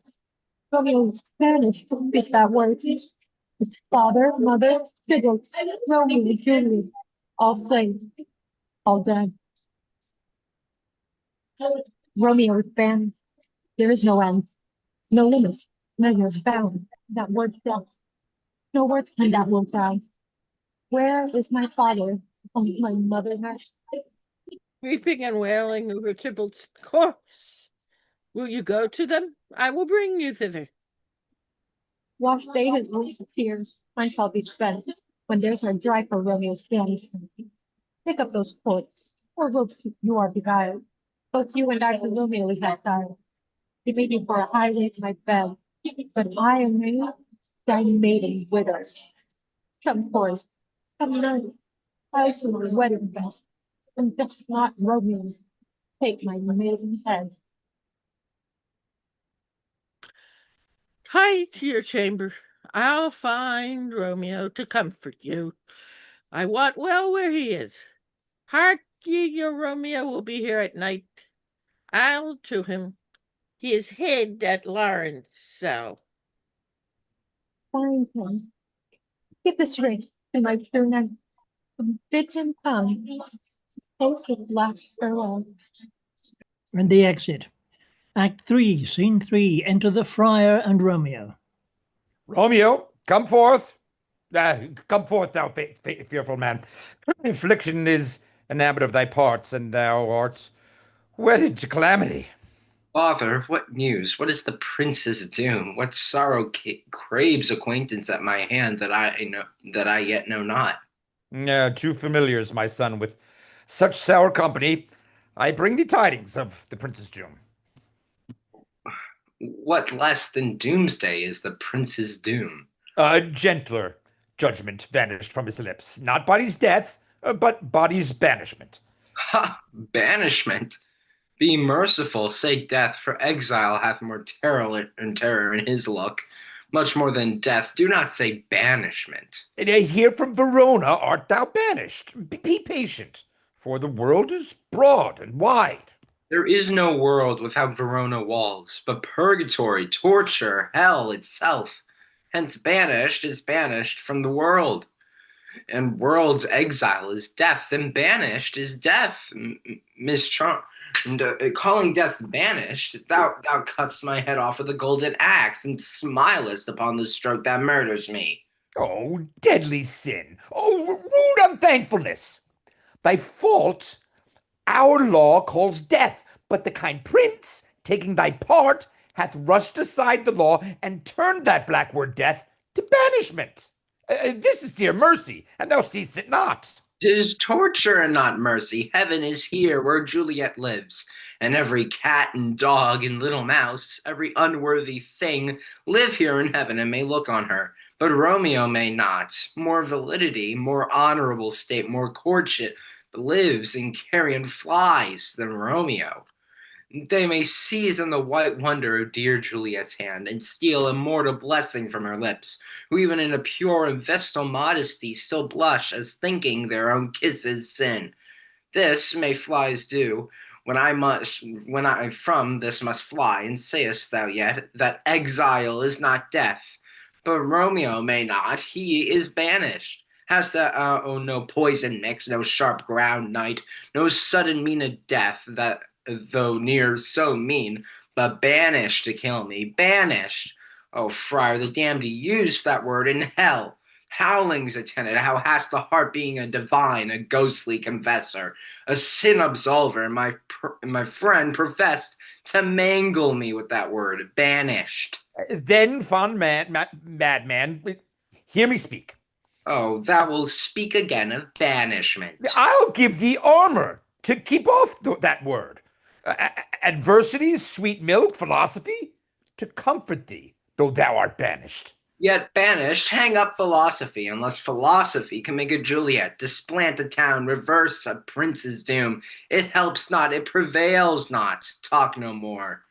Speaker 12: Romeo is vanished to speak that word. His father, mother, Tybalt, Romeo, Juliet, all slain, all dead. Romeo is banished. There is no end, no limit, measure bound. That word death. No words can that will die. Where is my father? Oh, my mother next.
Speaker 5: Weeping and wailing over Tybalt's corpse. Will you go to them? I will bring you thither.
Speaker 12: Wash they his wounds with tears. Mine shall be spent when theirs are dry for Romeo's vanishing. Pick up those coats, or ropes you are beguiled. Both you and I for Romeo is exiled. He made me for a highway to my bed, but I am made thy maiden's widow. Come forth, come night, I shall my wedding bed, and doth not Romeo take my maiden head.
Speaker 5: Hie to your chamber. I'll find Romeo to comfort you. I wot well where he is. Hark ye, your Romeo will be here at night. I'll to him. He is hid at Lauren's cell.
Speaker 12: Find him. Give this ring to my true knight, and bid him come. Take his last farewell.
Speaker 3: And the exit. Act 3, Scene 3. Enter the Friar and Romeo.
Speaker 8: Romeo, come forth. Come forth, thou fearful man. Affliction is enamored of thy parts, and thou art wedded to calamity.
Speaker 10: Father, what news? What is the prince's doom? What sorrow craves acquaintance at my hand that I yet know not?
Speaker 8: Too familiars, my son, with such sour company. I bring thee tidings of the prince's doom.
Speaker 10: What less than doomsday is the prince's doom?
Speaker 8: A gentler judgment vanished from his lips, not body's death, but body's banishment.
Speaker 10: Ha! Banishment. Be merciful, say death, for exile hath more terror and terror in his look. Much more than death. Do not say banishment.
Speaker 8: Here from Verona art thou banished. Be patient, for the world is broad and wide.
Speaker 10: There is no world without Verona walls, but purgatory, torture, hell itself. Hence banished is banished from the world. And world's exile is death, and banished is death. And calling death banished, thou cuttest my head off with a golden axe, and smilest upon the stroke that murders me.
Speaker 8: Oh, deadly sin! Oh, rude unthankfulness! Thy fault our law calls death, but the kind prince, taking thy part, hath rushed aside the law and turned that black word death to banishment. This is dear mercy, and thou seest it not.
Speaker 10: 'Tis torture and not mercy. Heaven is here where Juliet lives, and every cat and dog and little mouse, every unworthy thing, live here in heaven and may look on her. But Romeo may not. More validity, more honorable state, more courtship lives in carrion flies than Romeo. They may seize on the white wonder of dear Juliet's hand, and steal immortal blessing from her lips, who even in a pure and vestal modesty still blush as thinking their own kisses sin. This may flies do, when I from this must fly, and sayest thou yet that exile is not death? But Romeo may not, he is banished. Hast thou no poison mix, no sharp ground night, no sudden mean of death, that though near so mean, but banished to kill me, banished. Oh, friar, the damned used that word in hell. Howlings attended, how hast the heart being a divine, a ghostly confessor, a sin absolver, my friend professed to mangle me with that word, banished.
Speaker 8: Then, fond madman, hear me speak.
Speaker 10: Oh, thou wilt speak again of banishment.
Speaker 8: I'll give thee armor to keep off that word. Adversity, sweet milk, philosophy, to comfort thee, though thou art banished.
Speaker 10: Yet banished, hang up philosophy, unless philosophy can make a Juliet, displant a town, reverse a prince's doom. It helps not, it prevails not. Talk no more.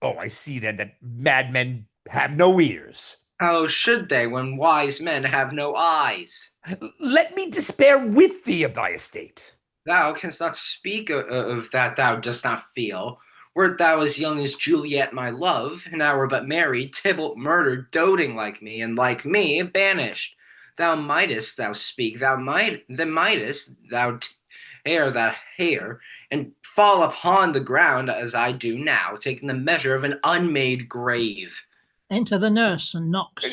Speaker 8: Oh, I see then that madmen have no ears.
Speaker 10: How should they when wise men have no eyes?
Speaker 8: Let me despair with thee of thy estate.
Speaker 10: Thou canst not speak of that thou dost not feel. Wert thou as young as Juliet, my love, and I were but married, Tybalt murdered, doting like me, and like me banished. Thou mightest thou speak, mightest thou tear that hair, and fall upon the ground as I do now, taking the measure of an unmade grave.
Speaker 3: Enter the nurse and knocks.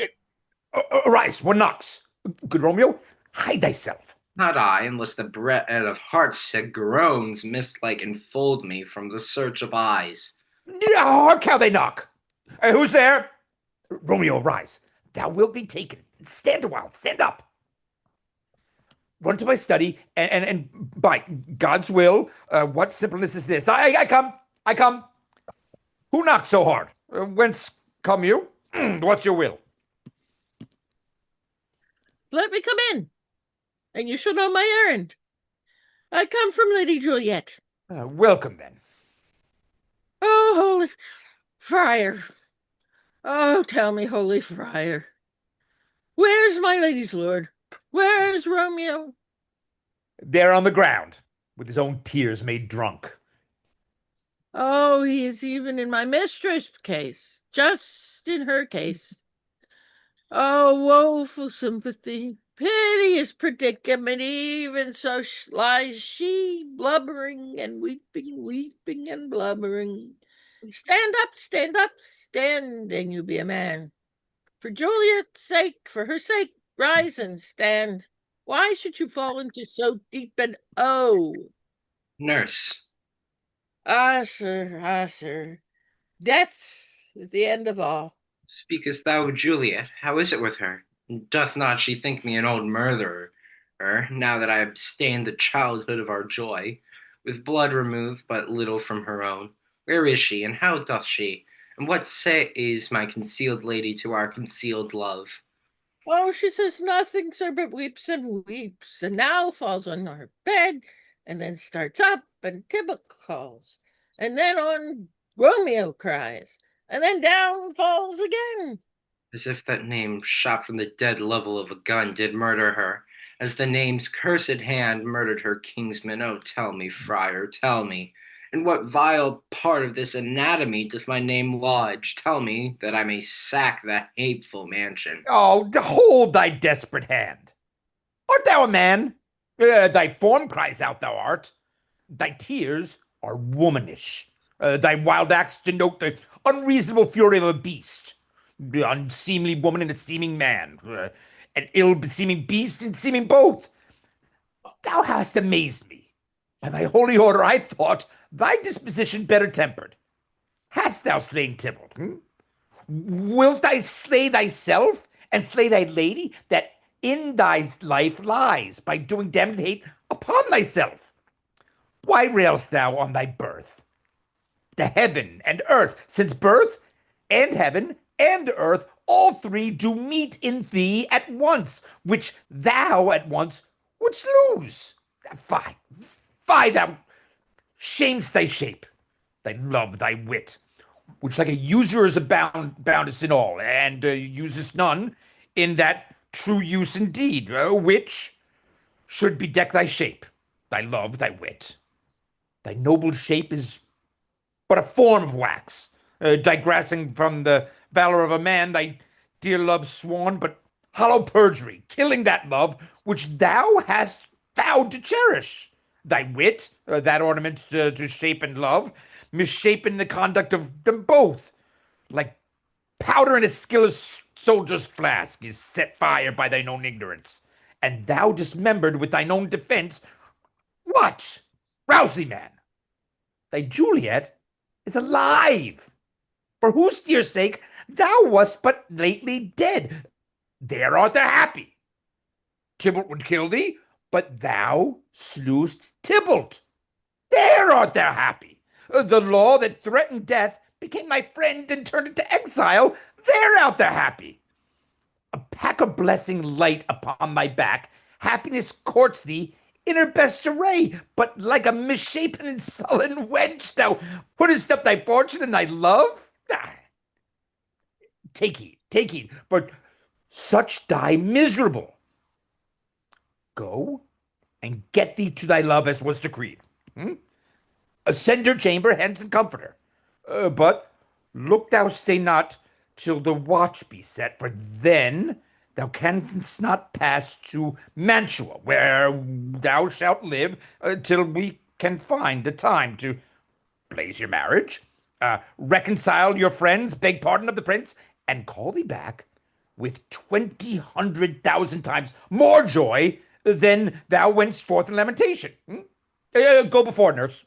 Speaker 8: Arise, what knocks? Good Romeo, hide thyself.
Speaker 10: Not I, unless the breath of heart-sick groans mist-like enfold me from the search of eyes.
Speaker 8: Hark how they knock. Who's there? Romeo, rise. Thou wilt be taken. Stand a while. Stand up. Run to my study, and by God's will, what simpleness is this? I come. I come. Who knocks so hard? Whence come you? What's your will?
Speaker 5: Let me come in, and you shall know my errand. I come from Lady Juliet.
Speaker 8: Welcome, then.
Speaker 5: Oh, holy friar. Oh, tell me, holy friar. Where's my lady's lord? Where's Romeo?
Speaker 8: There on the ground, with his own tears made drunk.
Speaker 5: Oh, he is even in my mistress' case, just in her case. Oh, woeful sympathy, piteous predicament, even so lies she, blubbering and weeping, weeping and blubbering. Stand up, stand, and you be a man. For Juliet's sake, for her sake, rise and stand. Why should you fall into so deep an oh?
Speaker 10: Nurse,
Speaker 5: Ah, sir. Death is the end of all.
Speaker 10: Speakest thou of Juliet? How is it with her? Doth not she think me an old murderer, now that I have stained the childhood of our joy, with blood removed but little from her own? Where is she, and how doth she? And what says my concealed lady to our concealed love?
Speaker 5: Oh, she says nothing, sir, but weeps and weeps, and now falls on her bed, and then starts up, and Tybalt calls, and then on Romeo cries, and then down falls again.
Speaker 10: As if that name, shot from the dead level of a gun, did murder her, as the name's cursed hand murdered her kinsman. Oh, tell me, friar, tell me, in what vile part of this anatomy doth my name lodge? Tell me, that I may sack that hateful mansion.
Speaker 8: Oh, hold thy desperate hand. Art thou a man? Thy form cries out thou art. Thy tears are womanish. Thy wild acts denote the unreasonable fury of a beast. The unseemly woman and a seeming man. An ill-beseeming beast and seeming both. Thou hast amazed me. By my holy order, I thought thy disposition better tempered. Hast thou slain Tybalt? Wilt thou slay thyself and slay thy lady that in thy life lies by doing damned hate upon thyself? Why railst thou on thy birth? The heaven and earth, since birth and heaven and earth, all three do meet in thee at once, which thou at once wouldst lose. Fie, thou shamest thy shape, thy love, thy wit, which like a usurer is boundest in all, and usest none in that true use indeed, which should bedeck thy shape, thy love, thy wit. Thy noble shape is but a form of wax, digressing from the valor of a man, thy dear love sworn, but hollow perjury, killing that love which thou hast vowed to cherish. Thy wit, that ornament to shape and love, misshapen the conduct of them both, like powder in a skilless soldier's flask is set fire by thine own ignorance, and thou dismembered with thine own defense. What? Rouse thee, man! Thy Juliet is alive, for whose dear sake thou wast but lately dead. There art thou happy. Tybalt would kill thee, but thou slewest Tybalt. There art thou happy. The law that threatened death became my friend and turned it to exile. There art thou happy. A pack of blessing light upon thy back, happiness courts thee in her best array, but like a misshapen and sullen wench, thou puttest up thy fortune and thy love. Take heed, for such die miserable. Go and get thee to thy love as was decreed. Ascend her chamber hence and comfort her. But look thou stay not till the watch be set, for then thou canst not pass to Mantua, where thou shalt live till we can find a time to blaze your marriage, reconcile your friends, beg pardon of the prince, and call thee back with 20,000 times more joy than thou wentst forth in lamentation. Go before, nurse.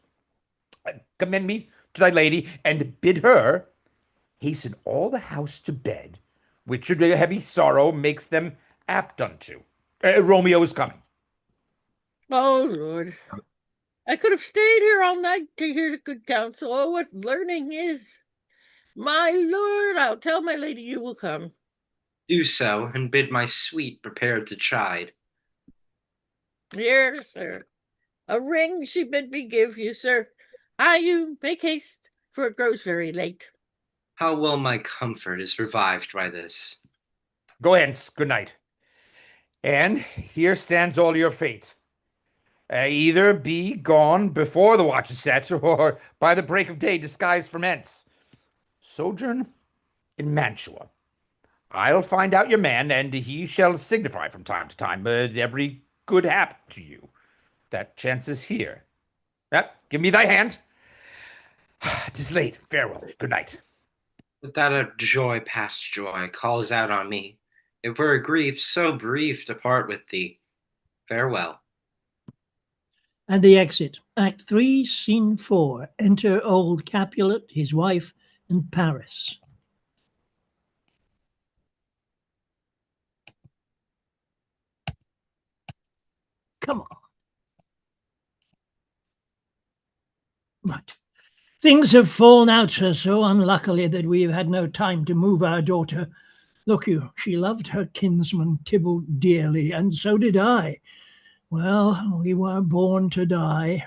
Speaker 8: Commend me to thy lady, and bid her hasten all the house to bed, which a heavy sorrow makes them apt unto. Romeo is coming.
Speaker 5: Oh, Lord. I could have stayed here all night to hear the good counsel. Oh, what learning is. My lord, I'll tell my lady you will come.
Speaker 10: Do so, and bid my sweet prepare to chide.
Speaker 5: Here, sir. A ring she bid me give you, sir. You make haste, for it grows very late.
Speaker 10: How well my comfort is revived by this.
Speaker 8: Go hence, good night. And here stands all your fate. Either be gone before the watch is set, or by the break of day disguised from hence. Sojourn in Mantua. I'll find out your man, and he shall signify from time to time every good hap to you. That chance is here. Give me thy hand. 'Tis late. Farewell. Good night.
Speaker 10: But that a joy past joy calls out on me. It were a grief so brief to part with thee. Farewell.
Speaker 3: And the exit. Act 3, Scene 4. Enter old Capulet, his wife, and Paris. Come on. Right. Things have fallen out so unluckily that we have had no time to move our daughter. Look you, she loved her kinsman Tybalt dearly, and so did I. Well, we were born to die.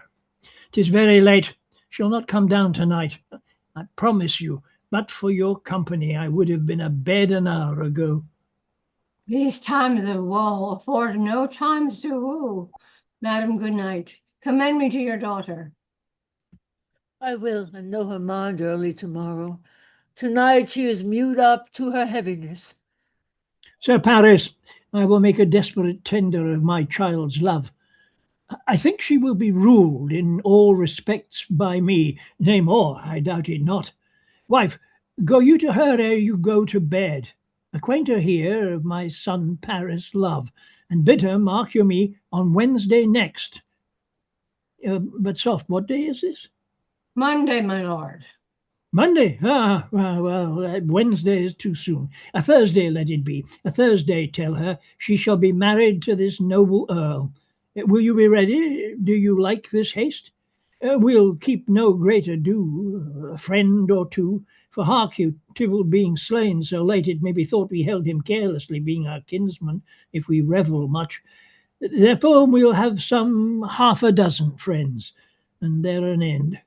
Speaker 3: 'Tis very late. She'll not come down tonight. I promise you, but for your company, I would have been abed an hour ago.
Speaker 9: These times of woe afford no times to woo. Madam, good night. Commend me to your daughter.
Speaker 2: I will, and know her mind early tomorrow. Tonight she is mewed up to her heaviness.
Speaker 3: Sir Paris, I will make a desperate tender of my child's love. I think she will be ruled in all respects by me, nay more, I doubt it not. Wife, go you to her ere you go to bed. Acquaint her here of my son Paris' love, and bid her mark you me on Wednesday next. But soft, what day is this?
Speaker 9: Monday, my lord.
Speaker 3: Monday? Well, Wednesday is too soon. A Thursday let it be. A Thursday, tell her, she shall be married to this noble earl. Will you be ready? Do you like this haste? We'll keep no great ado, a friend or two. For hark you, Tybalt being slain so late, it may be thought we held him carelessly, being our kinsman, if we revel much. Therefore we'll have some half a dozen friends, and there an end.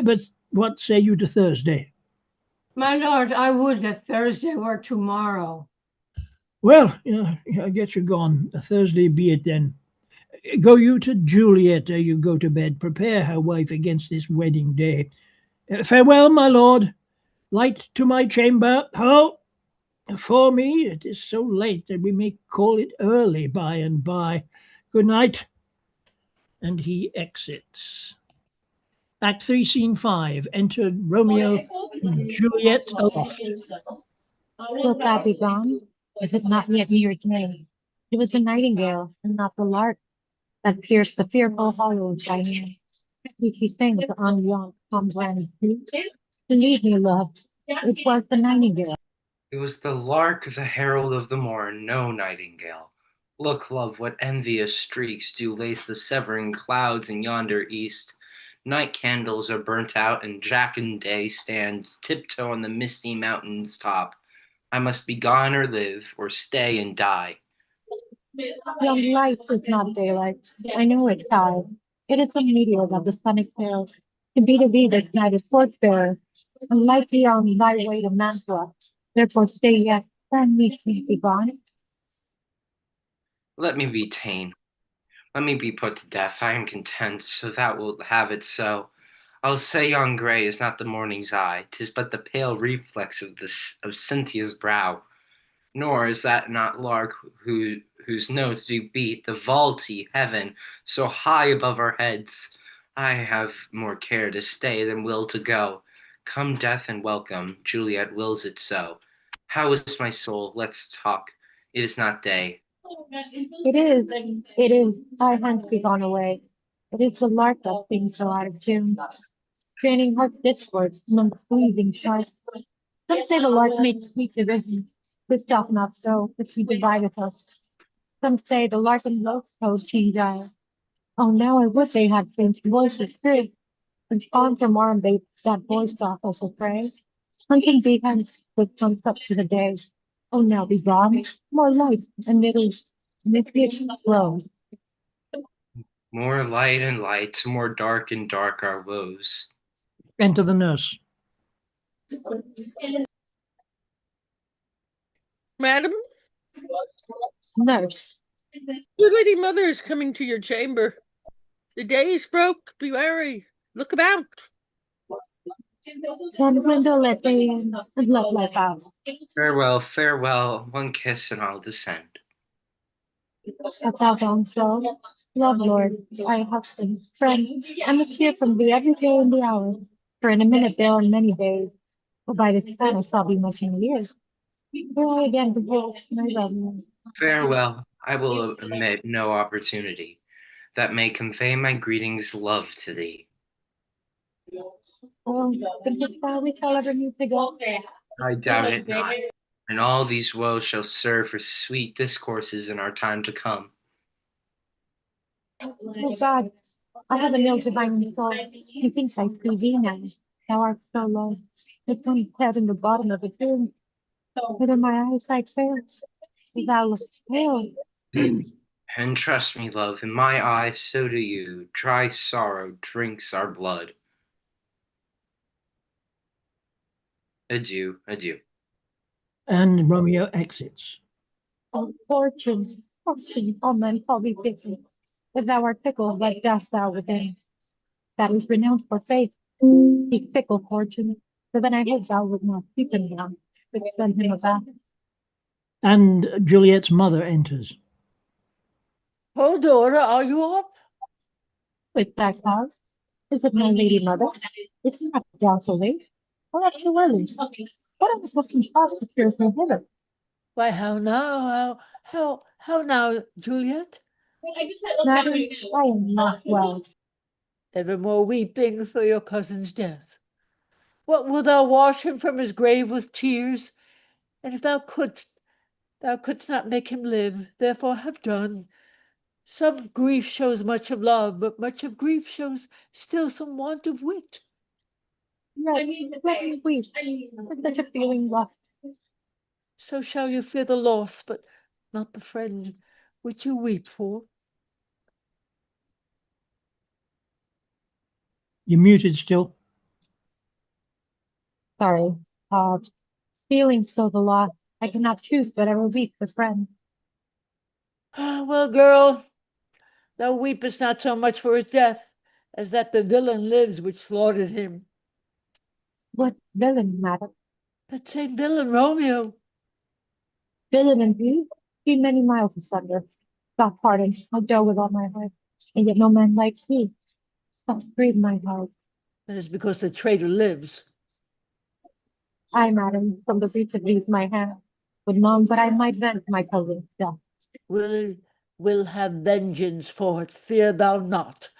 Speaker 3: But what say you to Thursday?
Speaker 9: My lord, I would that Thursday were tomorrow.
Speaker 3: Well, I guess you're gone. A Thursday be it then. Go you to Juliet ere you go to bed. Prepare her wife against this wedding day. Farewell, my lord. Light to my chamber. Ho! For me, it is so late that we may call it early by and by. Good night. And he exits. Act 3, Scene 5. Entered Romeo and Juliet aloft.
Speaker 12: Wilt thou be gone? It is not yet near day. It was the nightingale, and not the lark, that pierced the fearful hollows by me. Which he sings on yon combrand flute. Believe me, love, it was the nightingale.
Speaker 10: It was the lark, the herald of the morn, no nightingale. Look, love, what envious streaks do lace the severing clouds in yonder east. Night candles are burnt out, and jocund day stands tiptoe on the misty mountain's top. I must be gone or live, or stay and die.
Speaker 12: Young light is not daylight. I know it, Kai. It is a meteor that the sun exhales. To be the thee this night is torchbearer, and light thee on thy way to Mantua. Therefore stay yet, and meet me be gone.
Speaker 10: Let me be ta'en. Let me be put to death. I am content, so thou wilt have it so. I'll say yon grey is not the morning's eye, 'tis but the pale reflex of Cynthia's brow. Nor is that not lark whose notes do beat the vaulty heaven so high above our heads. I have more care to stay than will to go. Come death and welcome, Juliet wills it so. How is my soul? Let's talk. It is not day.
Speaker 12: It is, I hence be gone away. It is the lark that sings so out of tune, training harsh discords among pleasing sharps. Some say the lark makes sweet division. This doth not so, which he divideth us. Some say the lark and love's code change I. Oh, now I would they had Prince voices true, and on from arm they that voice doth also pray. Hunting be hence with comes up to the day. Oh, now be gone, more light and little Nitheus grows.
Speaker 10: More light and light, more dark and dark our woes.
Speaker 3: Enter the nurse.
Speaker 5: Madam,
Speaker 12: Nurse.
Speaker 5: your lady mother is coming to your chamber. The day is broke. Be wary. Look about.
Speaker 12: One window let they in, and let life out.
Speaker 10: Farewell, farewell, one kiss and I'll descend.
Speaker 12: Hast thou gone so? Love, Lord, thy husband, friend, I must hear from thee every day and the hour, for in a minute there are many days, for by this time I shall be much in years. Here I again behold my love.
Speaker 10: Farewell, I will omit no opportunity. that may convey my greetings love to thee.
Speaker 12: Oh, think that we shall ever meet again?
Speaker 10: I doubt it not, and all these woes shall serve for sweet discourses in our time to come.
Speaker 12: Oh God, I have a ill divine soul. Methinks I see thee now. Thou art so low. It's one head in the bottom of a tomb. Whether my eyesight fails, thou lookst pale.
Speaker 10: And trust me, love, in my eyes so do you. Dry sorrow drinks our blood. Adieu, adieu.
Speaker 3: And Romeo exits.
Speaker 12: Oh, fortune, fortune, all men call thee pity. If thou art fickle, like death thou within. That is renowned for faith. Be fickle, fortune. For then I hope thou wilt not keep him down, but send him aback.
Speaker 3: And Juliet's mother enters.
Speaker 2: Oh, Dora, are you up?
Speaker 12: With that cause, is it my lady mother? Is he not down so late? Or up so early? What else has been cause to fear from hither?
Speaker 2: Why, how now? How now, Juliet?
Speaker 12: Madam, I am not well.
Speaker 2: Ever more weeping for your cousin's death. What, wilt thou wash him from his grave with tears? And if thou couldst not make him live, therefore have done. Some grief shows much of love, but much of grief shows still some want of wit.
Speaker 12: Let me weep. With such a feeling left.
Speaker 2: So shall you fear the loss, but not the friend which you weep for.
Speaker 3: You're muted still.
Speaker 12: Sorry. Feeling so the loss, I cannot choose but ever weep the friend.
Speaker 2: Well, girl, thou weepest not so much for his death as that the villain lives which slaughtered him.
Speaker 12: What villain, madam?
Speaker 2: That same villain, Romeo.
Speaker 12: Villain indeed, be many miles asunder. God pardon, I go with all my heart, and yet no man likes me. God grieve my heart.
Speaker 2: That is because the traitor lives.
Speaker 12: I, madam, from the breach of these my hand, would none but I might vent my cousin's death.
Speaker 2: Will have vengeance for it, fear thou not.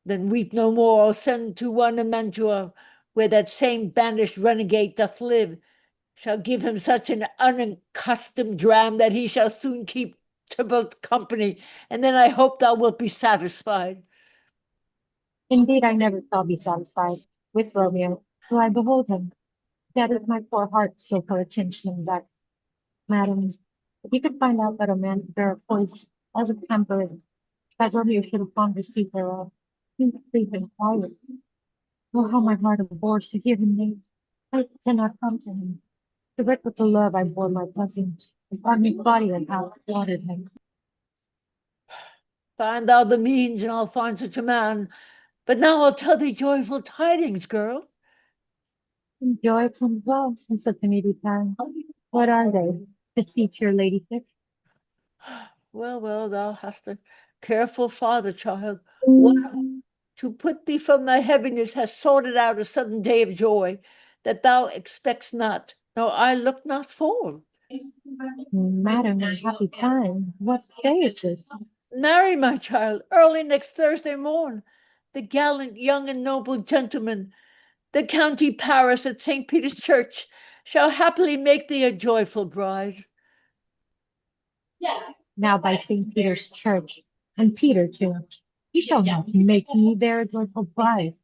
Speaker 2: Then weep no more, or send to one in Mantua, where that same banished renegade doth live, shall give him such an unaccustomed dram that he shall soon keep Tybalt company, and then I hope thou wilt be satisfied.
Speaker 12: Indeed, I never shall be satisfied with Romeo, till I behold him. That is my poor heart so for a kinsman vexed. Madam, if you could find out that a man bear a poison as a temper, that Romeo should have gone to seek thereof, please sleep in quiet. Oh, how my heart abhors to hear him named. I cannot come to him. To wreck with the love I bore my cousin, and on his body and how I wanted him.
Speaker 2: Find thou the means, and I'll find such a man. But now I'll tell thee joyful tidings, girl.
Speaker 12: And joy comes well in such a needy time. What are they? Beseech your ladyship.
Speaker 2: Well, thou hast a careful father, child. One to put thee from thy heaviness has sorted out a sudden day of joy that thou expects not, nor I look not for.
Speaker 12: Madam, a happy time. What day is this?
Speaker 2: Marry, my child, early next Thursday morn. The gallant young and noble gentleman, the county Paris at St. Peter's Church, shall happily make thee a joyful bride.
Speaker 12: Now by St. Peter's Church, and Peter too. He shall not make me their joyful bride.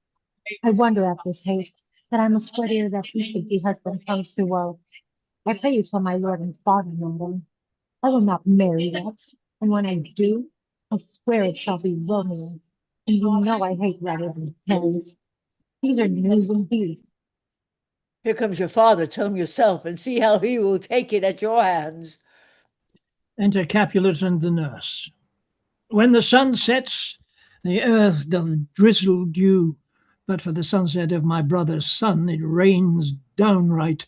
Speaker 12: I wonder at this haste, that I must swear ere that he should be husband comes to woe. I pray you tell my lord and father, madam, I will not marry that, and when I do, I swear it shall be Romeo. And you know I hate rather than hens. These are news and bees.
Speaker 2: Here comes your father, tell him yourself, and see how he will take it at your hands.
Speaker 3: Enter Capulet and the nurse. When the sun sets, the earth doth drizzle dew, but for the sunset of my brother's son it rains downright.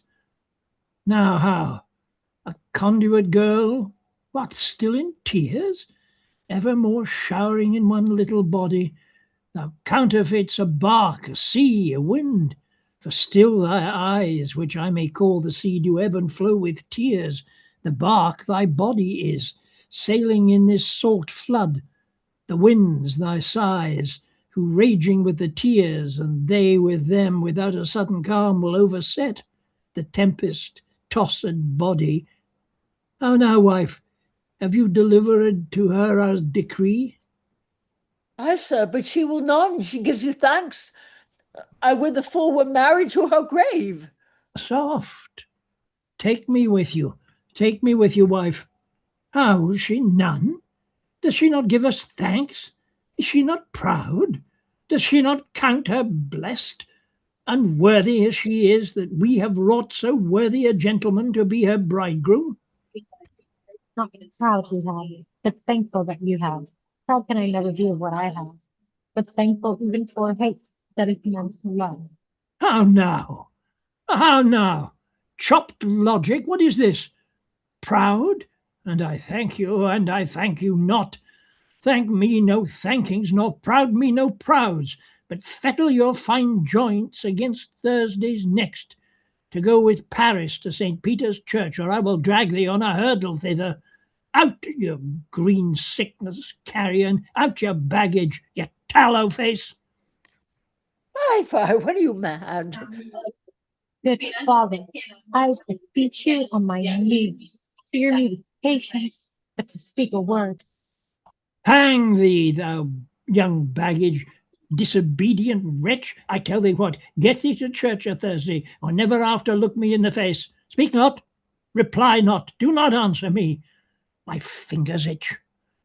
Speaker 3: Now how? A conduit girl? What, still in tears? Evermore showering in one little body? Thou counterfeits a bark, a sea, a wind. For still thy eyes, which I may call the sea, do ebb and flow with tears. The bark thy body is, sailing in this salt flood. The winds thy sighs, who raging with the tears, and they with them, without a sudden calm will overset the tempest tossed body. How now, wife, have you delivered to her our decree?
Speaker 2: Ay, sir, but she will none. She gives you thanks. I would the fool were married to her grave.
Speaker 3: Soft. Take me with you. Take me with you, wife. How, will she none? Does she not give us thanks? Is she not proud? Does she not count her blessed? Unworthy as she is, that we have wrought so worthy a gentleman to be her bridegroom?
Speaker 12: Not proud you have, but thankful that you have. Proud can I never be of what I have, but thankful even for hate that is meant to love.
Speaker 3: How now? How now? Chopped logic, what is this? Proud? And I thank you, and I thank you not. Thank me no thankings, nor proud me no prouds, but fettle your fine joints against Thursday's next, to go with Paris to St. Peter's Church, or I will drag thee on a hurdle thither. Out, you green sickness carrier, and out your baggage, you tallow face.
Speaker 2: Fie, what are you mad?
Speaker 12: Good father, I beseech you on my knees. Fear me with patience, but to speak a word.
Speaker 3: Hang thee, thou young baggage, disobedient wretch. I tell thee what, get thee to church a Thursday, or never after look me in the face. Speak not, reply not, do not answer me. My fingers itch.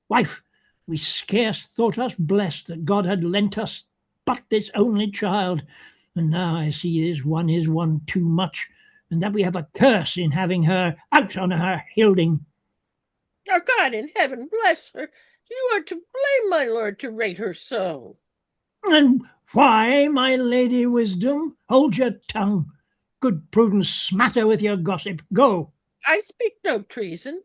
Speaker 3: Wife, we scarce thought us blessed that God had lent us but this only child, and now I see this one is one too much, and that we have a curse in having her. Out on her, Hilding.
Speaker 5: Our God in heaven bless her. You are to blame, my lord, to rate her so.
Speaker 3: And why, my lady Wisdom? Hold your tongue. Good Prudence, smatter with your gossip. Go.
Speaker 5: I speak no treason.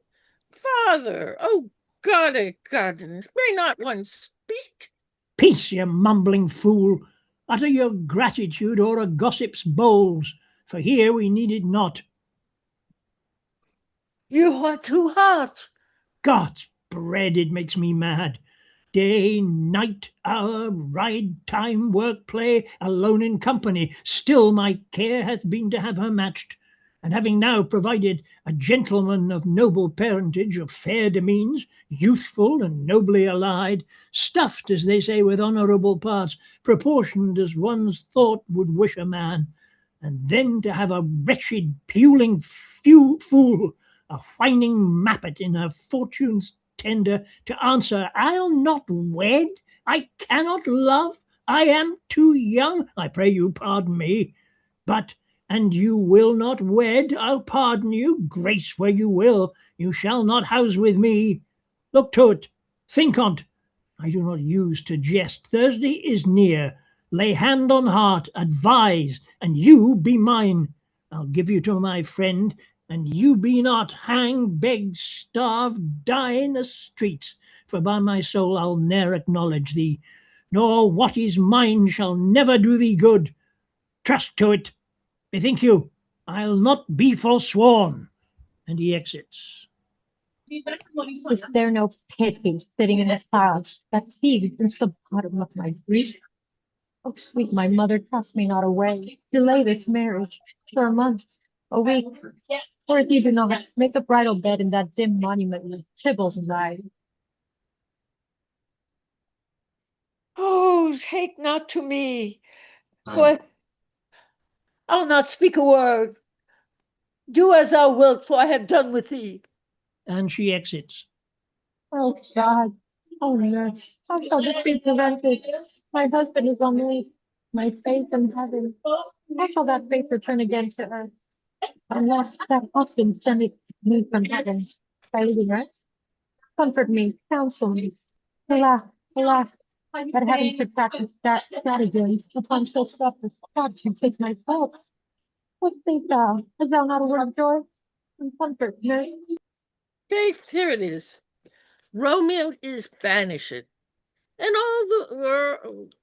Speaker 5: Father, oh God, may not one speak?
Speaker 3: Peace, you mumbling fool. Utter your gratitude or a gossip's bowls, for here we need it not.
Speaker 2: You are too hot.
Speaker 3: God's bread, it makes me mad. Day, night, hour, ride, time, work, play, alone in company, still my care hath been to have her matched. And having now provided a gentleman of noble parentage, of fair demeans, youthful and nobly allied, stuffed, as they say, with honourable parts, proportioned as one's thought would wish a man, and then to have a wretched puling fool, a whining mappet in her fortune's tender, to answer, I'll not wed, I cannot love, I am too young, I pray you pardon me. But, and you will not wed, I'll pardon you, grace where you will, you shall not house with me. Look to't, think on't, I do not use to jest, Thursday is near, lay hand on heart, advise, and you be mine. I'll give you to my friend, and you be not hang, beg, starve, die in the streets, for by my soul I'll ne'er acknowledge thee, nor what is mine shall never do thee good. Trust to it. Bethink you, I'll not be forsworn. And he exits.
Speaker 12: Is there no pity sitting in the clouds that seethes into the bottom of my grief? Oh, sweet my mother, cast me not away. Delay this marriage for a month, a week, or if you do not, make a bridal bed in that dim monument with Tybalt and I.
Speaker 2: Oh, take not to me, for I'll not speak a word. Do as thou wilt, for I have done with thee.
Speaker 3: And she exits.
Speaker 12: Oh God, oh nurse, how shall this be prevented? My husband is unmade, my faith in heaven. How shall that faith return again to earth? Unless that husband send it me from heaven by leading earth? Comfort me, counsel me. Alas, alas, that heaven should practice that strategy upon so spotless God to take my soul. What think thou? Hast thou not a word of joy? And comfort, nurse.
Speaker 5: Faith, here it is. Romeo is banished, and all the world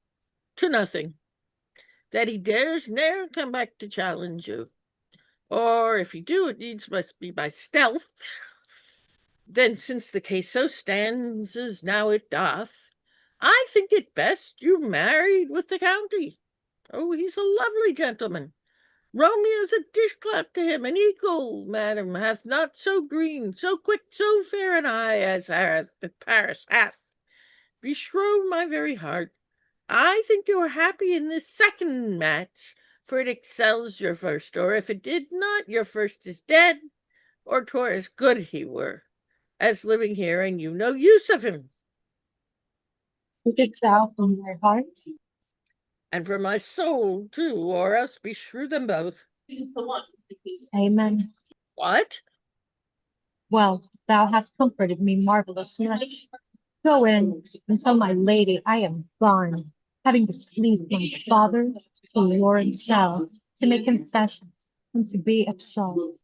Speaker 5: to nothing, that he dares ne'er come back to challenge you. Or if he do, it needs must be by stealth. Then, since the case so stands as now it doth, I think it best you married with the county. Oh, he's a lovely gentleman. Romeo's a dishclout to him, an equal, madam, hath not so green, so quick, so fair an eye as Paris hath. Beshrew my very heart, I think you are happy in this second match, for it excels your first, or if it did not, your first is dead, or 'twere as good he were, as living here, and you no use of him.
Speaker 12: Speakest thou from thy heart?
Speaker 5: And for my soul, too, or else beshrew them both.
Speaker 12: Amen.
Speaker 5: What?
Speaker 12: Well, thou hast comforted me marvelous much. Go in and tell my lady I am gone, having displeased my father, the Lord Cell, to make confessions and to be absolved.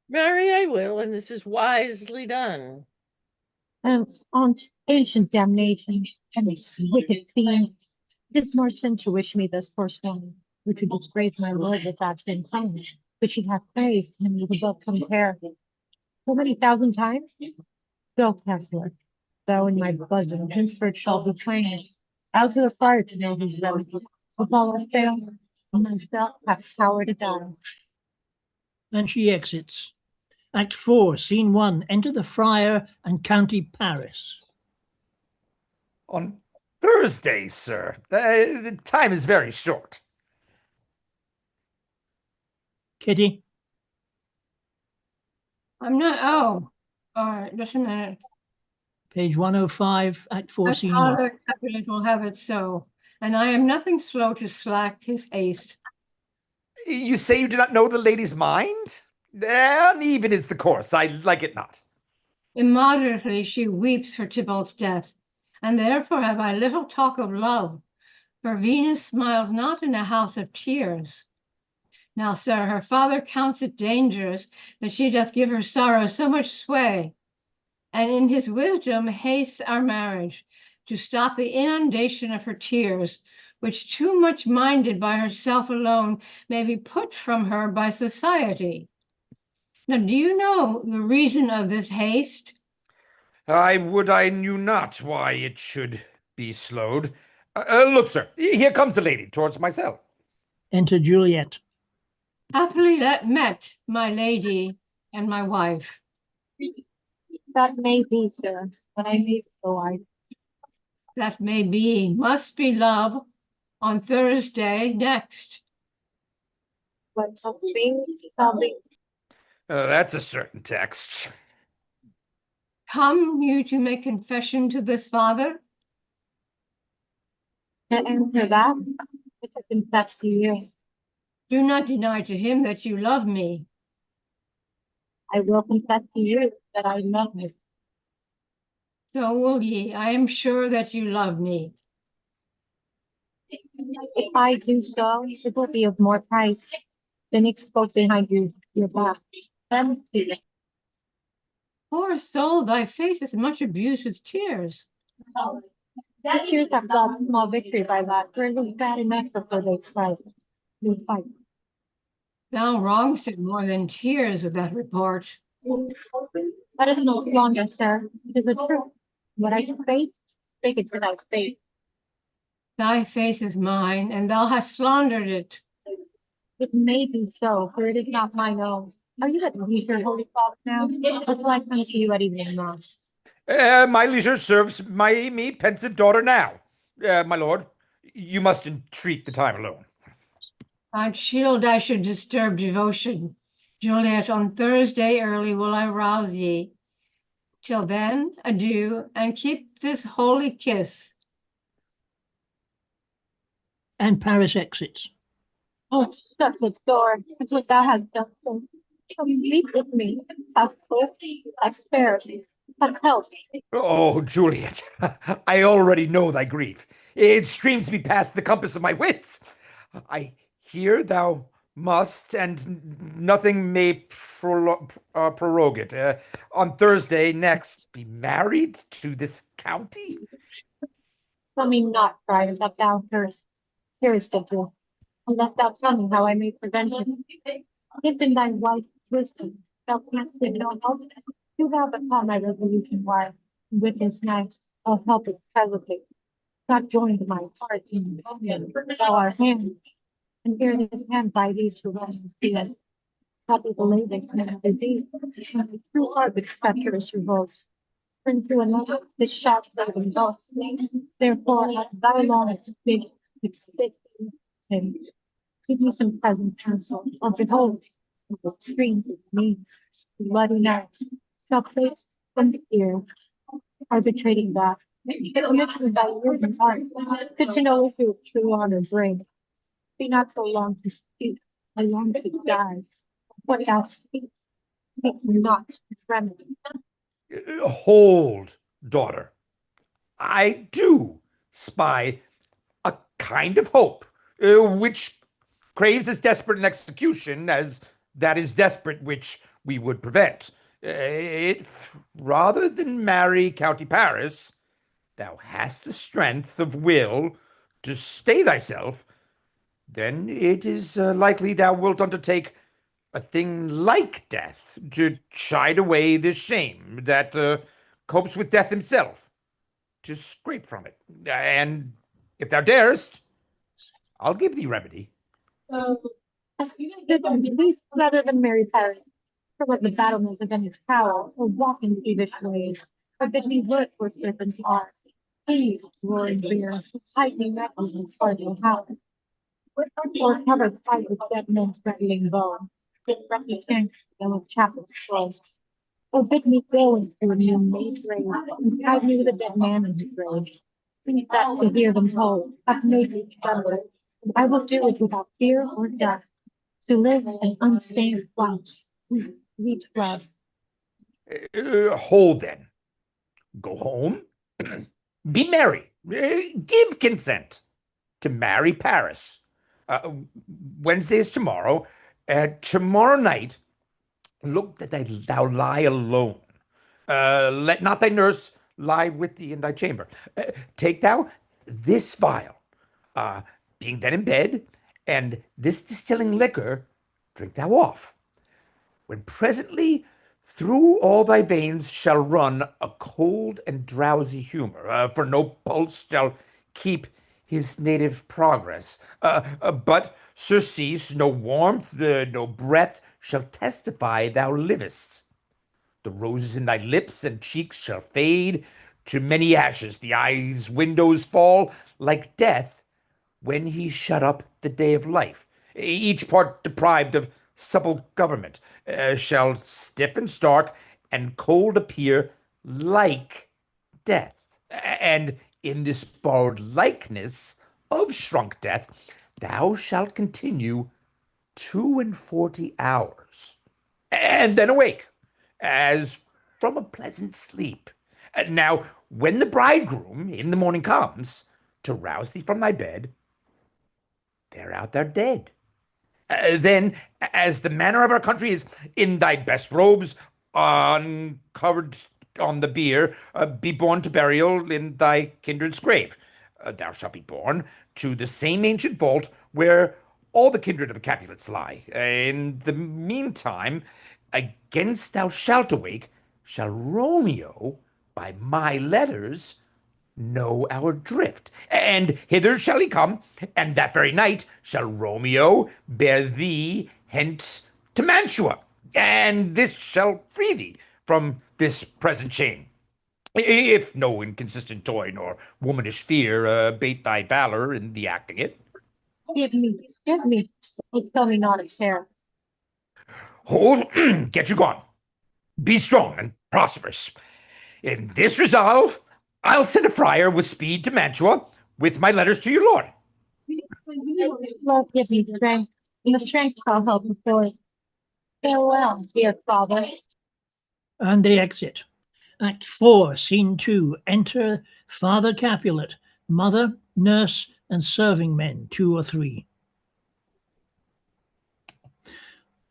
Speaker 5: Marry, I will, and this is wisely done.
Speaker 12: And on ancient damnation and this wicked fiend, it is more sin to wish me this forsworn, or to disgrace my lord with that sin tongue, which he hath praised him with above compare. So many thousand times? Go, Counselor, thou in my bosom henceforth shalt be plain. Out to the fire to know his remedy. If all else fail, and myself have power to die.
Speaker 3: And she exits. Act 4, Scene 1. Enter the Friar and County Paris.
Speaker 8: On Thursday, sir. The time is very short.
Speaker 3: Kitty.
Speaker 9: I'm not. Oh, all right. Just a minute.
Speaker 3: Page 105, Act 4,
Speaker 9: My
Speaker 3: Scene 1.
Speaker 9: Father Cabinet will have it so, and I am nothing slow to slack his haste.
Speaker 8: You say you do not know the lady's mind? Uneven is the course. I like it not.
Speaker 9: Immoderately she weeps for Tybalt's death, and therefore have I little talk of love, for Venus smiles not in a house of tears. Now, sir, her father counts it dangerous that she doth give her sorrow so much sway, and in his wisdom hastes our marriage to stop the inundation of her tears, which too much minded by herself alone may be put from her by society. Now, do you know the reason of this haste?
Speaker 8: I would I knew not why it should be slowed. Look, sir, here comes the lady towards my cell.
Speaker 3: Enter Juliet.
Speaker 9: Happily that met my lady and my wife.
Speaker 12: That may be, sir, but I may go I.
Speaker 9: That may be, must be love on Thursday next.
Speaker 12: But something shall be.
Speaker 8: That's a certain text.
Speaker 9: Come you to make confession to this father?
Speaker 12: To answer that, I can confess to you.
Speaker 9: Do not deny to him that you love me.
Speaker 12: I will confess to you that I love you.
Speaker 9: So will ye. I am sure that you love me.
Speaker 12: If I do so, it will be of more price than exposed behind your back. Empty.
Speaker 9: Poor soul, thy face is much abused with tears.
Speaker 12: The tears have got small victory by that, for it was bad enough before they fight.
Speaker 9: Thou wrongest it more than tears with that report.
Speaker 12: That is no longer, sir. It is the truth. What I say, speak it without faith.
Speaker 9: Thy face is mine, and thou hast slandered it.
Speaker 12: It may be so, for it is not mine own. Are you at leisure, Holy Father, now? Or shall I come to you at evening mass?
Speaker 8: My leisure serves me pensive daughter now. My lord, you must entreat the time alone.
Speaker 9: I'd shield I should disturb devotion. Juliet, on Thursday early will I rouse ye. Till then, adieu, and keep this holy kiss.
Speaker 3: And Paris exits.
Speaker 12: Oh, shut the door, because thou hast done so. Come meet with me. Have hope, have spare, have help.
Speaker 8: Oh, Juliet, I already know thy grief. It streams me past the compass of my wits. I hear thou must, and nothing may prorogue it. On Thursday next, be married to this county?
Speaker 12: Tell me not, friar, that thou hearest of this, unless thou tell me how I may prevent it. If in thy wife's wisdom thou canst give no help, do thou become my resolution wise, with this night, I'll help it presently. God joined my heart in union while our hands, and here this hand by these to rest and see us. Happy believing and the deed. True heart with treacherous revolt. Turn to another, this shot saving both. Therefore, at thy long speak, and give me some pleasant counsel. Or behold, the screens of me, bloody night, shall place from the ear, arbitrating that. Commission by human heart, good to know if you true honor bring. Be not so long to speak, I long to die. What thou speak not with remedy.
Speaker 8: Hold, daughter. I do spy a kind of hope, which craves as desperate an execution as that is desperate which we would prevent. If, rather than marry County Paris, thou hast the strength of will to stay thyself, then it is likely thou wilt undertake a thing like death to chide away the shame that copes with death himself, to scrape from it. And if thou darest, I'll give thee remedy.
Speaker 12: Rather than marry Paris, for what the battlements of any power, or walk in thievish ways, or bid me lurk where serpents are. He, roaring beer, tightening knuckles and charging house. Or covered fight with dead men's rattling bones, with rocky canker of chapel's close. Or bid me go into a new made grave, and hide me with a dead man in his grave. Think that to hear them hold, hath made me tremble. I will do it without fear or death, to live an unstained life, sweet love.
Speaker 8: Hold then. Go home. Be merry. Give consent to marry Paris. Wednesday is tomorrow. Tomorrow night, look that thou lie alone. Let not thy nurse lie with thee in thy chamber. Take thou this vial, being then in bed, and this distilling liquor drink thou off. When presently through all thy veins shall run a cold and drowsy humor, for no pulse shall keep his native progress, but surcease, no warmth, no breath shall testify thou livest. The roses in thy lips and cheeks shall fade to many ashes, the eyes' windows fall like death when he shut up the day of life. Each part deprived of supple government shall stiff and stark and cold appear like death. And in this borrowed likeness of shrunk death, thou shalt continue 42 hours, and then awake, as from a pleasant sleep. Now, when the bridegroom in the morning comes to rouse thee from thy bed, they're out there dead. Then, as the manner of our country is, in thy best robes, uncovered on the bier, be borne to burial in thy kindred's grave. Thou shalt be borne to the same ancient vault where all the kindred of the Capulets lie. In the meantime, against thou shalt awake, shall Romeo, by my letters, know our drift. And hither shall he come, and that very night shall Romeo bear thee hence to Mantua, and this shall free thee from this present shame. If no inconsistent toy nor womanish fear bait thy valor in the acting it.
Speaker 12: Give me, tell me not a share.
Speaker 8: Hold, get you gone. Be strong and prosperous. In this resolve, I'll send a friar with speed to Mantua with my letters to your lord.
Speaker 12: Lord, give me strength, and the strength shall help me through it. Farewell, dear father.
Speaker 3: And they exit. Act 4, Scene 2. Enter Father Capulet, mother, nurse, and serving men, 2 or 3.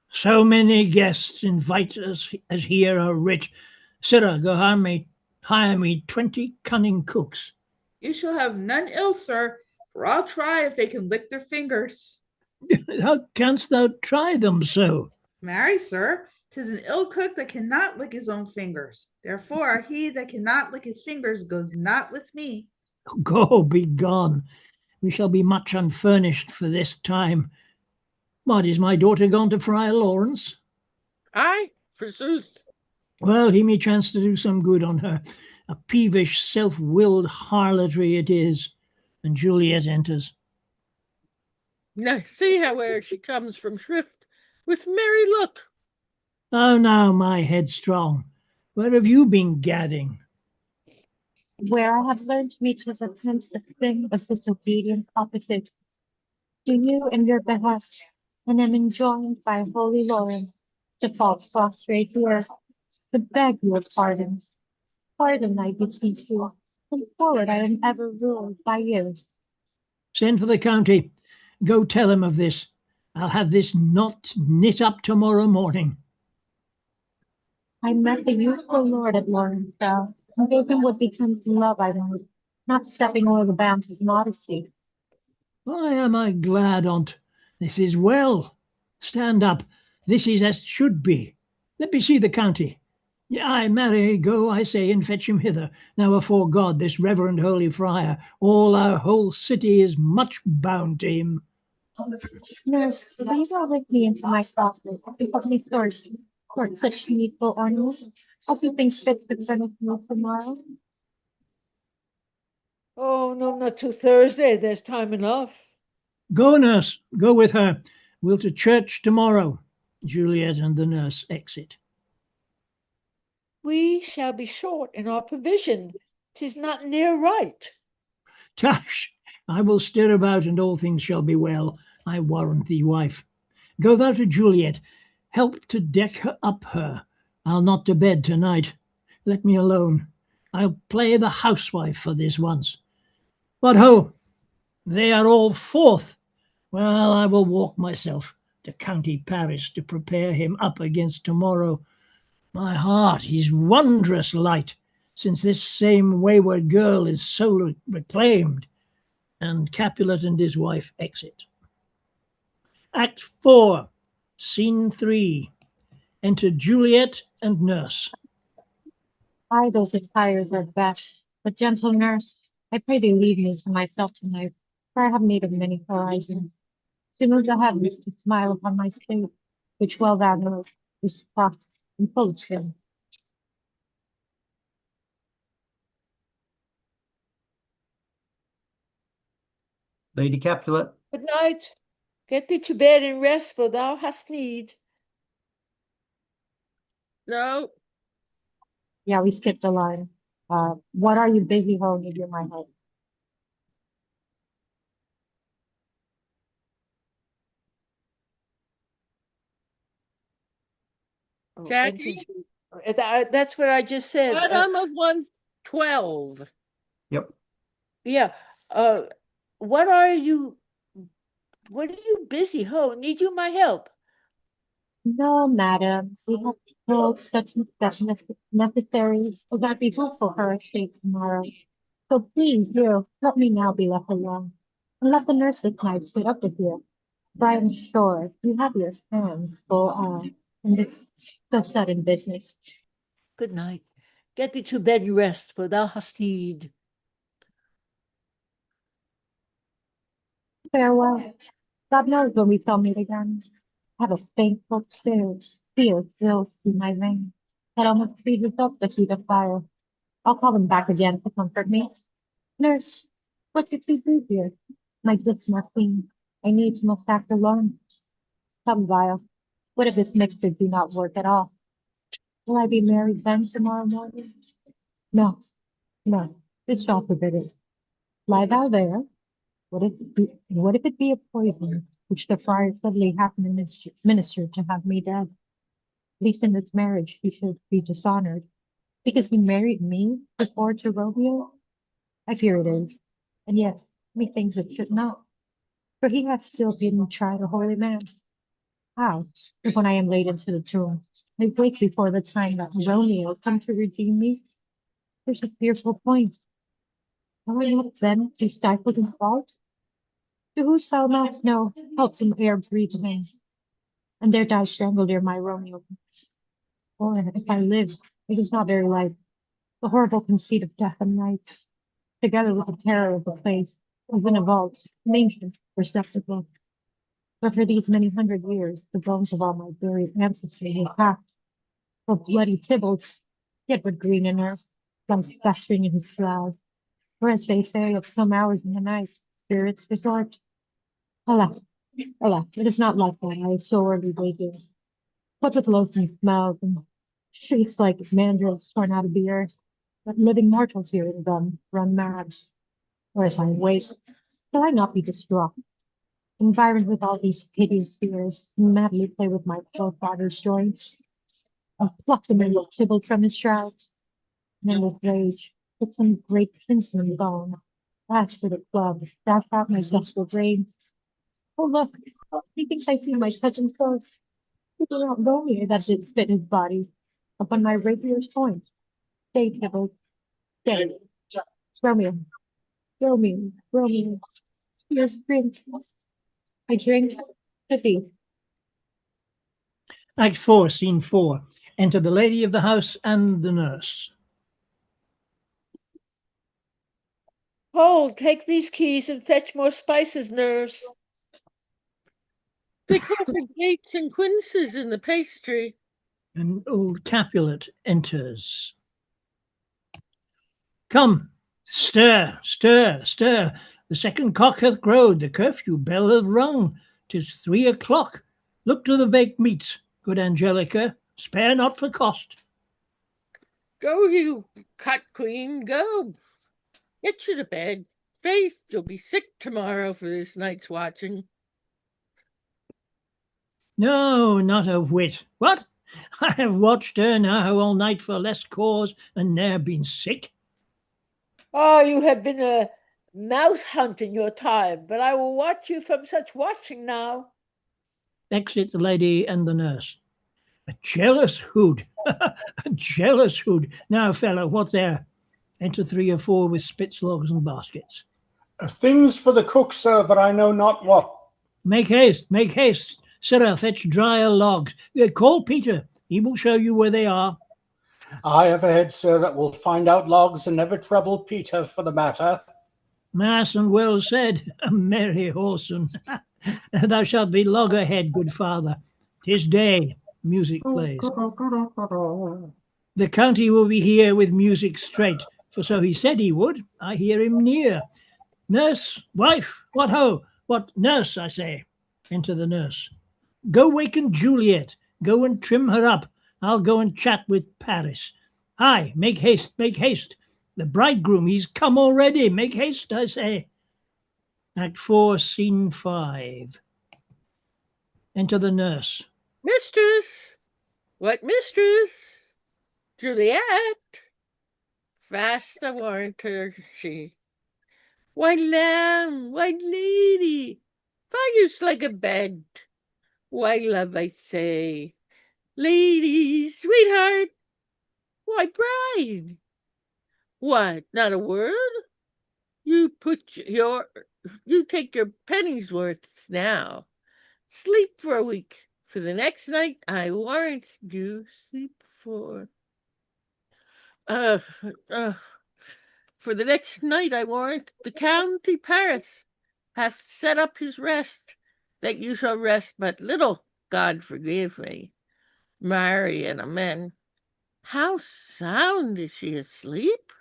Speaker 3: So many guests invite us as here are rich. Sirrah, go hire me 20 cunning cooks.
Speaker 11: You shall have none ill, sir, for I'll try if they can lick their fingers.
Speaker 3: How canst thou try them so?
Speaker 11: Marry, sir, 'tis an ill cook that cannot lick his own fingers. Therefore, he that cannot lick his fingers goes not with me.
Speaker 3: Go, be gone. We shall be much unfurnished for this time. What, is my daughter gone to Friar Lawrence?
Speaker 5: Aye, forsooth.
Speaker 3: Well, he may chance to do some good on her. A peevish, self-willed harlotry it is. And Juliet enters.
Speaker 5: Now see how she comes from shrift, with merry look.
Speaker 3: Oh, now, my headstrong, where have you been gadding?
Speaker 12: Where I have learned me to repent the sin of disobedient opposite to you and your behest, and am enjoined by holy Lawrence to fall prostrate here, to beg your pardons. Pardon, I beseech you. Henceforward I am ever ruled by you.
Speaker 3: Send for the county. Go tell him of this. I'll have this knot knit up tomorrow morning.
Speaker 12: I met the youthful lord at Lawrenceville, and gave him what becomes love I want, not stepping over the bounds of modesty.
Speaker 3: Why am I glad on't? This is well. Stand up. This is as should be. Let me see the county. Ay, marry, go, I say, and fetch him hither. Now, afore God, this reverend holy friar, all our whole city is much bound to him.
Speaker 12: Nurse, will you with me into my closet and help me sort such needful ornaments as you think fit to benefit me tomorrow?
Speaker 2: Oh, no, not till Thursday. There's time enough.
Speaker 3: Go, nurse, go with her. We'll to church tomorrow. Juliet and the nurse exit.
Speaker 2: We shall be short in our provision. 'Tis not near right.
Speaker 3: Tush, I will stir about, and all things shall be well. I warrant thee, wife. Go thou to Juliet. Help to deck her up her. I'll not to bed tonight. Let me alone. I'll play the housewife for this once. But ho! They are all forth. Well, I will walk myself to County Paris to prepare him up against tomorrow. My heart is wondrous light, since this same wayward girl is so reclaimed. And Capulet and his wife exit. Act 4, Scene 3. Enter Juliet and nurse.
Speaker 12: Ay, those attires are best. But gentle nurse, I pray thee leave me to myself tonight, for I have need of many horizons. To move the heavens to smile upon my state, which well thou knowest is spot and full of sin.
Speaker 7: Lady Capulet.
Speaker 2: Good night. Get thee to bed and rest, for thou hast need.
Speaker 5: No,
Speaker 12: Yeah, we skipped a line. What are you busy holding in my head?
Speaker 2: Oh,
Speaker 5: Jackie?
Speaker 2: that's what I just said.
Speaker 5: Bottom of 112.
Speaker 7: Yep.
Speaker 2: Yeah. What are you busy, ho? Need you my help?
Speaker 12: No, madam, we have told such and such necessary will not be good for her estate tomorrow. So please, you, let me now be left alone, and let the nurse this night sit up with you. For I am sure you have your hands full in this so sudden business.
Speaker 2: Good night. Get thee to bed and rest, for thou hast need.
Speaker 12: Farewell. God knows when we shall meet again. I have a faintful fear fills through my veins that almost freezes up the heat of fire. I'll call them back again to comfort me. Nurse, what did we do here? My gifts must seem. I needs must act alone. Come, Vile. What if this mixture do not work at all? Will I be married then tomorrow morning? No, no, this shall forbid it. Lie thou there. What if it be a poison, which the friar suddenly hath ministered to have me dead? At least in this marriage he should be dishonored, because he married me before to Romeo. I fear it is, and yet methinks it should not, for he hath still been tried a holy man. How, if when I am laid into the tomb, I wake before the time that Romeo come to redeem me? There's a fearful point. Shall I not then be stifled in fault? To whose foul mouth no helpsome air breathe in, and there die strangled ere my Romeo. Or if I live, It is not very light. The horrible conceit of death and night, together with the terror of the place, is in a vault, an ancient receptacle. But for these many hundred years, the bones of all my buried ancestors were packed. For bloody Tybalt, yet but green in earth, comes festering in his cloud. For as they say, at some hours in the night, spirits resort. Alas, alas, it is not like that. I sorely waking. What with loathsome smells and shrieks like mandrills torn out of the earth, that living mortals hearing them run mad. Whereas I wake, shall I not be distraught? Environed with all these hideous fears, madly play with my poor father's joints, and pluck the mangled Tybalt from his shroud, and in his rage, put some great crimson bone, dash for the club, dash out my desperate brains. Oh, look, methinks I see my cousin's ghost. He did not go near that did fit his body, upon my rapier's point. Stay, Tybalt, stay. Romeo, Romeo, Romeo, here's drink. I drink to thee.
Speaker 3: Act 4, Scene 4. Enter the lady of the house and the nurse.
Speaker 2: Hold, take these keys and fetch more spices, nurse.
Speaker 5: They call for dates and quinces in the pastry.
Speaker 3: An old Capulet enters. Come, stir, stir, stir. The second cock hath crowed, the curfew bell hath rung. 'Tis 3 o'clock. Look to the baked meats, good Angelica. Spare not for cost.
Speaker 5: Go, you cut queen, go. Get you to bed. Faith, you'll be sick tomorrow for this night's watching.
Speaker 3: No, not a whit. What? I have watched her now all night for less cause, and ne'er been sick.
Speaker 2: Oh, you have been a mouse hunt in your time, but I will watch you from such watching now.
Speaker 3: Exit the lady and the nurse. A jealous hood. A jealous hood. Now, fellow, what there? Enter 3 or 4 with spits, logs, and baskets.
Speaker 4: Things for the cook, sir, but I know not what.
Speaker 3: Make haste, make haste. Sirrah, fetch drier logs. Call Peter. He will show you where they are.
Speaker 4: I have a head, sir, that will find out logs and never trouble Peter for the matter.
Speaker 3: Mass and well said, a merry whoreson. Thou shalt be loggerhead, good father. 'Tis day. Music plays. The county will be here with music straight, for so he said he would. I hear him near. Nurse, wife, what ho? What nurse, I say. Enter the nurse. Go waken Juliet. Go and trim her up. I'll go and chat with Paris. Aye, make haste, make haste. The bridegroom, he's come already. Make haste, I say. Act 4, Scene 5. Enter the nurse.
Speaker 5: Mistress! What mistress? Juliet! Fast I warrant her, she. Why, lamb, why, lady, fire's like a bed. Why, love, I say, lady, sweetheart, why, bride? What, not a word? You take your penny's worth now. Sleep for a week. For the next night, I warrant you sleep for. For the next night, I warrant the county Paris hath set up his rest, that you shall rest but little, God forgive me. Marry and amen. How sound is she asleep?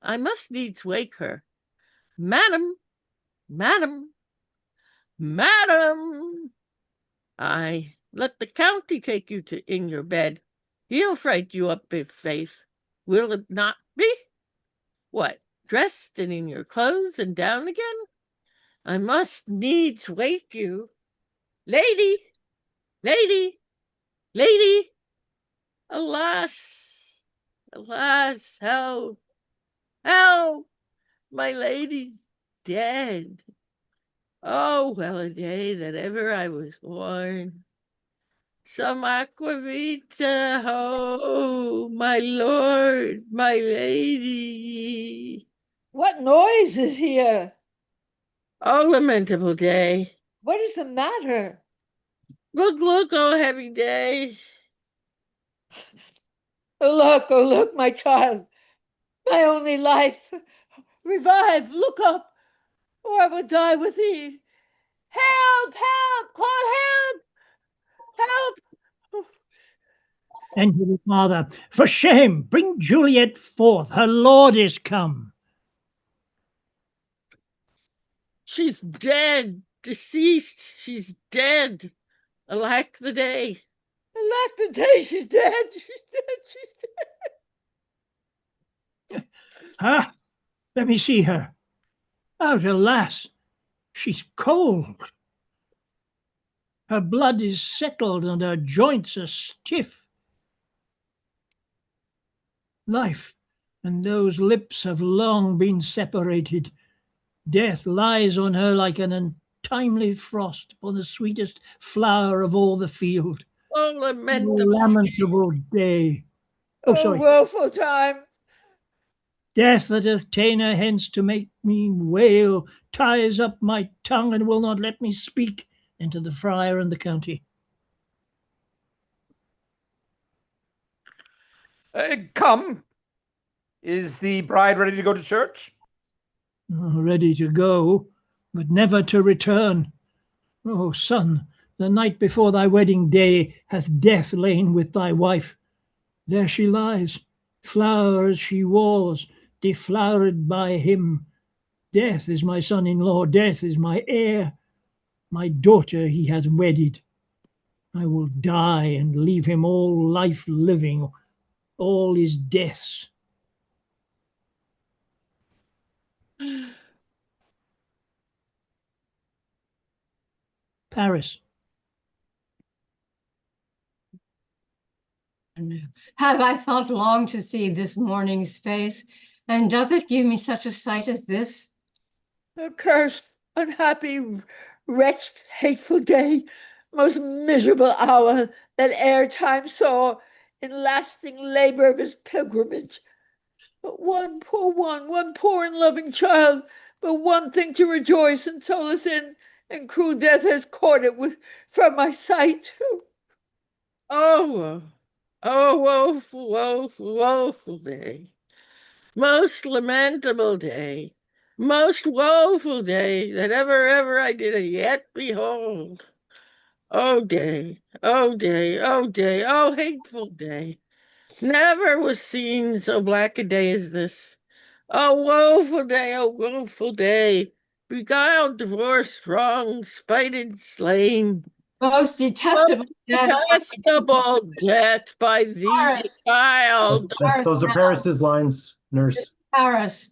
Speaker 5: I must needs wake her. Madam, madam, madam. Aye, let the county take you in your bed. He'll fright you up, if faith. Will it not be? What, dressed and in your clothes and down again? I must needs wake you. Lady, lady, lady. Alas, alas, how, my lady's dead. Oh, well a day that ever I was born. Some aquavita, ho, my lord, my lady.
Speaker 2: What noise is here?
Speaker 5: Oh, lamentable day.
Speaker 2: What is the matter?
Speaker 5: Look, look, oh, heavy day.
Speaker 2: Oh, look, my child, my only life. Revive, look up, or I will die with thee. Help, help, call help, help.
Speaker 3: Enter the father. For shame, bring Juliet forth. Her lord is come.
Speaker 5: She's dead, deceased. She's dead. Alack the day.
Speaker 2: Alack the day, she's dead. She's dead. She's dead.
Speaker 3: Ah, let me see her. Oh, alas, she's cold. Her blood is settled and her joints are stiff. Life and those lips have long been separated. Death lies on her like an untimely frost upon the sweetest flower of all the field.
Speaker 5: Oh,
Speaker 3: Oh,
Speaker 5: lamentable,
Speaker 3: lamentable day. Oh, sorry.
Speaker 2: Woeful time.
Speaker 3: Death that hath ta'en her hence to make me wail ties up my tongue and will not let me speak into the friar and the county.
Speaker 8: Come. Is the bride ready to go to church?
Speaker 3: Ready to go, but never to return. Oh, son, the night before thy wedding day hath death lain with thy wife. There she lies, flower as she was, deflowered by him. Death is my son-in-law, death is my heir. My daughter he hath wedded. I will die and leave him all life living, all his deaths. Paris.
Speaker 9: Have I thought long to see this morning's face? And doth it give me such a sight as this?
Speaker 2: Accursed, unhappy, wretched, hateful day, most miserable hour that e'er time saw in lasting labor of his pilgrimage. But one poor and loving child, but one thing to rejoice and solace in, and cruel death has caught it from my sight.
Speaker 5: Oh, oh, woeful, woeful, woeful day. Most lamentable day. Most woeful day that ever I did yet behold. Oh day, oh day, oh day, oh hateful day. Never was seen so black a day as this. Oh woeful day. Beguiled, divorced, wronged, spited, slain.
Speaker 9: Most detestable death.
Speaker 5: Detestable death by thee
Speaker 9: Paris.
Speaker 5: defiled.
Speaker 7: Those are Paris's lines, nurse.
Speaker 9: Paris.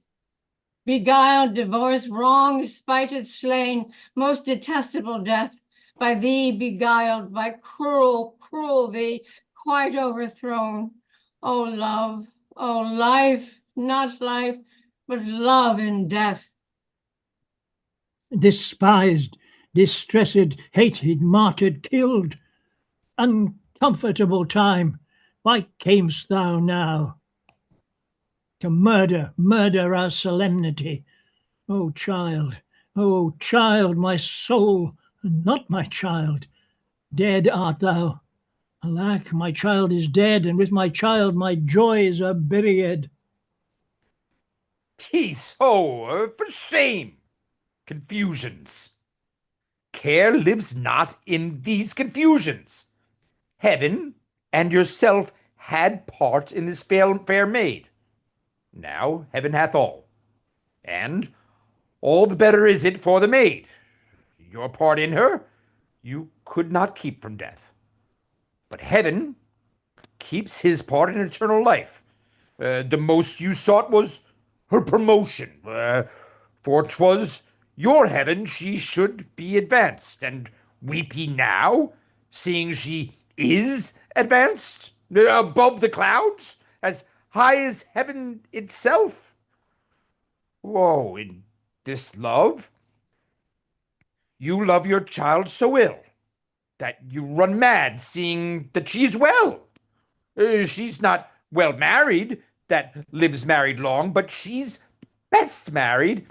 Speaker 9: Beguiled, divorced, wronged, spited, slain, most detestable death, by thee beguiled, by cruel thee, quite overthrown. O love, O life, not life, but love in death.
Speaker 3: Despised, distressed, hated, martyred, killed. Uncomfortable time, why camest thou now? To murder our solemnity. O child, my soul, not my child, dead art thou. Alack, my child is dead, and with my child my joys are buried.
Speaker 8: Peace, ho, for shame! Confusions. Care lives not in these confusions. Heaven and yourself had part in this fair maid. Now heaven hath all, and all the better is it for the maid. Your part in her you could not keep from death, but heaven keeps his part in eternal life. The most you sought was her promotion, for 'twas your heaven she should be advanced, and weep ye now, seeing she is advanced above the clouds, as high as heaven itself? Woe, in this love, you love your child so ill that you run mad, seeing that she's well. She's not well married that lives married long, but she's best married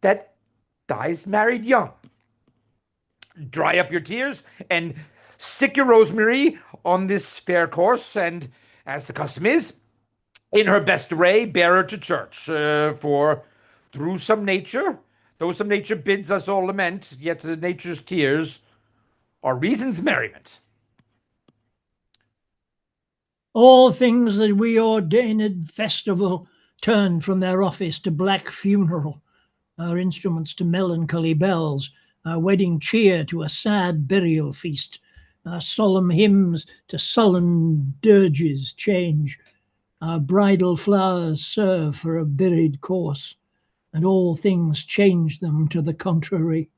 Speaker 8: that dies married young. Dry up your tears and stick your rosemary on this fair course, and as the custom is, in her best array, bear her to church. For though some nature bids us all lament, yet nature's tears are reason's merriment.
Speaker 3: All things that we ordained festival turn from their office to black funeral, our instruments to melancholy bells, our wedding cheer to a sad burial feast, our solemn hymns to sullen dirges change, our bridal flowers serve for a buried corse, and all things change them to the contrary.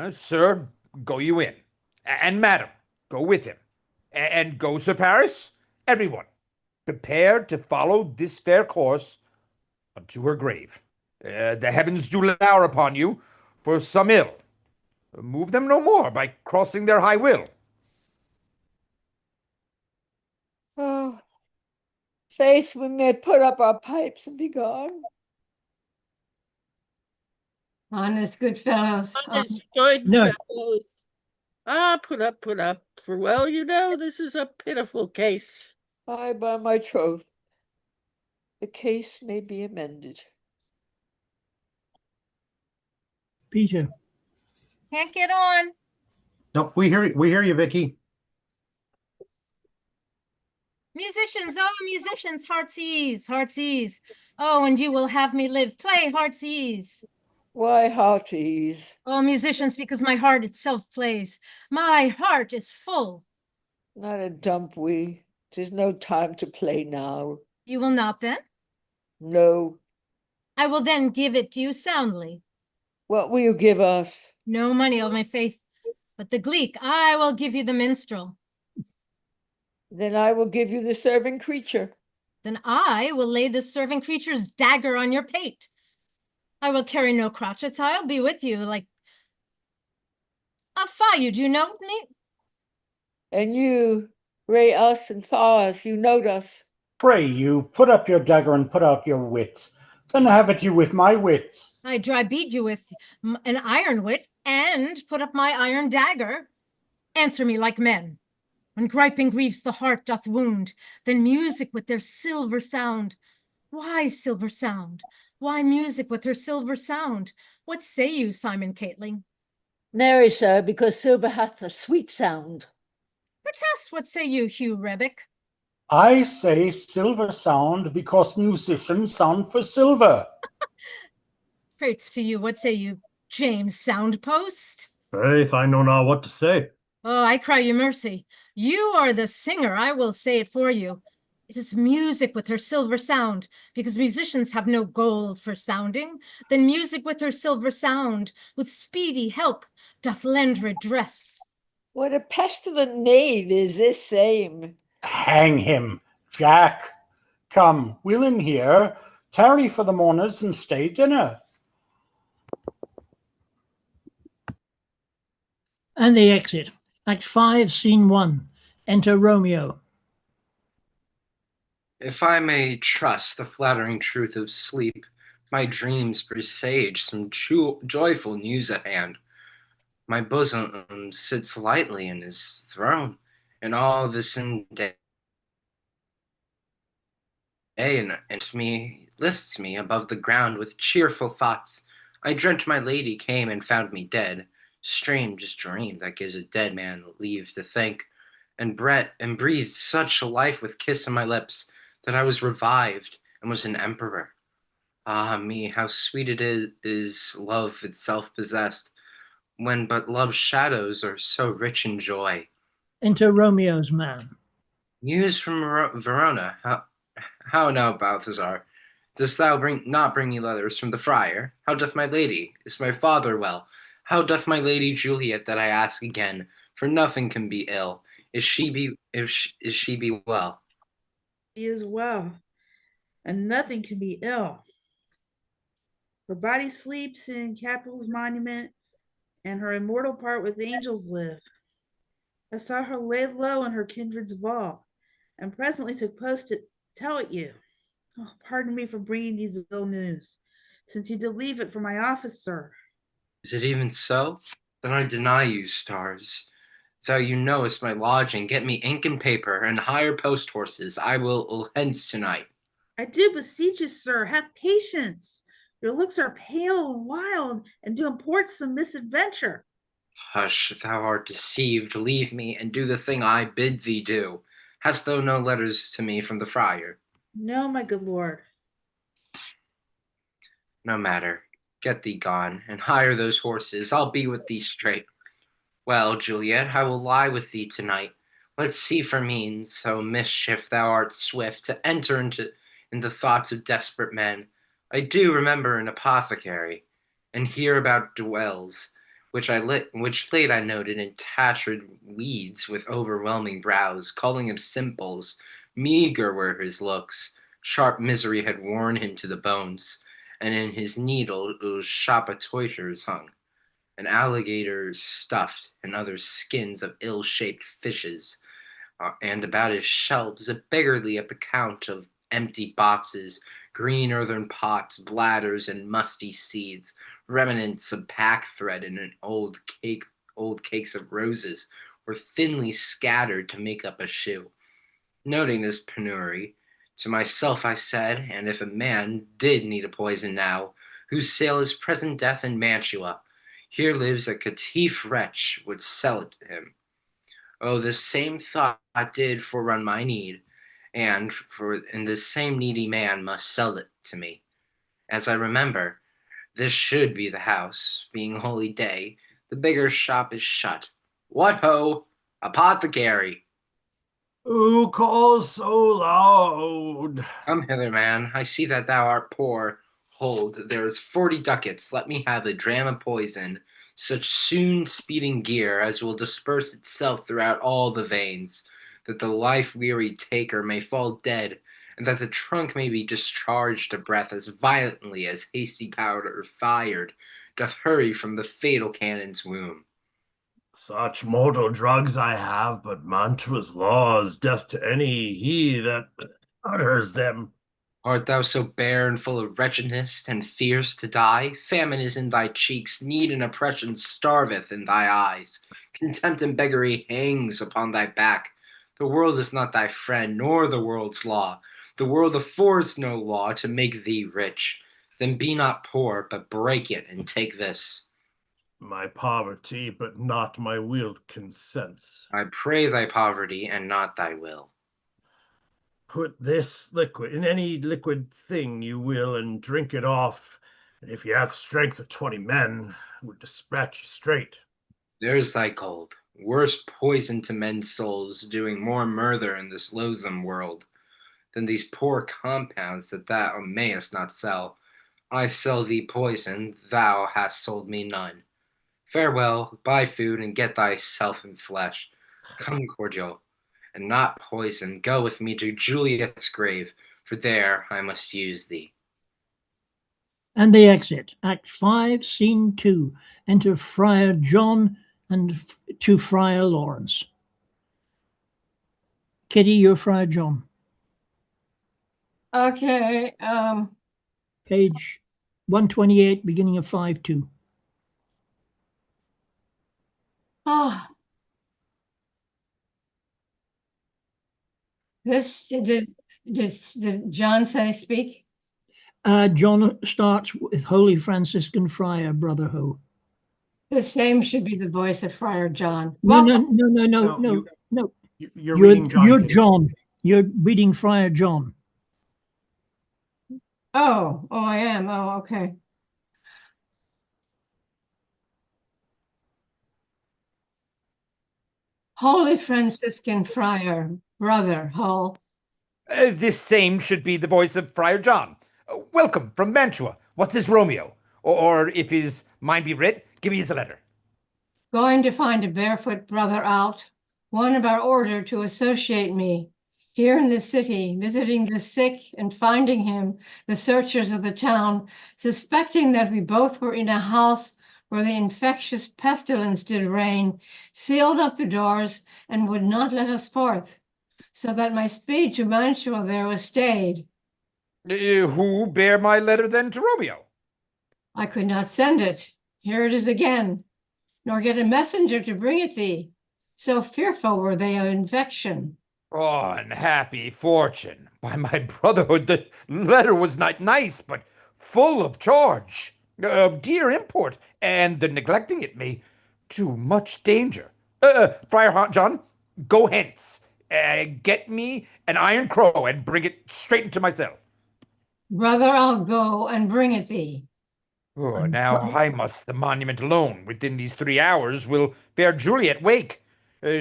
Speaker 8: Sir, go you in, and madam, go with him, and go, Sir Paris, everyone, prepared to follow this fair course unto her grave. The heavens do lower upon you for some ill. Move them no more by crossing their high will.
Speaker 2: Oh, faith, we may put up our pipes and be gone.
Speaker 9: Honest good fellows.
Speaker 5: Honest good
Speaker 3: No.
Speaker 5: fellows. Ah, put up, for well you know this is a pitiful case.
Speaker 2: I, by my troth, the case may be amended.
Speaker 3: Peter.
Speaker 6: Can't get on.
Speaker 7: Nope, we hear you, Vicky.
Speaker 6: Musicians, oh, musicians, heart's ease, heart's ease. Oh, and you will have me live. Play heart's ease.
Speaker 2: Why heart ease?
Speaker 6: Oh, musicians, because my heart itself plays. My heart is full.
Speaker 2: Not a dump we. 'Tis no time to play now.
Speaker 6: You will not then?
Speaker 2: No.
Speaker 6: I will then give it to you soundly.
Speaker 2: What will you give us?
Speaker 6: No money, oh my faith, but the gleek. I will give you the minstrel.
Speaker 2: Then I will give you the serving creature.
Speaker 6: Then I will lay the serving creature's dagger on your pate. I will carry no crotchets. I'll be with you like a fire. You do note me?
Speaker 2: And you, ray us and thaw us, you note us.
Speaker 4: Pray you, put up your dagger and put out your wit. Then have it you with my wit.
Speaker 6: I dry beat you with an iron wit and put up my iron dagger. Answer me like men. When griping griefs the heart doth wound, then music with their silver sound. Why silver sound? Why music with her silver sound? What say you, Simon Catling?
Speaker 2: Marry, sir, because silver hath a sweet sound.
Speaker 6: Protest, what say you, Hugh Rebick?
Speaker 4: I say silver sound because musicians sound for silver.
Speaker 6: Prates to you, what say you, James Soundpost?
Speaker 7: Faith, I know not what to say.
Speaker 6: Oh, I cry you mercy. You are the singer, I will say it for you. It is music with her silver sound, because musicians have no gold for sounding. Then music with her silver sound, with speedy help, doth lend redress.
Speaker 2: What a pestilent knave is this same.
Speaker 4: Hang him, Jack. Come, we'll in here, tarry for the mourners and stay dinner.
Speaker 3: And they exit. Act 5, Scene 1. Enter Romeo.
Speaker 10: If I may trust the flattering truth of sleep, my dreams presage some joyful news at hand. My bosom sits lightly in his throne, and all this in day and me lifts me above the ground with cheerful thoughts. I dreamt my lady came and found me dead. Strange dream that gives a dead man leave to think, and breathed such life with kiss on my lips that I was revived and was an emperor. Ah me, how sweet it is love itself possessed, when but love's shadows are so rich in joy.
Speaker 3: Enter Romeo's man.
Speaker 10: News from Verona. How now, Balthazar? Dost thou not bring me letters from the friar? How doth my lady? Is my father well? How doth my lady Juliet, that I ask again? For nothing can be ill. Is she be well?
Speaker 11: She is well, and nothing can be ill. Her body sleeps in Capel's monument, and her immortal part with angels live. I saw her laid low in her kindred's vault, and presently took post to tell it you. Oh, pardon me for bringing these ill news, since you did leave it for my office, sir.
Speaker 10: Is it even so? Then I deny you, stars. Thou you knowest my lodging, get me ink and paper, and hire post horses. I will hence tonight.
Speaker 11: I do beseech you, sir, have patience. Your looks are pale and wild, and do import some misadventure.
Speaker 10: Hush, thou art deceived. Leave me, and do the thing I bid thee do. Hast thou no letters to me from the friar?
Speaker 11: No, my good lord.
Speaker 10: No matter. Get thee gone, and hire those horses. I'll be with thee straight. Well, Juliet, I will lie with thee tonight. Let's see for means, so mischief thou art swift to enter in the thoughts of desperate men. I do remember an apothecary, and hereabout dwells, which late I noted in tattered weeds with overwhelming brows, calling him simples. Meager were his looks, sharp misery had worn him to the bones, and in his needle shopatoiters hung, an alligator stuffed, and other skins of ill-shaped fishes, and about his shelves a beggarly account of empty boxes, green earthen pots, bladders, and musty seeds, remnants of pack thread and an old cakes of roses were thinly scattered to make up a shoe. Noting this penury, to myself I said, and if a man did need a poison now, whose sale is present death in Mantua, here lives a caitiff wretch would sell it to him. Oh, this same thought did forerun my need, and this same needy man must sell it to me. As I remember, this should be the house, being holy day. The beggar's shop is shut. What ho! Apothecary!
Speaker 7: Who calls so loud?
Speaker 10: Come hither, man. I see that thou art poor. Hold, there is 40 ducats. Let me have a dram of poison, such soon speeding gear as will disperse itself throughout all the veins, that the life-weary taker may fall dead, and that the trunk may be discharged of breath as violently as hasty powder fired doth hurry from the fatal cannon's womb.
Speaker 7: Such mortal drugs I have, but Mantua's laws, death to any he that utters them.
Speaker 10: Art thou so bare and full of wretchedness, and fierce to die? Famine is in thy cheeks, need and oppression starveth in thy eyes. Contempt and beggary hangs upon thy back. The world is not thy friend, nor the world's law. The world affords no law to make thee rich. Then be not poor, but break it, and take this.
Speaker 7: My poverty, but not my will, consents.
Speaker 10: I pray thy poverty, and not thy will.
Speaker 7: Put this liquid in any liquid thing you will, and drink it off. And if you have strength of 20 men, would dispatch you straight.
Speaker 10: There's thy gold. Worse poison to men's souls, doing more murder in this loathsome world than these poor compounds that thou mayest not sell. I sell thee poison, thou hast sold me none. Farewell, buy food, and get thyself in flesh. Come, cordial, and not poison, go with me to Juliet's grave, for there I must use thee.
Speaker 3: And they exit. Act 5, Scene 2. Enter Friar John and to Friar Lawrence. Kitty, you're Friar John.
Speaker 9: Okay.
Speaker 3: Page 128, beginning of 5-2.
Speaker 9: Oh. Did John say speak?
Speaker 3: John starts with Holy Franciscan Friar, Brother Ho.
Speaker 9: The same should be the voice of Friar John.
Speaker 3: No.
Speaker 7: You're reading John.
Speaker 3: You're John. You're reading Friar John.
Speaker 9: Oh, I am. Oh, okay. Holy Franciscan Friar, Brother Hull.
Speaker 8: This same should be the voice of Friar John. Welcome from Mantua. What's his Romeo? Or if his mind be writ, give me his letter.
Speaker 9: Going to find a barefoot brother out, one of our order to associate me. Here in the city, visiting the sick and finding him, the searchers of the town, suspecting that we both were in a house where the infectious pestilence did reign, sealed up the doors and would not let us forth, so that my speed to Mantua there was stayed.
Speaker 8: Who bear my letter then to Romeo?
Speaker 9: I could not send it. Here it is again, nor get a messenger to bring it thee. So fearful were they of infection.
Speaker 8: Oh, unhappy fortune. By my brotherhood, the letter was not nice, but full of charge. Dear import, and the neglecting it may do much danger. Friar John, go hence. Get me an iron crow and bring it straight into my cell.
Speaker 9: Brother, I'll go and bring it thee.
Speaker 8: Oh, now I must the monument alone within these 3 hours will bear Juliet wake.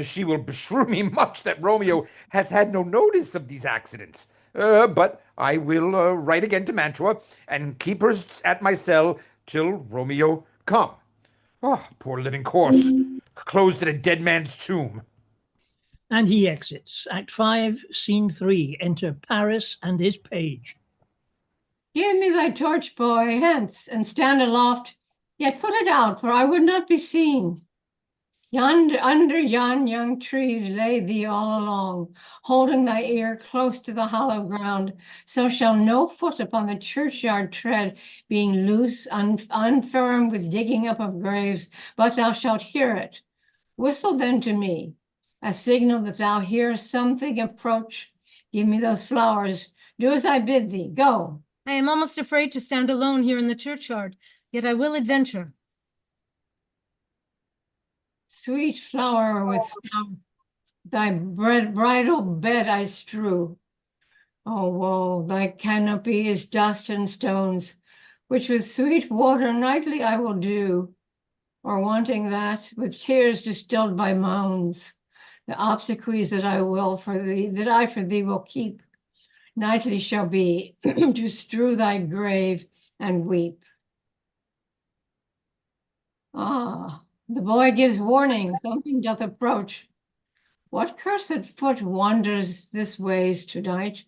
Speaker 8: She will beshrew me much that Romeo hath had no notice of these accidents. But I will write again to Mantua and keep her at my cell till Romeo come. Oh, poor living corse, closed in a dead man's tomb.
Speaker 3: And he exits. Act 5, Scene 3. Enter Paris and his page.
Speaker 9: Give me thy torch, boy, hence, and stand aloft, yet put it out, for I would not be seen. Yonder, under yon young trees lay thee all along, holding thy ear close to the hollow ground, so shall no foot upon the churchyard tread, being loose, unfirm with digging up of graves, but thou shalt hear it. Whistle then to me, a signal that thou hearest something approach. Give me those flowers. Do as I bid thee. Go.
Speaker 6: I am almost afraid to stand alone here in the churchyard, yet I will adventure.
Speaker 9: Sweet flower, with thy bridal bed I strew. Oh, woe, thy canopy is dust and stones, which with sweet water nightly I will dew, or wanting that, with tears distilled by moans, the obsequies that I for thee will keep, nightly shall be to strew thy grave and weep. Ah, the boy gives warning, something doth approach. What cursed foot wanders this ways tonight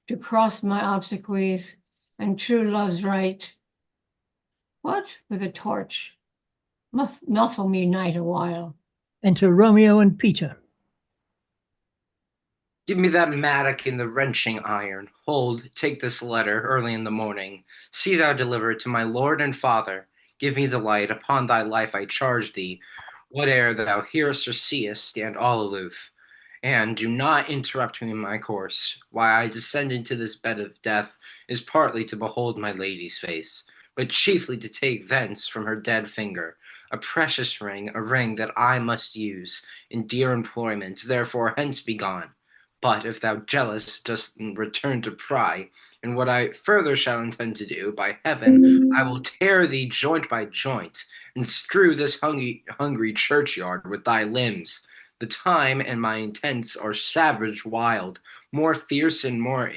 Speaker 9: to cross my obsequies and true love's right? What with a torch? Muffle me night a while.
Speaker 3: Enter Romeo and Peter.
Speaker 10: Give me that mattock in the wrenching iron. Hold, take this letter early in the morning. See thou deliver it to my lord and father. Give me the light. Upon thy life I charge thee. Whate'er thou hearest or seest, stand all aloof. And do not interrupt me in my course. Why I descend into this bed of death is partly to behold my lady's face, but chiefly to take thence from her dead finger a precious ring, a ring that I must use in dear employment. Therefore hence be gone. But if thou jealous dost return to pry, and what I further shall intend to do, by heaven, I will tear thee joint by joint, and strew this hungry churchyard with thy limbs. The time and my intents are savage wild, more fierce and more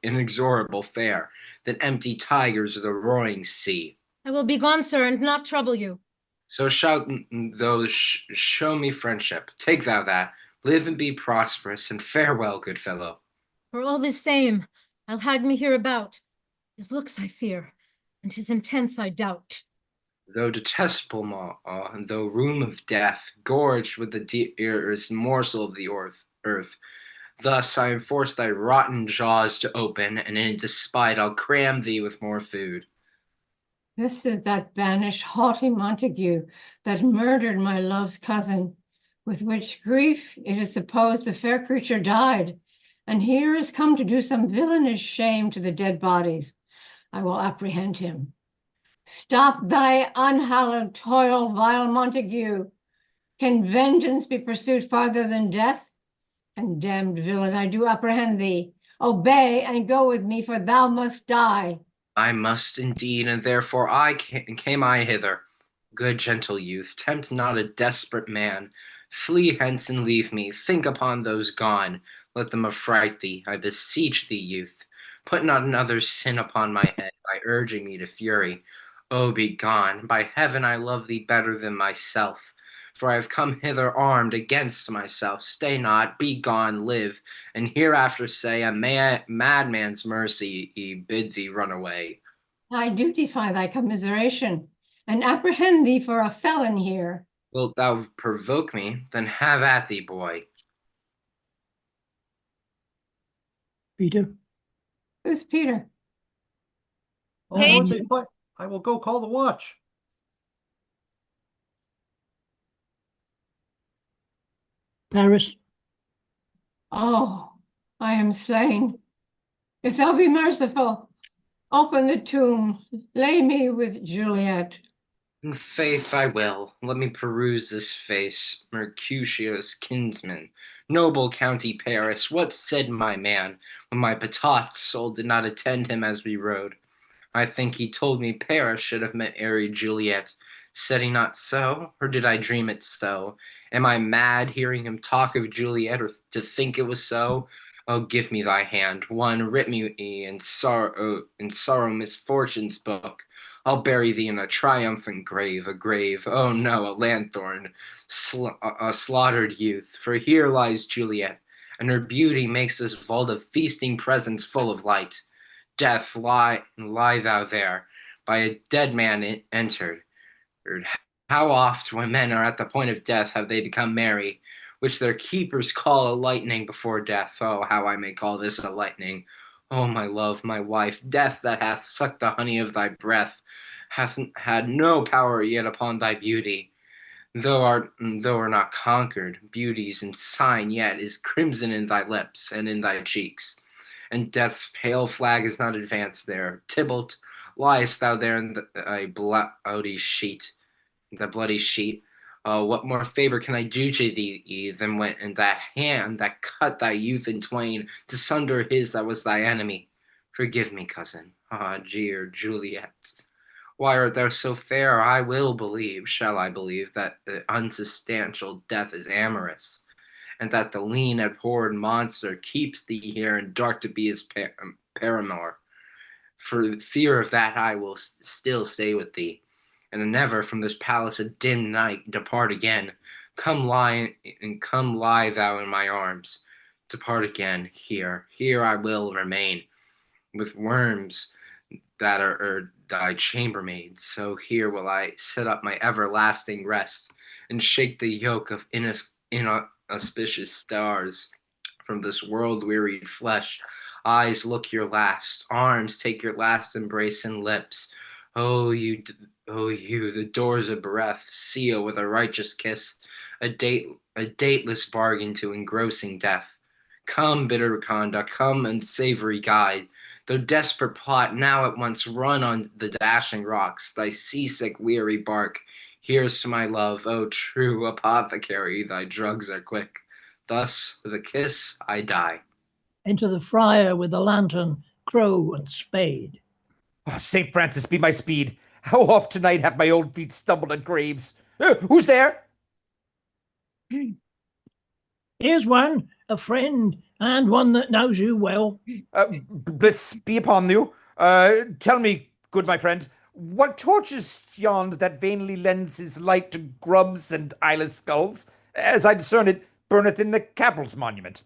Speaker 10: inexorable fair than empty tigers of the roaring sea.
Speaker 6: I will be gone, sir, and not trouble you.
Speaker 10: So shalt thou show me friendship. Take thou that. Live and be prosperous, and farewell, good fellow.
Speaker 6: For all the same, I'll hide me hereabout. His looks I fear, and his intents I doubt.
Speaker 10: Though detestable, and though room of death, gorged with the dearest morsel of the earth, thus I enforce thy rotten jaws to open, and in despite I'll cram thee with more food.
Speaker 9: This is that banished haughty Montague that murdered my love's cousin, with which grief it is supposed the fair creature died, and here is come to do some villainous shame to the dead bodies. I will apprehend him. Stop thy unhallowed toil, vile Montague. Can vengeance be pursued farther than death? Condemned villain, I do apprehend thee. Obey and go with me, for thou must die.
Speaker 10: I must indeed, and therefore came I hither. Good gentle youth, tempt not a desperate man. Flee hence and leave me. Think upon those gone. Let them affright thee. I beseech thee, youth. Put not another sin upon my head by urging me to fury. Oh, be gone. By heaven, I love thee better than myself. For I have come hither armed against myself. Stay not, be gone, live, and hereafter say a madman's mercy bid thee run away.
Speaker 9: I do defy thy commiseration, and apprehend thee for a felon here.
Speaker 10: Wilt thou provoke me? Then have at thee, boy.
Speaker 3: Peter.
Speaker 9: Who's Peter?
Speaker 7: Oh, stay put. I will go call the watch.
Speaker 3: Paris.
Speaker 9: Oh, I am slain. If thou be merciful, open the tomb, lay me with Juliet.
Speaker 10: In faith I will. Let me peruse this face, Mercutio's kinsman. Noble County Paris, what said my man, when my betrothed soul did not attend him as we rode? I think he told me Paris should have met airy Juliet. Said he not so, or did I dream it so? Am I mad hearing him talk of Juliet, or to think it was so? Oh, give me thy hand, one, writ me in sorrow misfortune's book. I'll bury thee in a triumphant grave, a grave, oh no, a lanthorn, a slaughtered youth. For here lies Juliet, and her beauty makes this vault of feasting presence full of light. Death, lie thou there, by a dead man entered. How oft, when men are at the point of death, have they become merry, which their keepers call a lightning before death. Oh, how I may call this a lightning. Oh, my love, my wife, death that hath sucked the honey of thy breath, hath had no power yet upon thy beauty. Though are not conquered, beauty's ensign yet is crimson in thy lips and in thy cheeks. And death's pale flag is not advanced there. Tybalt, liest thou there in thy bloody sheet, the bloody sheet? What more favor can I do to thee than when in that hand that cut thy youth in twain, to sunder his that was thy enemy? Forgive me, cousin. Ah, dear Juliet. Why art thou so fair? I will believe, shall I believe, that the unsubstantial death is amorous, and that the lean abhorred monster keeps thee here and dark to be his paramour. For fear of that I will still stay with thee, and never from this palace of dim night depart again. Come lie thou in my arms. Depart again. Here I will remain, with worms that are thy chambermaids. So here will I set up my everlasting rest, and shake the yoke of inauspicious stars from this world-wearied flesh. Eyes, look your last. Arms, take your last embrace, and lips. Oh, you, the doors of breath, seal with a righteous kiss, a dateless bargain to engrossing death. Come, bitter conduct, come and savory guide. Though desperate plot, now at once run on the dashing rocks, thy seasick, weary bark. Here's to my love, O true apothecary, thy drugs are quick. Thus, with a kiss, I die.
Speaker 3: Enter the friar with the lantern, crow, and spade.
Speaker 8: Oh, St. Francis be my speed. How oft tonight have my old feet stumbled at graves? Who's there?
Speaker 3: Here's one, a friend, and one that knows you well.
Speaker 8: Bliss be upon you. Tell me, good my friend, what torch is yond that vainly lends his light to grubs and eyeless skulls, as I discern it burneth in the Capel's monument?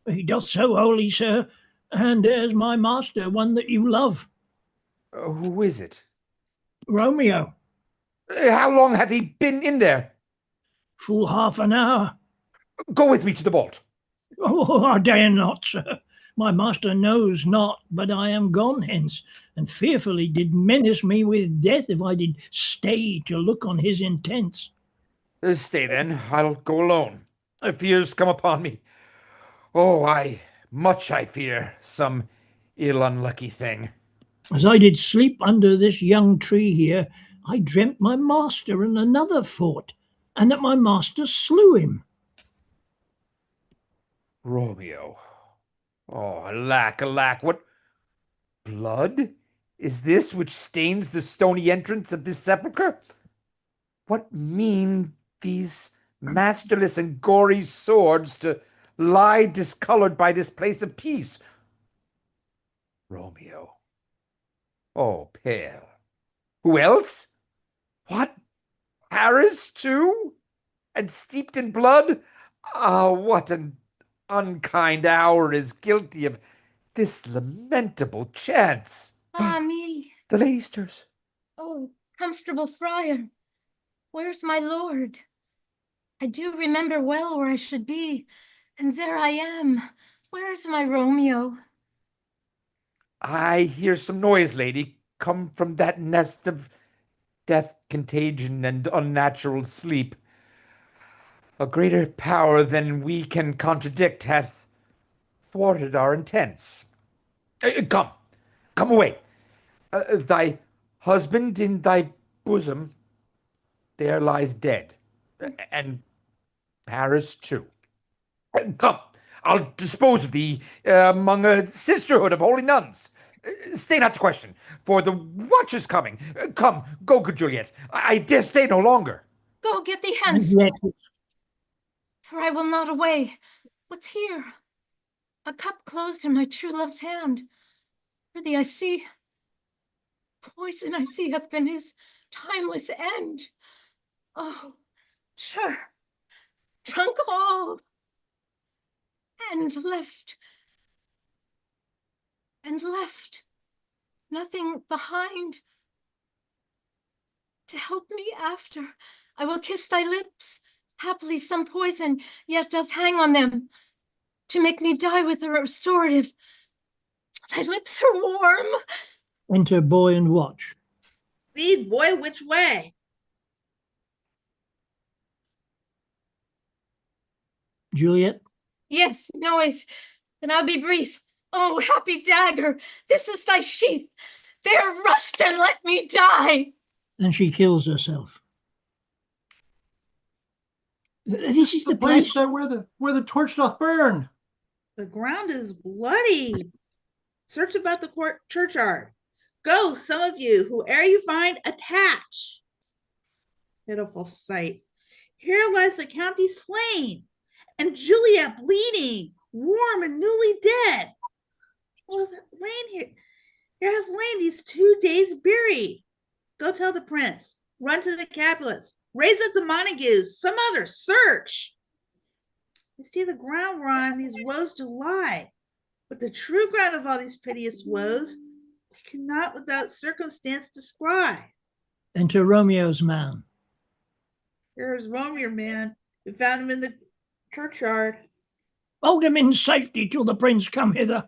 Speaker 3: He doth so wholly, sir, and there's my master, one that you love.
Speaker 8: Who is it?
Speaker 3: Romeo.
Speaker 8: How long hath he been in there?
Speaker 3: Full half an hour.
Speaker 8: Go with me to the vault.
Speaker 3: Oh, I dare not, sir. My master knows not, but I am gone hence, and fearfully did menace me with death if I did stay to look on his intents.
Speaker 8: Stay then, I'll go alone. Fears come upon me. Oh, much I fear some ill unlucky thing.
Speaker 3: As I did sleep under this young tree here, I dreamt my master and another fought, and that my master slew him.
Speaker 8: Romeo. Oh, alack, alack, what blood is this which stains the stony entrance of this sepulchre? What mean these masterless and gory swords to lie discolored by this place of peace? Romeo. Oh, pale. Who else? What? Paris, too? And steeped in blood? Ah, what an unkind hour is guilty of this lamentable chance.
Speaker 6: Ah, me.
Speaker 8: The lady stirs.
Speaker 6: Oh, comfortable friar, where's my lord? I do remember well where I should be, and there I am. Where's my Romeo?
Speaker 8: I hear some noise, lady, come from that nest of death, contagion, and unnatural sleep. a greater power than we can contradict hath thwarted our intents. Come away. Thy husband in thy bosom there lies dead, and Paris too. Come, I'll dispose of thee among a sisterhood of holy nuns. Stay not to question, for the watch is coming. Come, go, good Juliet. I dare stay no longer.
Speaker 6: Go, get thee
Speaker 3: And
Speaker 6: hence,
Speaker 3: yet,
Speaker 6: for I will not away. What's here? A cup closed in my true love's hand. Prithee, I see. Poison I see hath been his timeless end. Oh, sure, drunk all, and left nothing behind to help me after. I will kiss thy lips. Haply some poison yet doth hang on them to make me die with a restorative. Thy lips are warm.
Speaker 3: enter boy and watch.
Speaker 11: Lead, boy, which way?
Speaker 3: Juliet,
Speaker 6: Yes, noise. Then I'll be brief. Oh, happy dagger, this is thy sheath. There rust and let me die.
Speaker 3: and she kills herself. This is
Speaker 7: The
Speaker 3: the
Speaker 7: place
Speaker 3: place.
Speaker 7: that where the torch doth burn.
Speaker 11: The ground is bloody. Search about the court churchyard. Go, some of you, whoe'er you find, attach. Pitiful sight. Here lies the county slain, and Juliet bleeding, warm and newly dead. Well, here hath lain these 2 days buried. Go tell the prince. Run to the Capulets. Raise up the Montagues. Some other search. You see the ground whereon these woes do lie. But the true ground of all these piteous woes, we cannot without circumstance descry.
Speaker 3: Enter Romeo's man.
Speaker 11: Here's Romeo, man. We found him in the churchyard.
Speaker 3: Hold him in safety till the prince come hither.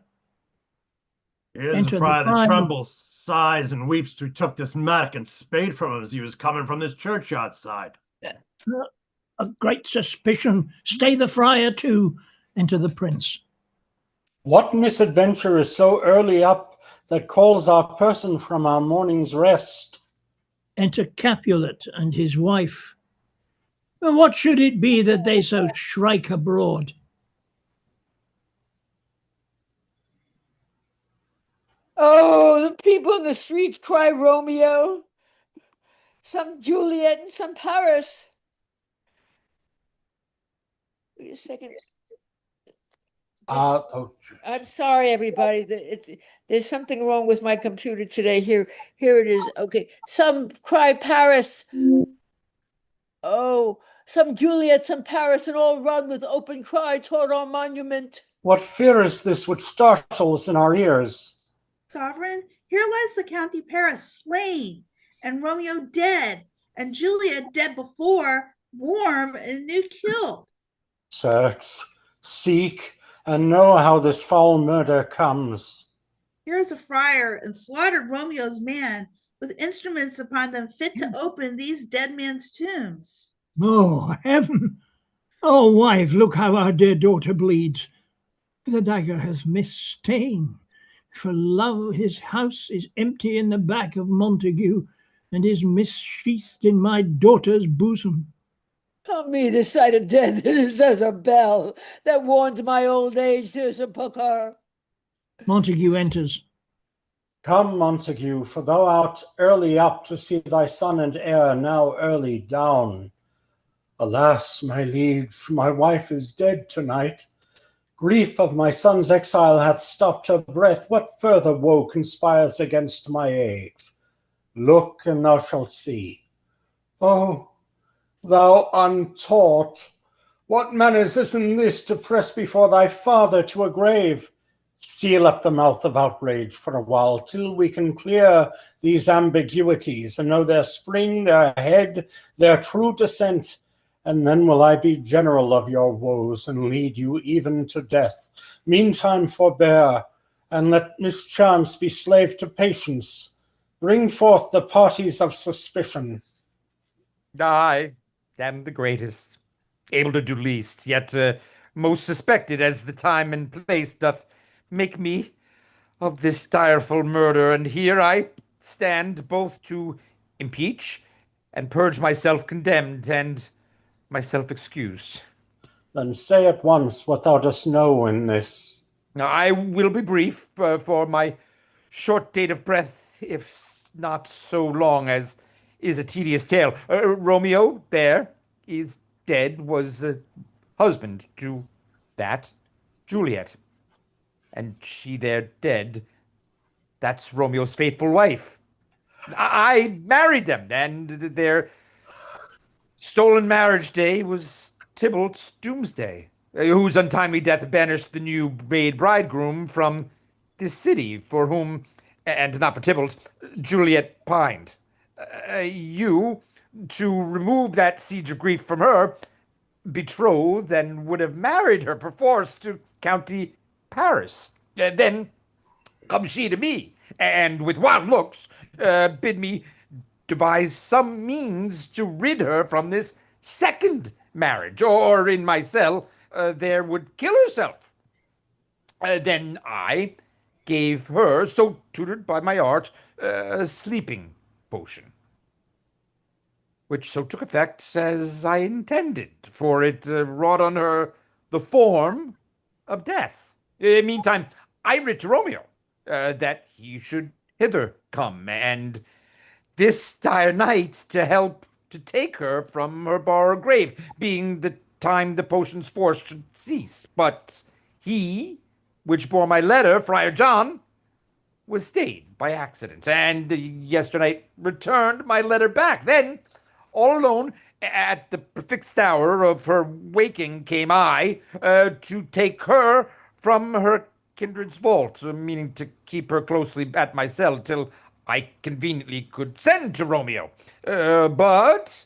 Speaker 7: Here's
Speaker 3: Enter
Speaker 7: the friar
Speaker 3: the
Speaker 7: that
Speaker 3: friar.
Speaker 7: trembles, sighs, and weeps who took this mattock and spade from him as he was coming from this churchyard side.
Speaker 3: A great suspicion. Stay the friar too. Enter the prince.
Speaker 4: What misadventure is so early up that calls our person from our morning's rest?
Speaker 3: Enter Capulet and his wife. What should it be that they so shrike abroad?
Speaker 2: Oh, the people in the streets cry Romeo. Some Juliet and some Paris. Wait a second. I'm sorry, everybody. There's something wrong with my computer today. Here it is. Okay. Some cry Paris. Oh, some Juliet, some Paris, and all run with open cry toward our monument.
Speaker 4: What fear is this which startles in our ears?
Speaker 11: Sovereign, here lies the county Paris slain, and Romeo dead, and Juliet dead before, warm and new killed.
Speaker 4: Search, seek, and know how this foul murder comes.
Speaker 11: Here is a friar and slaughtered Romeo's man, with instruments upon them fit to open these dead men's tombs.
Speaker 3: Oh, heaven! Oh, wife, look how our dear daughter bleeds. The dagger has missed stain. For love, his house is empty in the back of Montague, and is missheathed in my daughter's bosom.
Speaker 2: On me the sight of death is as a bell that warns my old age to sepulchre.
Speaker 3: Montague enters.
Speaker 4: Come, Montague, for thou art early up to see thy son and heir now early down. Alas, my liege, my wife is dead tonight. Grief of my son's exile hath stopped her breath. What further woe conspires against my age? Look, and thou shalt see. Oh, thou untaught, what manners isn't this to press before thy father to a grave? Seal up the mouth of outrage for a while, till we can clear these ambiguities and know their spring, their head, their true descent. And then will I be general of your woes and lead you even to death. Meantime forbear, and let mischance be slave to patience. Bring forth the parties of suspicion.
Speaker 8: I am the greatest. able to do least, yet most suspected, as the time and place doth make me of this direful murder. And here I stand both to impeach and purge myself condemned and myself excused.
Speaker 4: Then say at once what thou dost know in this.
Speaker 8: Now, I will be brief, for my short date of breath, if not so long as is a tedious tale. Romeo there is dead, was a husband to that Juliet. And she there dead, that's Romeo's faithful wife. I married them, and their stolen marriage day was Tybalt's doomsday, whose untimely death banished the new made bridegroom from this city, for whom, and not for Tybalt, Juliet pined. You, to remove that siege of grief from her, betrothed and would have married her perforce to County Paris. Then comes she to me, and with wild looks bid me devise some means to rid her from this second marriage, or in my cell there would kill herself. Then I gave her, so tutored by my art, a sleeping potion, which so took effect as I intended, for it wrought on her the form of death. Meantime, I writ to Romeo that he should hither come, and this dire night to help to take her from her borrowed grave, being the time the potion's force should cease. But he, which bore my letter, Friar John, was stayed by accident, and yesternight returned my letter back. Then, all alone, at the prefixed hour of her waking, came I to take her from her kindred's vault, meaning to keep her closely at my cell till I conveniently could send to Romeo. But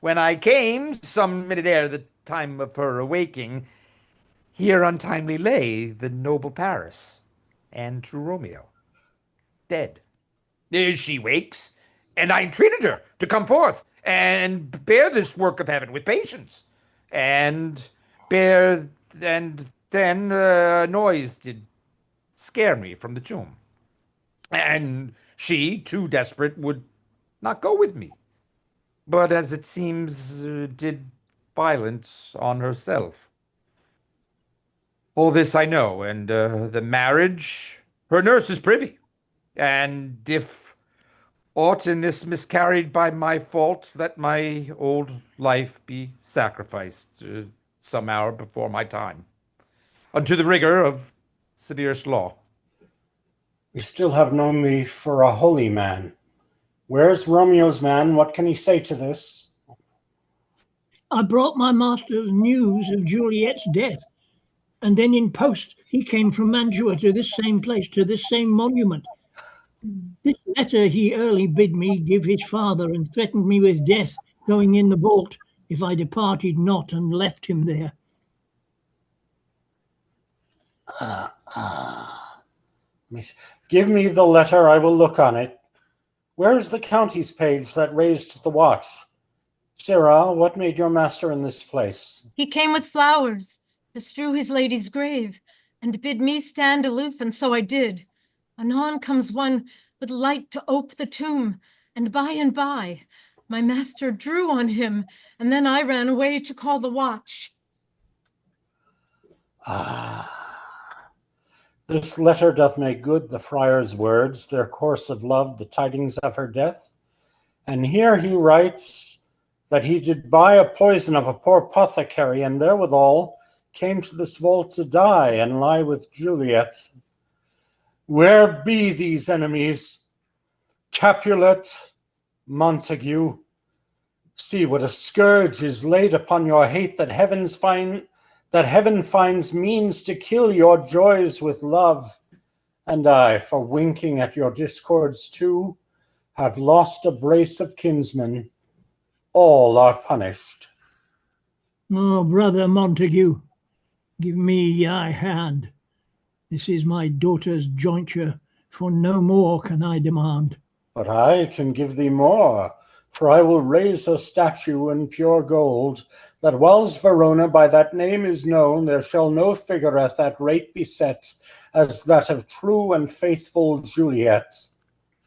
Speaker 8: when I came, some minute ere the time of her awaking, here untimely lay the noble Paris, and true Romeo, dead. She wakes, and I entreated her to come forth and bear this work of heaven with patience, and bear, and then noise did scare me from the tomb. And she, too desperate, would not go with me, but as it seems did violence on herself. All this I know, and the marriage, her nurse is privy, and if aught in this miscarried by my fault, let my old life be sacrificed some hour before my time, unto the rigor of severest law.
Speaker 4: We still have known thee for a holy man. Where's Romeo's man? What can he say to this?
Speaker 3: I brought my master news of Juliet's death, and then in post he came from Mantua to this same place, to this same monument. This letter he early bid me give his father, and threatened me with death going in the vault if I departed not and left him there.
Speaker 4: Give me the letter, I will look on it. Where is the county's page that raised the watch? Sirrah, what made your master in this place?
Speaker 6: He came with flowers to strew his lady's grave, and bid me stand aloof, and so I did. Anon comes one with light to ope the tomb, and by my master drew on him, and then I ran away to call the watch.
Speaker 4: This letter doth make good the friar's words, their course of love, the tidings of her death. And here he writes that he did buy a poison of a poor apothecary, and therewithal came to this vault to die and lie with Juliet. Where be these enemies? Capulet, Montague, see what a scourge is laid upon your hate, that heaven finds means to kill your joys with love. And I, for winking at your discords too, have lost a brace of kinsmen. All are punished.
Speaker 3: Oh, brother Montague, give me thy hand. This is my daughter's jointure, for no more can I demand.
Speaker 4: But I can give thee more, For I will raise a statue in pure gold, that whiles Verona by that name is known, there shall no figure at that rate be set as that of true and faithful Juliet.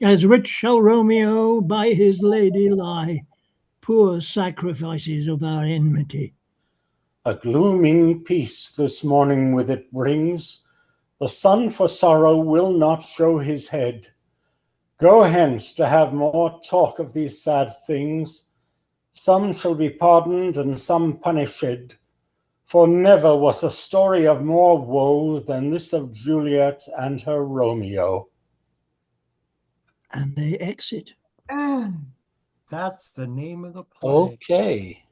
Speaker 3: As rich shall Romeo by his lady lie, poor sacrifices of our enmity.
Speaker 4: A glooming peace this morning with it brings. The sun for sorrow will not show his head. Go hence to have more talk of these sad things. Some shall be pardoned and some punished. For never was a story of more woe than this of Juliet and her Romeo.
Speaker 3: And they exit.
Speaker 7: That's the name of the play.
Speaker 4: Okay.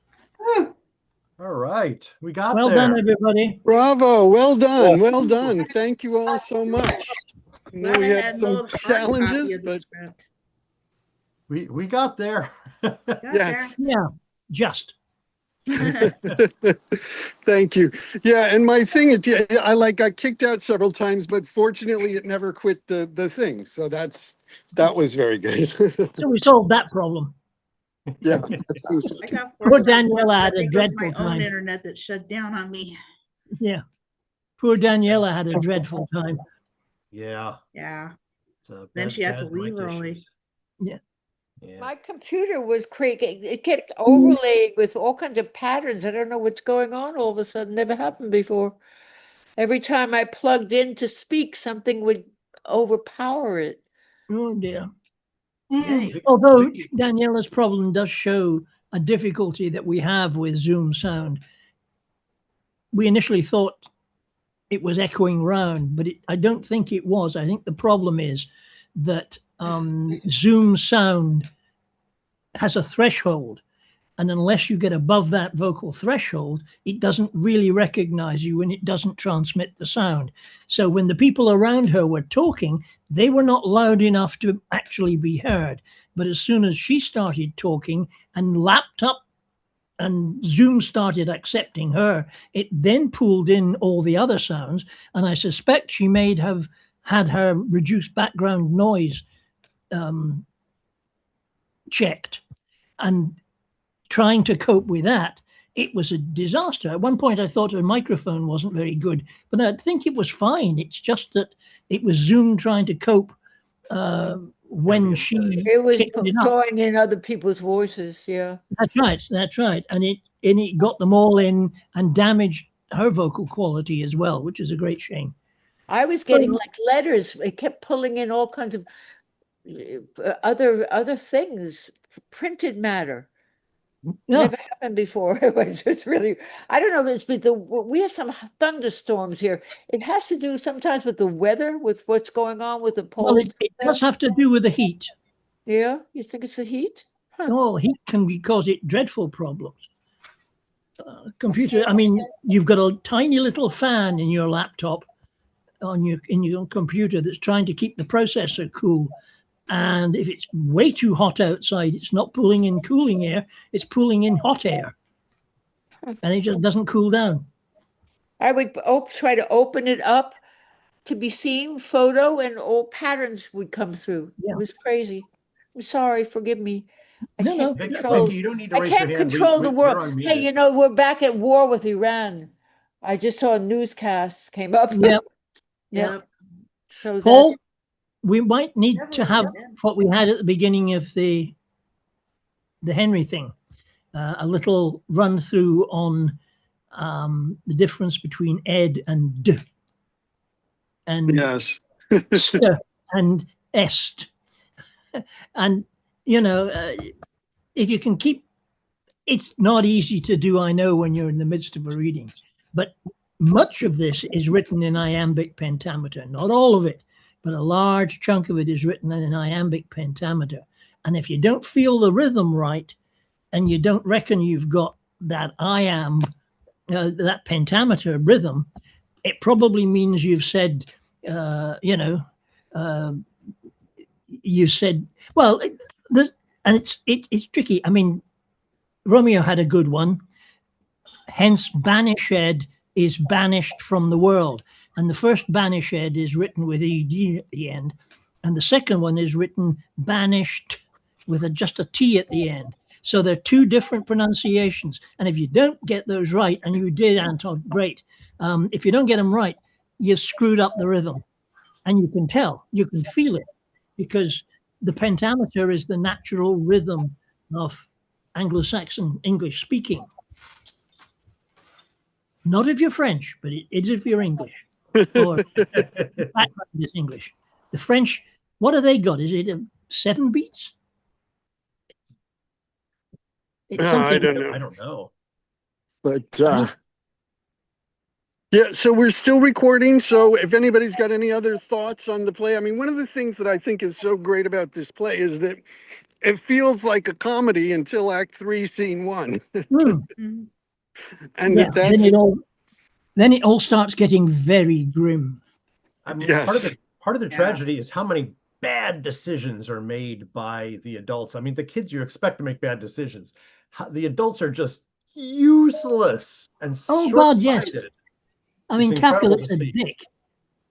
Speaker 7: All right, we got
Speaker 3: Well
Speaker 7: there.
Speaker 3: done, everybody.
Speaker 1: Bravo. Well done. Well done. Thank you all so much. I know
Speaker 11: Glad
Speaker 1: we
Speaker 11: I
Speaker 1: had
Speaker 11: had an
Speaker 1: some
Speaker 11: old hard copy
Speaker 1: challenges,
Speaker 11: of the
Speaker 1: but
Speaker 11: script.
Speaker 7: We got there.
Speaker 11: Got
Speaker 1: yes.
Speaker 3: Yeah, just.
Speaker 1: Thank you. Yeah, and my thing, I got kicked out several times, but fortunately it never quit the thing. So that was very good.
Speaker 3: So we solved that problem.
Speaker 1: Yeah.
Speaker 11: I got
Speaker 3: Poor
Speaker 11: forced out
Speaker 3: Daniela
Speaker 11: once, but I
Speaker 3: had a
Speaker 11: think it was my
Speaker 3: dreadful
Speaker 11: own
Speaker 3: time.
Speaker 11: internet that shut down on me.
Speaker 3: Yeah. Poor Daniela had a dreadful time.
Speaker 7: Yeah.
Speaker 11: Yeah.
Speaker 7: So
Speaker 11: Then she had to
Speaker 7: bad
Speaker 11: leave
Speaker 7: mic
Speaker 11: early.
Speaker 7: issues.
Speaker 3: Yeah.
Speaker 7: Yeah.
Speaker 2: My computer was creaking. It kept overlaying with all kinds of patterns. I don't know what's going on all of a sudden. Never happened before. Every time I plugged in to speak, something would overpower it.
Speaker 3: Oh dear.
Speaker 11: Yay.
Speaker 3: Although
Speaker 7: Vicky.
Speaker 3: Daniela's problem does show a difficulty that we have with Zoom sound. We initially thought it was echoing round, but I don't think it was. I think the problem is that Zoom sound has a threshold. And unless you get above that vocal threshold, it doesn't really recognize you and it doesn't transmit the sound. So when the people around her were talking, they were not loud enough to actually be heard. But as soon as she started talking and lapped up and Zoom started accepting her, it then pulled in all the other sounds. And I suspect she may have had her reduced background noise checked. And trying to cope with that, it was a disaster. At one point, I thought her microphone wasn't very good, but I think it was fine. It's just that it was Zoom trying to cope when she
Speaker 2: It was
Speaker 3: kicked it up.
Speaker 2: drawing in other people's voices. Yeah.
Speaker 3: That's right. That's right. And it got them all in and damaged her vocal quality as well, which is a great shame.
Speaker 2: I was getting like letters. It kept pulling in all kinds of other things, printed matter.
Speaker 3: Yeah.
Speaker 2: Never happened before. It's really, I don't know. It's we have some thunderstorms here. It has to do sometimes with the weather, with what's going on with the
Speaker 3: Well,
Speaker 2: poles.
Speaker 3: it does have to do with the heat.
Speaker 2: Yeah, you think it's the heat? Huh.
Speaker 3: Oh, heat can cause it dreadful problems. Computer, I mean, you've got a tiny little fan in your laptop in your computer that's trying to keep the processor cool. And if it's way too hot outside, it's not pulling in cooling air, it's pulling in hot air. And it just doesn't cool down.
Speaker 2: I would try to open it up to be seen, photo, and all patterns would come through.
Speaker 3: Yeah.
Speaker 2: It was crazy. I'm sorry, forgive me. I
Speaker 3: No,
Speaker 2: can't
Speaker 3: no.
Speaker 2: control.
Speaker 7: Vicky, you don't need to
Speaker 2: I
Speaker 7: raise your
Speaker 2: can't
Speaker 7: hand.
Speaker 2: control the world.
Speaker 7: You're unmuted.
Speaker 2: Hey, you know, we're back at war with Iran. I just saw a newscast came up.
Speaker 3: Yep.
Speaker 2: Yep. So
Speaker 3: Paul, we might need to have
Speaker 11: Never
Speaker 3: what we had at the beginning of the Henry thing, a little run through on the difference between ed and d, and
Speaker 1: Yes.
Speaker 3: st and est, and you know, if you can keep, it's not easy to do. I know when you're in the midst of a reading, but much of this is written in iambic pentameter. Not all of it, but a large chunk of it is written in iambic pentameter. And if you don't feel the rhythm right, and you don't reckon you've got that that pentameter rhythm, it probably means you've said, you said, well, and it's tricky. I mean, Romeo had a good one. Hence, banished is banished from the world. And the first banished is written with ed at the end. And the second one is written banished with just a T at the end. So they're two different pronunciations. And if you don't get those right, and you did, Anton, great. If you don't get them right, you screwed up the rhythm. And you can tell, you can feel it, because the pentameter is the natural rhythm of Anglo-Saxon English speaking. Not if you're French, but it is if you're English. Or background is English. The French, what have they got? Is it 7 beats? It's
Speaker 1: I
Speaker 3: something.
Speaker 1: don't know.
Speaker 7: I don't know.
Speaker 1: But yeah, so we're still recording. So if anybody's got any other thoughts on the play, I mean, one of the things that I think is so great about this play is that it feels like a comedy until Act 3, Scene 1.
Speaker 11: Mhm.
Speaker 1: And
Speaker 3: Yeah,
Speaker 1: that's
Speaker 3: then it all starts getting very grim.
Speaker 7: I mean,
Speaker 1: Yes.
Speaker 7: part of the
Speaker 11: Yeah.
Speaker 7: tragedy is how many bad decisions are made by the adults. I mean, the kids, you expect to make bad decisions. The adults are just useless and
Speaker 3: Oh, God, yes.
Speaker 7: short-sighted.
Speaker 3: I mean,
Speaker 7: It's incredible
Speaker 3: Capulet's
Speaker 7: to
Speaker 3: a
Speaker 7: see.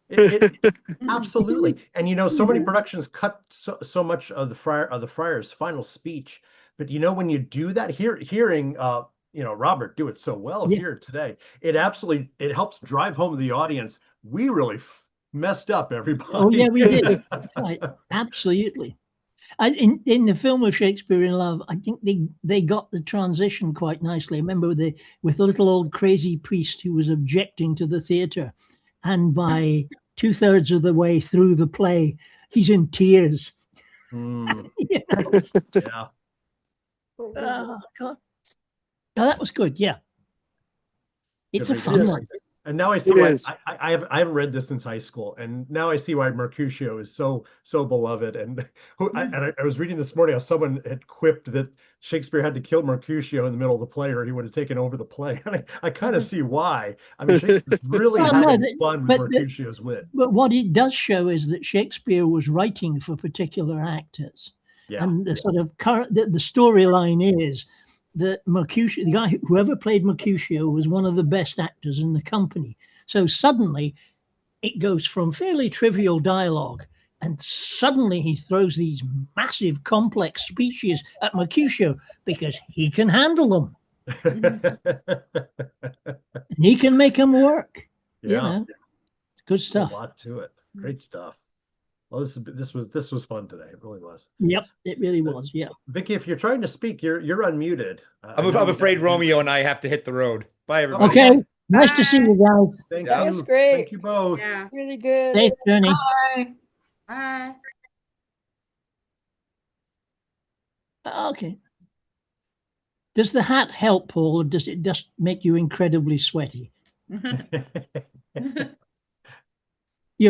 Speaker 3: dick.
Speaker 7: Absolutely. And you know, so many productions cut so much of the friar's final speech. But you know, when you do that, hearing you know, Robert do it so well
Speaker 3: Yeah.
Speaker 7: here today, it helps drive home to the audience. We really messed up, everybody.
Speaker 3: Oh, yeah, we did. Right. Absolutely. In the film of Shakespeare in Love, I think they got the transition quite nicely. I remember with the little old crazy priest who was objecting to the theater, and by 2/3 of the way through the play, he's in tears.
Speaker 7: Mm,
Speaker 3: You know?
Speaker 7: yeah.
Speaker 3: Oh, God. Oh, that was good. Yeah. It's a
Speaker 7: Good
Speaker 3: fun
Speaker 1: Yes.
Speaker 3: one.
Speaker 7: And now I see
Speaker 1: It
Speaker 7: why
Speaker 1: is.
Speaker 7: I haven't read this since high school, and now I see why Mercutio is so beloved. And I was reading this morning how someone had quipped that Shakespeare had to kill Mercutio in the middle of the play, or he would have taken over the play. And I kind of see why. I mean, Shakespeare really
Speaker 3: Well,
Speaker 7: had
Speaker 3: no,
Speaker 7: fun with
Speaker 3: but
Speaker 7: Mercutio's wit.
Speaker 3: But what it does show is that Shakespeare was writing for particular actors.
Speaker 7: Yeah.
Speaker 3: And the sort of the storyline is that Mercutio, the guy whoever played Mercutio, was one of the best actors in the company. So suddenly it goes from fairly trivial dialogue, and suddenly he throws these massive complex speeches at Mercutio because he can handle them and he can make them work. You
Speaker 7: Yeah.
Speaker 3: know, it's good
Speaker 7: A
Speaker 3: stuff.
Speaker 7: lot to it. Great stuff. Well, this was fun today. It really was.
Speaker 3: Yep, it really was. Yeah.
Speaker 7: Vicky, if you're trying to speak, you're unmuted.
Speaker 8: I'm afraid Romeo and I have to hit the road. Bye, everybody.
Speaker 3: Okay. Nice to see you guys.
Speaker 7: Thank
Speaker 8: Yeah.
Speaker 7: you.
Speaker 2: That's great.
Speaker 7: Thank you both.
Speaker 11: Yeah.
Speaker 2: Really good.
Speaker 3: Safe journey.
Speaker 12: Bye.
Speaker 11: Bye.
Speaker 3: Okay. Does the hat help, Paul, or does it just make you incredibly sweaty?